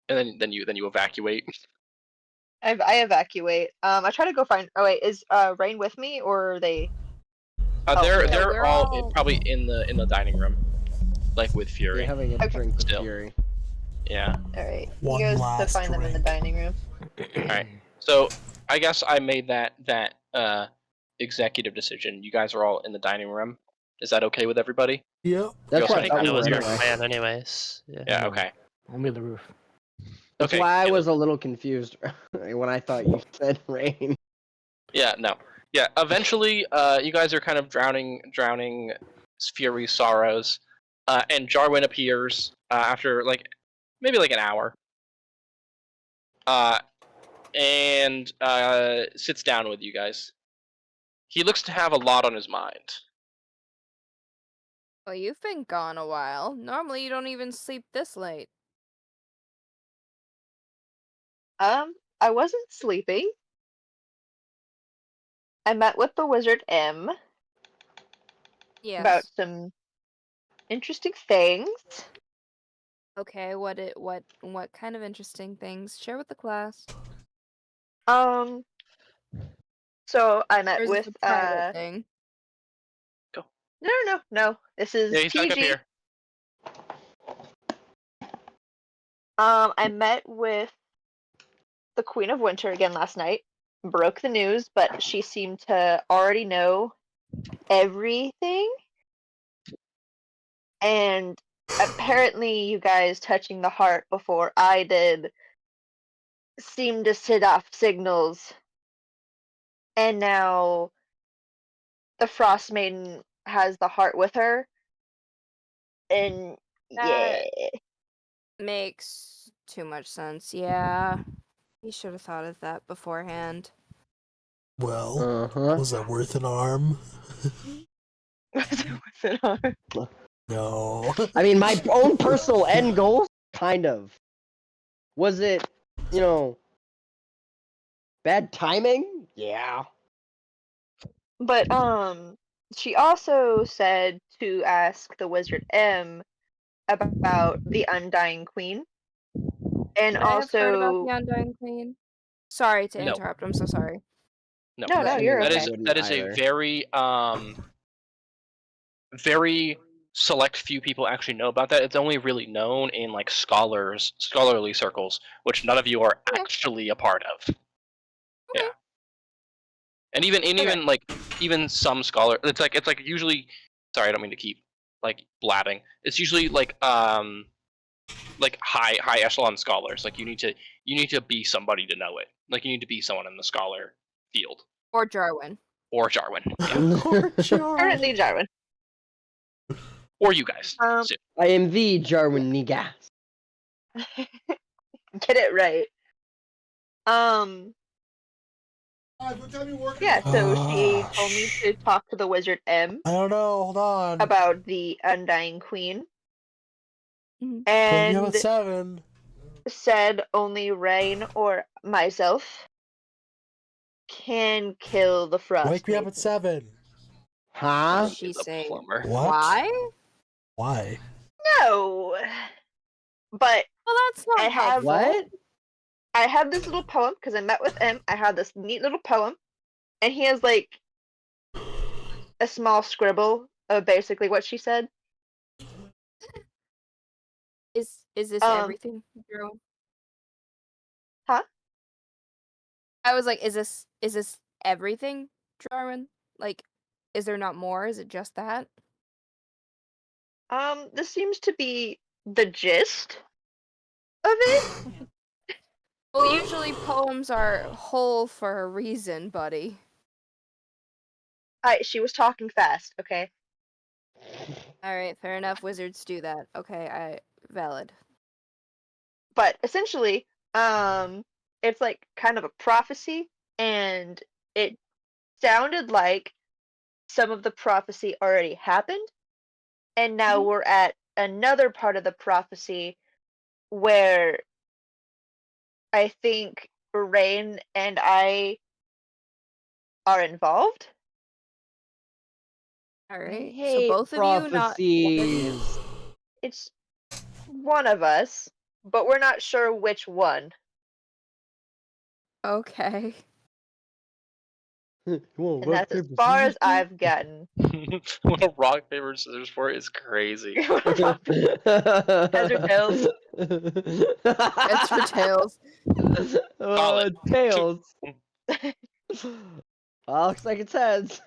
And then you evacuate. I evacuate. I try to go find. Oh wait, is Rain with me or are they? They're we're all all- probably in the dining room, like with You're Fury. having a Okay. drink with Still. Fury. Yeah. All right. One He goes to last find them in the drink. dining room. Alright. So I guess I made that executive decision. You guys are all in the dining room. Is that okay with everybody? Yep. That's also what I think thought That we was were our anyway. plan, anyways. Yeah. Yeah. Okay. Only the roof. That's Okay. why I was a little confused when I thought you said rain. Yeah. No. Yeah. Eventually, you guys are kind of drowning Fury's sorrows, and Jarwin appears after maybe an hour. And sits down with you guys. He looks to have a lot on his mind. Well, you've been gone a while. Normally, you don't even sleep this late. I wasn't sleeping. I met with the wizard M Yes. about some interesting things. Okay, what kind of interesting things? Share with the class. So I met Or is with this a private thing? No. This is Yeah, he's back up PG. here. I met with the Queen of Winter again last night. Broke the news, but she seemed to already know everything. And apparently you guys touching the heart before I did seemed to set off signals, and now the Frost Maiden has the heart with her, and yeah. That makes too much sense. Yeah. You should have thought of that beforehand. Well, was that worth an arm? Was it worth an arm? No. I mean, my own personal end goals, kind of. Was it, bad timing? Yeah. But she also said to ask the Wizard M about the Undying Queen, and I have heard about also the Undying Queen. Sorry to No. interrupt. I'm so sorry. No, no, you're that okay. is wouldn't that is either. a very select few people actually know about that. It's only really known in like scholarly circles, which none of you are Okay. actually a part of. Okay. Yeah. And even some scholar, it's like usually, sorry, I don't mean to keep like blabbing. It's usually like high echelon scholars. Like you need to be somebody to know it. Like you need to be someone in the scholar field. Or Jarwin. Or Jarwin. Yeah. Currently Jarwin. Or you guys. soon. I am the Jarwin Nigas. Get it right. Yeah, so she told me to talk to the Wizard M I don't know. Hold on. about the Undying Queen, Mhm. Put you up and at 7. said only Rain or myself can kill the Frost Wake me up Maiden. at 7. Huh? What did she The say? plumber. What? Why? Why? No, but Well, that's not I have helpful. What? I have this little poem because I met with him. I have this neat little poem, and he has like a small scribble of basically what she said. Is this everything, Drew? Huh? I was like, is this everything, Jarwin? Like, is there not more? Is it just that? This seems to be the gist of it. Well, usually poems are whole for a reason, buddy. She was talking fast, okay? All right, fair enough. Wizards do that. Okay, valid. But essentially, it's like kind of a prophecy, and it sounded like some of the prophecy already happened, and now we're at another part of the prophecy where I think Rain and I are involved. All I right, so hate both of you, not one of you. prophecies. It's one of us, but we're not sure which one. Okay. You want And rock, that's as paper, far as scissors, please? I've gotten. What a rock paper scissors for is crazy. Heads or tails? Heads or tails? Tails. Looks like it's heads.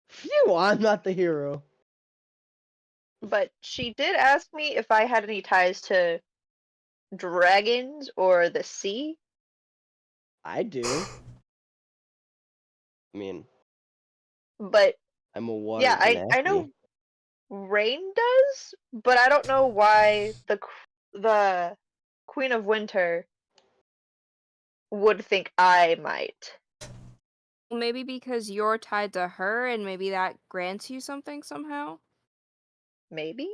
Phew, I'm not the hero. But she did ask me if I had any ties to dragons or the sea. I do. I mean, But I'm a water yeah, I genasi. know Rain does, but I don't know why the Queen of Winter would think I might. Well, maybe because you're tied to her, and maybe that grants you something somehow. Maybe?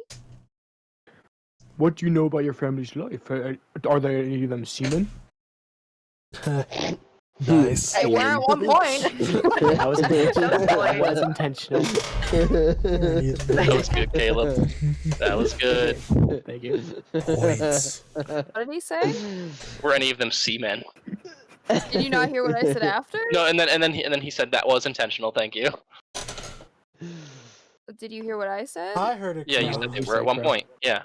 What do you know about your family's life? Are there any of them seamen? Nice. They were at one point. That was intentional. Some That point. was intentional. That was good, Caleb. That was good. Thank you. Points. What did he say? Were any of them seamen? Did you not hear what I said after? No, and then he said that was intentional. Thank you. Did you hear what I said? I heard it. Yeah, you said they were at one point. Yeah,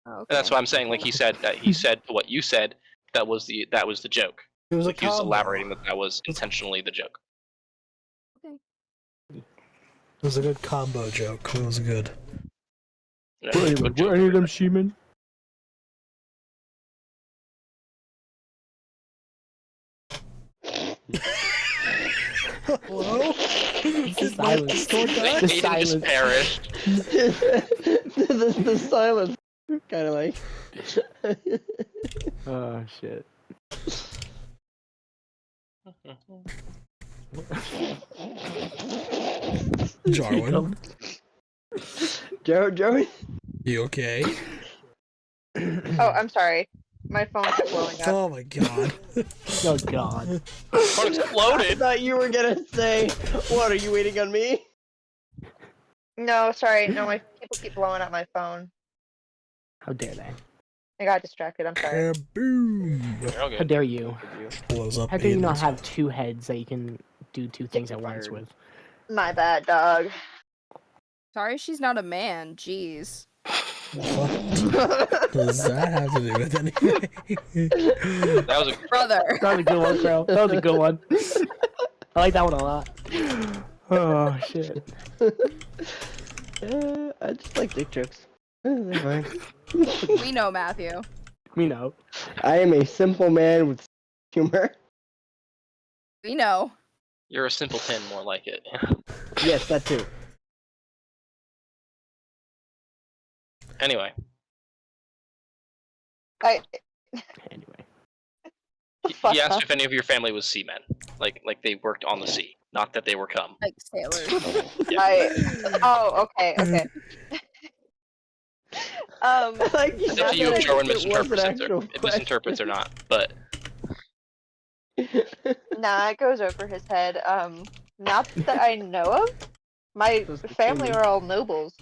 Oh, and that's okay. why I'm saying. Like he said what you said. That was the joke. It was a Like, he was combo. elaborating that was intentionally the joke. It was a good combo joke. It was good. Were any of them sheemen? Hello? Did my silence. Discord die? The Aiden just silence. perished. the silence. Kind of like. Oh shit. Jarwin, Joey? you okay? Oh, I'm sorry. My phone kept blowing up. Oh my god. Oh god. Phone I exploded. thought you were gonna say, what, are you waiting on me? No, sorry. No, my people keep blowing up my phone. How dare they? I got distracted. I'm sorry. Kaboom! You're all How good. dare you? Blows up How dare you not Aiden's. have two heads that you can do two things at once Fired. with? My bad, dog. Sorry, she's not a man. Jeez. What does that have to do with anything? That was a Brother. That was a good one, bro. That was a good one. I like that one a lot. Oh shit. I just like dick jokes. They're fine. We know, Matthew. We know. I am a simple man with humor. We know. You're a simpleton, more like it. Yes, that too. Anyway, Anyway. he asked if any of your family was seamen, like they worked on the sea, not that they were cum. Like sailors. Oh, okay. Like, It's up to you not if that Jarwin it was an misinterprets actual it misinterprets or not, but Nah, it goes over his head. Not that I know of. My family are all nobles.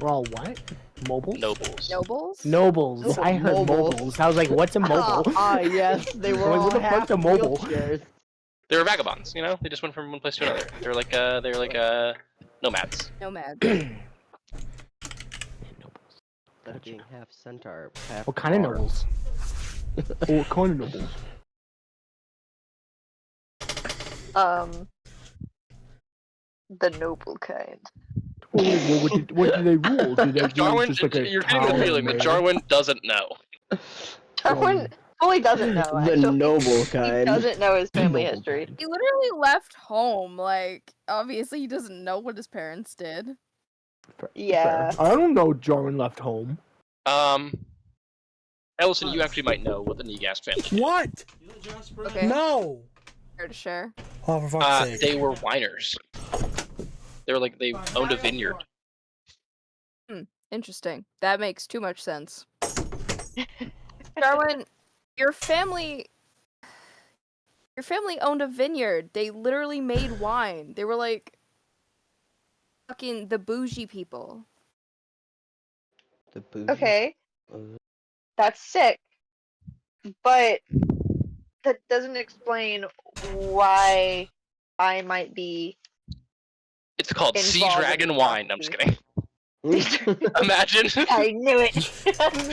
We're all what? Mobiles? nobles. Nobles? Nobles. I heard Mobiles. mobiles. I was like, what's a mobile? Yes, they were Wait, all what the fuck's a mobile? wheelchairs. They were vagabonds, you know. They just went from one place to another. They're like nomads. Nomad. That being half centaur, half What kind of bar. nobles? What kind of nobles? The noble kind. What do they rule? Do they do Jarwin, just like a you're getting the town feeling that mayor? Jarwin doesn't know. Jarwin fully doesn't know. The Actually. noble He kind. doesn't know his family Noble history. kind. He literally left home. Like, obviously, he doesn't know what his parents did. Yeah. Fair. I don't know Jarwin left home. Ellison, you actually might know what the Negast family did. What? Okay. No! Fair to share. Oh, for fuck's sake. They were whiners. They owned a vineyard. Interesting. That makes too much sense. Darwin, your family owned a vineyard. They literally made wine. They were like fucking the bougie people. The bougie. Okay. That's sick. But that doesn't explain why I might be. It's called Sea Involved in Dragon the Wine. I'm just kidding. Imagine I knew it.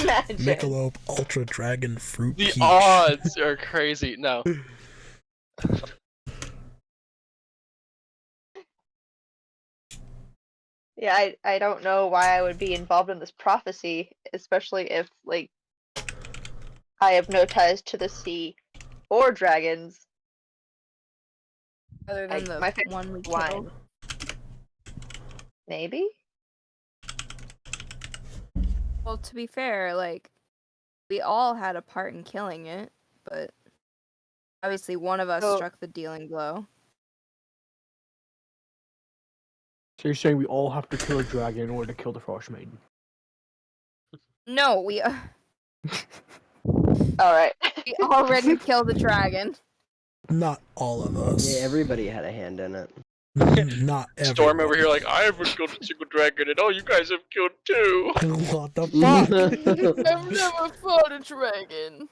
Imagine. Michelob Ultra Dragon Fruit the Peach. odds are crazy. No, Yeah, I don't know why I would be involved in this prophecy, especially if, like, I have no ties to the sea or dragons. Other than My the favorite one we wine. killed. Maybe? Well, to be fair, like, we all had a part in killing it, but obviously one of us So- struck the dealing blow. So you're saying we all have to kill a dragon in order to kill the Frost Maiden? No, we Alright. we already killed the dragon. Not all of us. Yeah, everybody had a hand in it. Not everyone. Storm over here like I haven't killed a single dragon, and you guys have killed two. What the fuck? I've never fought a dragon.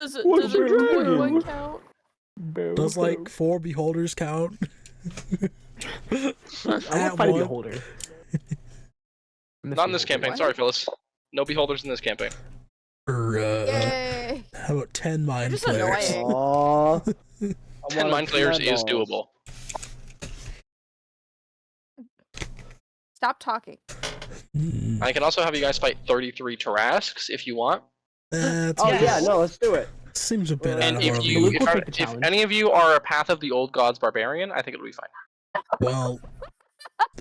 Does a What's a dragon dragon? one count? Does like 4 beholders count? I At want fight a one? beholder. Not in this campaign. What? Sorry, Phyllis. No beholders in this campaign. Or, Yay! how about 10 mind just players? annoying. Aww. 10 mind players is doable. Stop talking. I can also have you guys fight 33 Tarrasques if you want. That's Oh a bit- yeah, no, let's do it. Seems a bit And out of our if league. We'll take the if challenge. any of you are a Path of the Old Gods barbarian, I think it'll be fine. Well,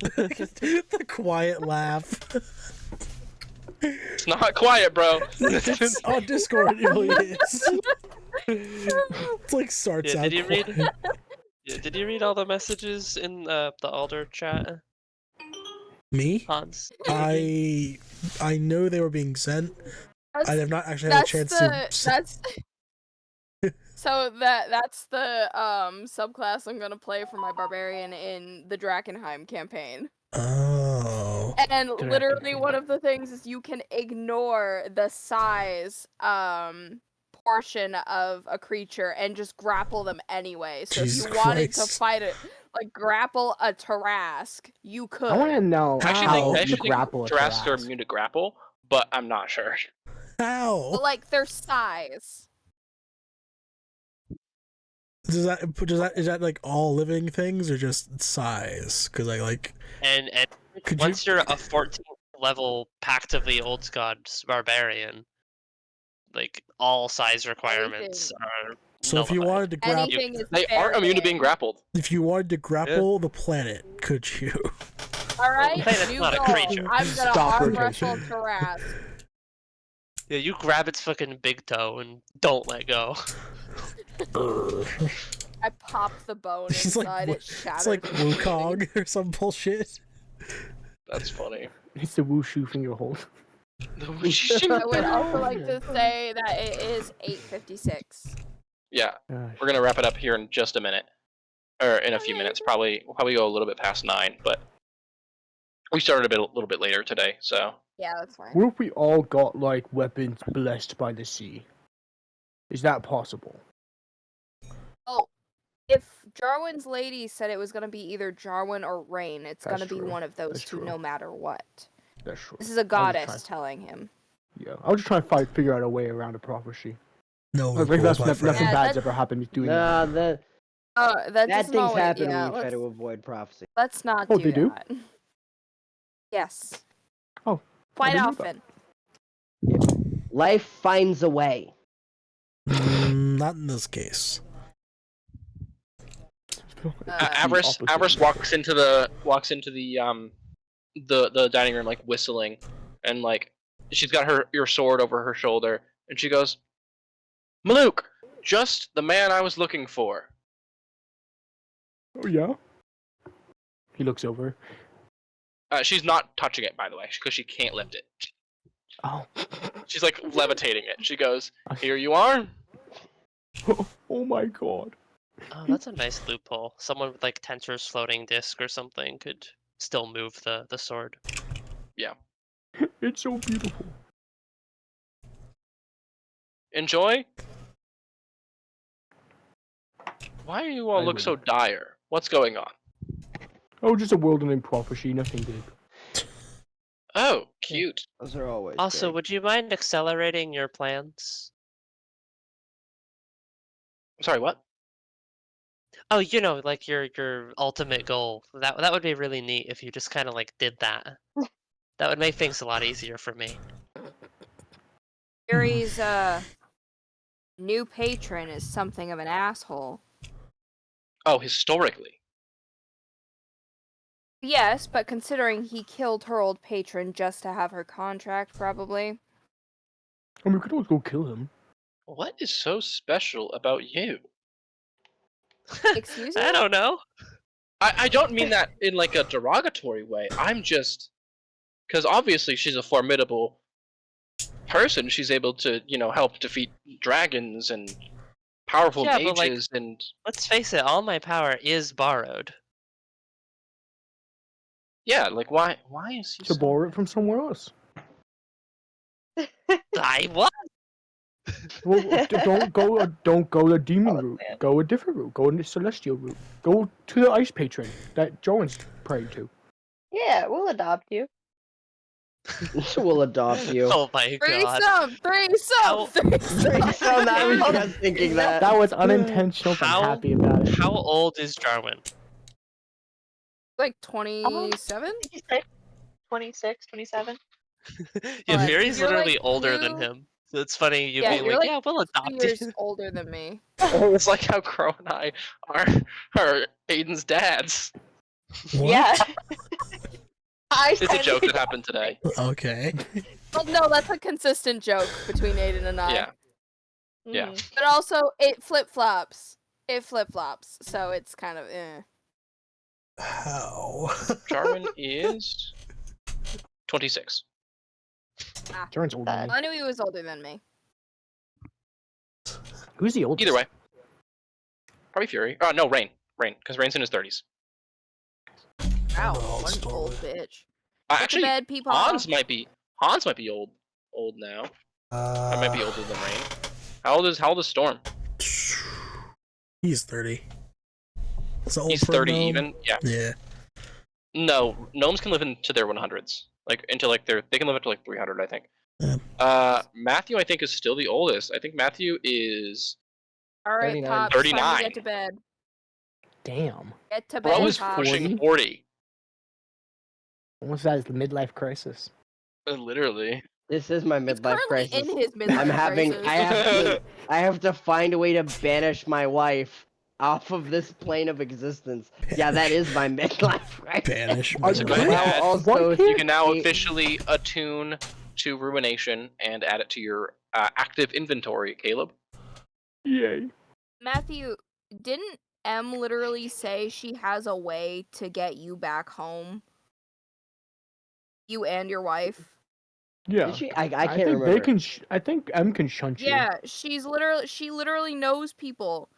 the quiet laugh. It's not quiet, bro. It's on Discord, it really is. It's like starts Yeah, out did you quiet. read? Yeah, did you read all the messages in the Alder chat, Me? Hans? I know they were being sent. I have not actually had a That's chance the to. that's so that's the subclass I'm gonna play for my barbarian in the Drakenheim campaign. Oh. And literally Drakenheim. one of the things is you can ignore the size portion of a creature and just grapple them anyway. So Jesus if you wanted to Christ. fight it, like grapple a Tarrasque, you could. I want to know I actually how think, I to actually think grapple a Tarrasques are Tarrasque. immune to grapple, but I'm not sure. How? But, like their size. Is that like all living things or just size? Because I like. And Could once you're a 14th level Pact of the Old Gods barbarian, like all size requirements are So if you nullified. wanted to grapple, Anything is They fair aren't immune to game. being grappled. if you wanted to grapple the planet, could you? All right, Planet's new not a goal. creature. I'm gonna Stop arm rotation. wrestle Tarrasque. Yeah, you grab its fucking big toe and don't let go. I pop the bone It's like inside. Wu- It shatters. It's like in pieces. Wukong or some bullshit. That's funny. It's the wushu finger hold. I would also like to say that it is 8:56. Yeah, Gosh. we're gonna wrap it up here in just a minute, or in a few minutes. We'll probably go a little bit past 9, but we started a little bit later today, so Yeah, that's fine. What if we all got like weapons blessed by the sea? Is that possible? Oh, if Jarwin's lady said it was gonna be either Jarwin or Rain, it's That's gonna be true. one of those That's two, true. no matter what. That's true. This is a I was goddess trying- telling him. Yeah, I was just trying to figure out a way around a prophecy. No, I think loopholes, that's my nothing friend. Yeah, bad's that's- ever happened doing Nah, that. that That bad doesn't things always, happen yeah, when you try let's, to avoid prophecy. let's not Oh, do they do? that. Yes. Oh, Quite didn't know that. often. Life finds a way. Not in this case. Avarice walks into the dining room like whistling, and like she's got your sword over her shoulder, and she goes, "Maluk, just the man I was looking for." Oh yeah. He looks over. She's not touching it, by the way, because she can't lift it. Oh. She's like levitating it. She goes, "Here you are." Oh my god. Oh, that's a nice loophole. Someone with like Tensor's floating disc or something could still move the sword. It's so beautiful. Enjoy. Why do you all I look will. so dire? What's going on? Oh, just a world ending prophecy, nothing big. Oh, cute. Those are always Also, big. would you mind accelerating your plans? Sorry, what? Oh, like your ultimate goal. That would be really neat if you just kind of like did that. That would make things a lot easier for me. Yuri's new patron is something of an asshole. Oh, historically. Yes, but considering he killed her old patron just to have her contract, probably. I mean, we could always go kill him. What is so special about you? Excuse I me? don't know. I don't mean that in like a derogatory way. I'm just because obviously she's a formidable person. She's able to, help defeat dragons and powerful Yeah, but, like, mages and Let's face it, all my power is borrowed. yeah, like why is he To so... borrow it from somewhere else. I what? Well, don't go the demon route. Go a different route. Go the celestial route. Go to the ice patron that Joan's praying to. Yeah, we'll adopt you. We'll adopt you. Oh my god. Threesome! So I was just thinking that. That was unintentional. But I'm How- happy about it. How old is Jarwin? Like 27? 26, 27. Yeah, But Fury's you're, literally like, older than 2 him. So it's funny you Yeah, being you're like, like yeah, we'll 2 adopt years you. older than me. It's like how Crow and I are Aiden's dads. What? Yeah. I It's a said joke it. that happened today. Okay. Well, no, that's a consistent joke between Aiden and I. Yeah. Yeah. Mhm. But also, it flip-flops. It flip-flops, so it's kind of eh. How? Jarman is 26. Jarman's older than me. I knew he was older than me. Who's the oldest? Either way. Probably Fury. Oh, no, Rain. Rain, because Rain's in his 30s. Wow, know, what an story. old bitch. Go to Actually, bed, Peepaw. Hans might be old now. I might be older than Rain. How old is Storm? He's 30. It's old He's for a 30 gnome. even. Yeah. Yeah. No, gnomes can live into their 100s. Like into like they can live up to like 300, I think. Yeah. Matthew I think is still the oldest. I think Matthew is Alright, 39. Pops, time to 39. get to bed. Damn. Get to Bro bed, is Pops. pushing 40. Almost that is the midlife crisis. Literally. This is my He's midlife currently crisis. in his midlife I'm having. crisis. I have to find a way to banish my wife off of this plane of existence. Yeah, that is my midlife crisis. Banish. Are So you go good? ahead. Now also, What kid? You can now he- officially attune to Ruination and add it to your active inventory, Caleb. Yay. Matthew, didn't M literally say she has a way to get you back home? You and your wife? Yeah. Did she? I can't think remember. they can. I think M can shunt you. Yeah, she literally knows people.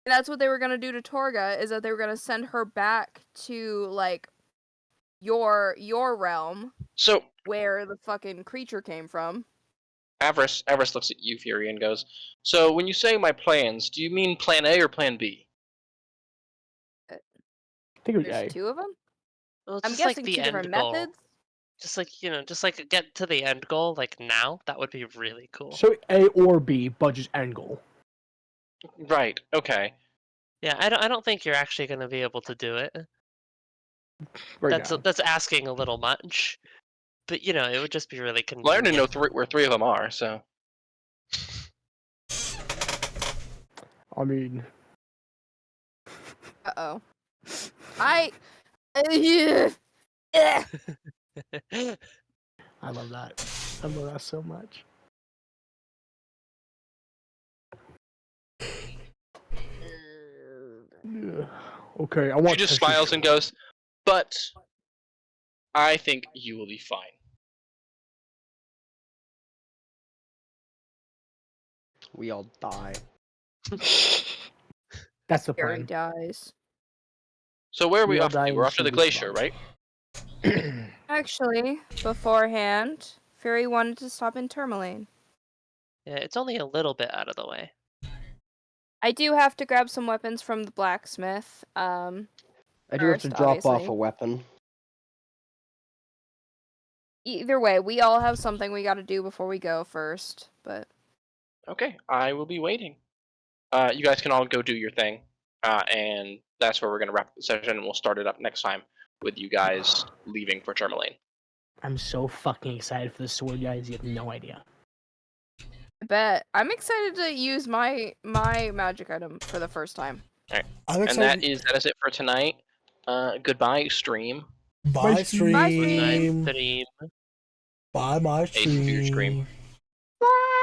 And that's what they were gonna do to Torga, is that they were gonna send her back to, like, your realm, So where the fucking creature came from. Avarice looks at you, Fury, and goes, "So when you say my plans, do you mean Plan A or Plan B?" I think it was There's A. 2 of them? Well, it's I'm just like guessing the 2 end different goal. methods? Just like, just like get to the end goal, like now, that would be really cool. So A or B, but just end goal. Right. Okay. Yeah, I don't think you're actually going to be able to do it. Right now. That's asking a little much. But, it would just be really Well, I already convenient. know where 3 of them are, so. I mean, Uh-oh. Yeah. Eh. I love that. I love that so much. Yeah. Okay, I want. She just Tesha's smiles and choice. goes, "But I think you will be fine." We all die. That's the Harry plan. dies. So where are we We all off die to? We're in off to the Suga's glacier, box. right? Actually, beforehand, Fury wanted to stop in Tourmaline. Yeah, it's only a little bit out of the way. I do have to grab some weapons from the blacksmith. I do have to First, drop off obviously. a weapon. Either way, we all have something we gotta do before we go first, but... Okay, I will be waiting. You guys can all go do your thing, and that's where we're gonna wrap up the session, and we'll start it up next time with you guys leaving for Tourmaline. I'm so fucking excited for the sword, guys. You have no idea. I bet. I'm excited to use my magic item for the first time. I'm And excited. that is it for tonight. Goodbye, stream. Bye, Bye, stream. stream. Stream. Bye, my Ace, if you stream. stream.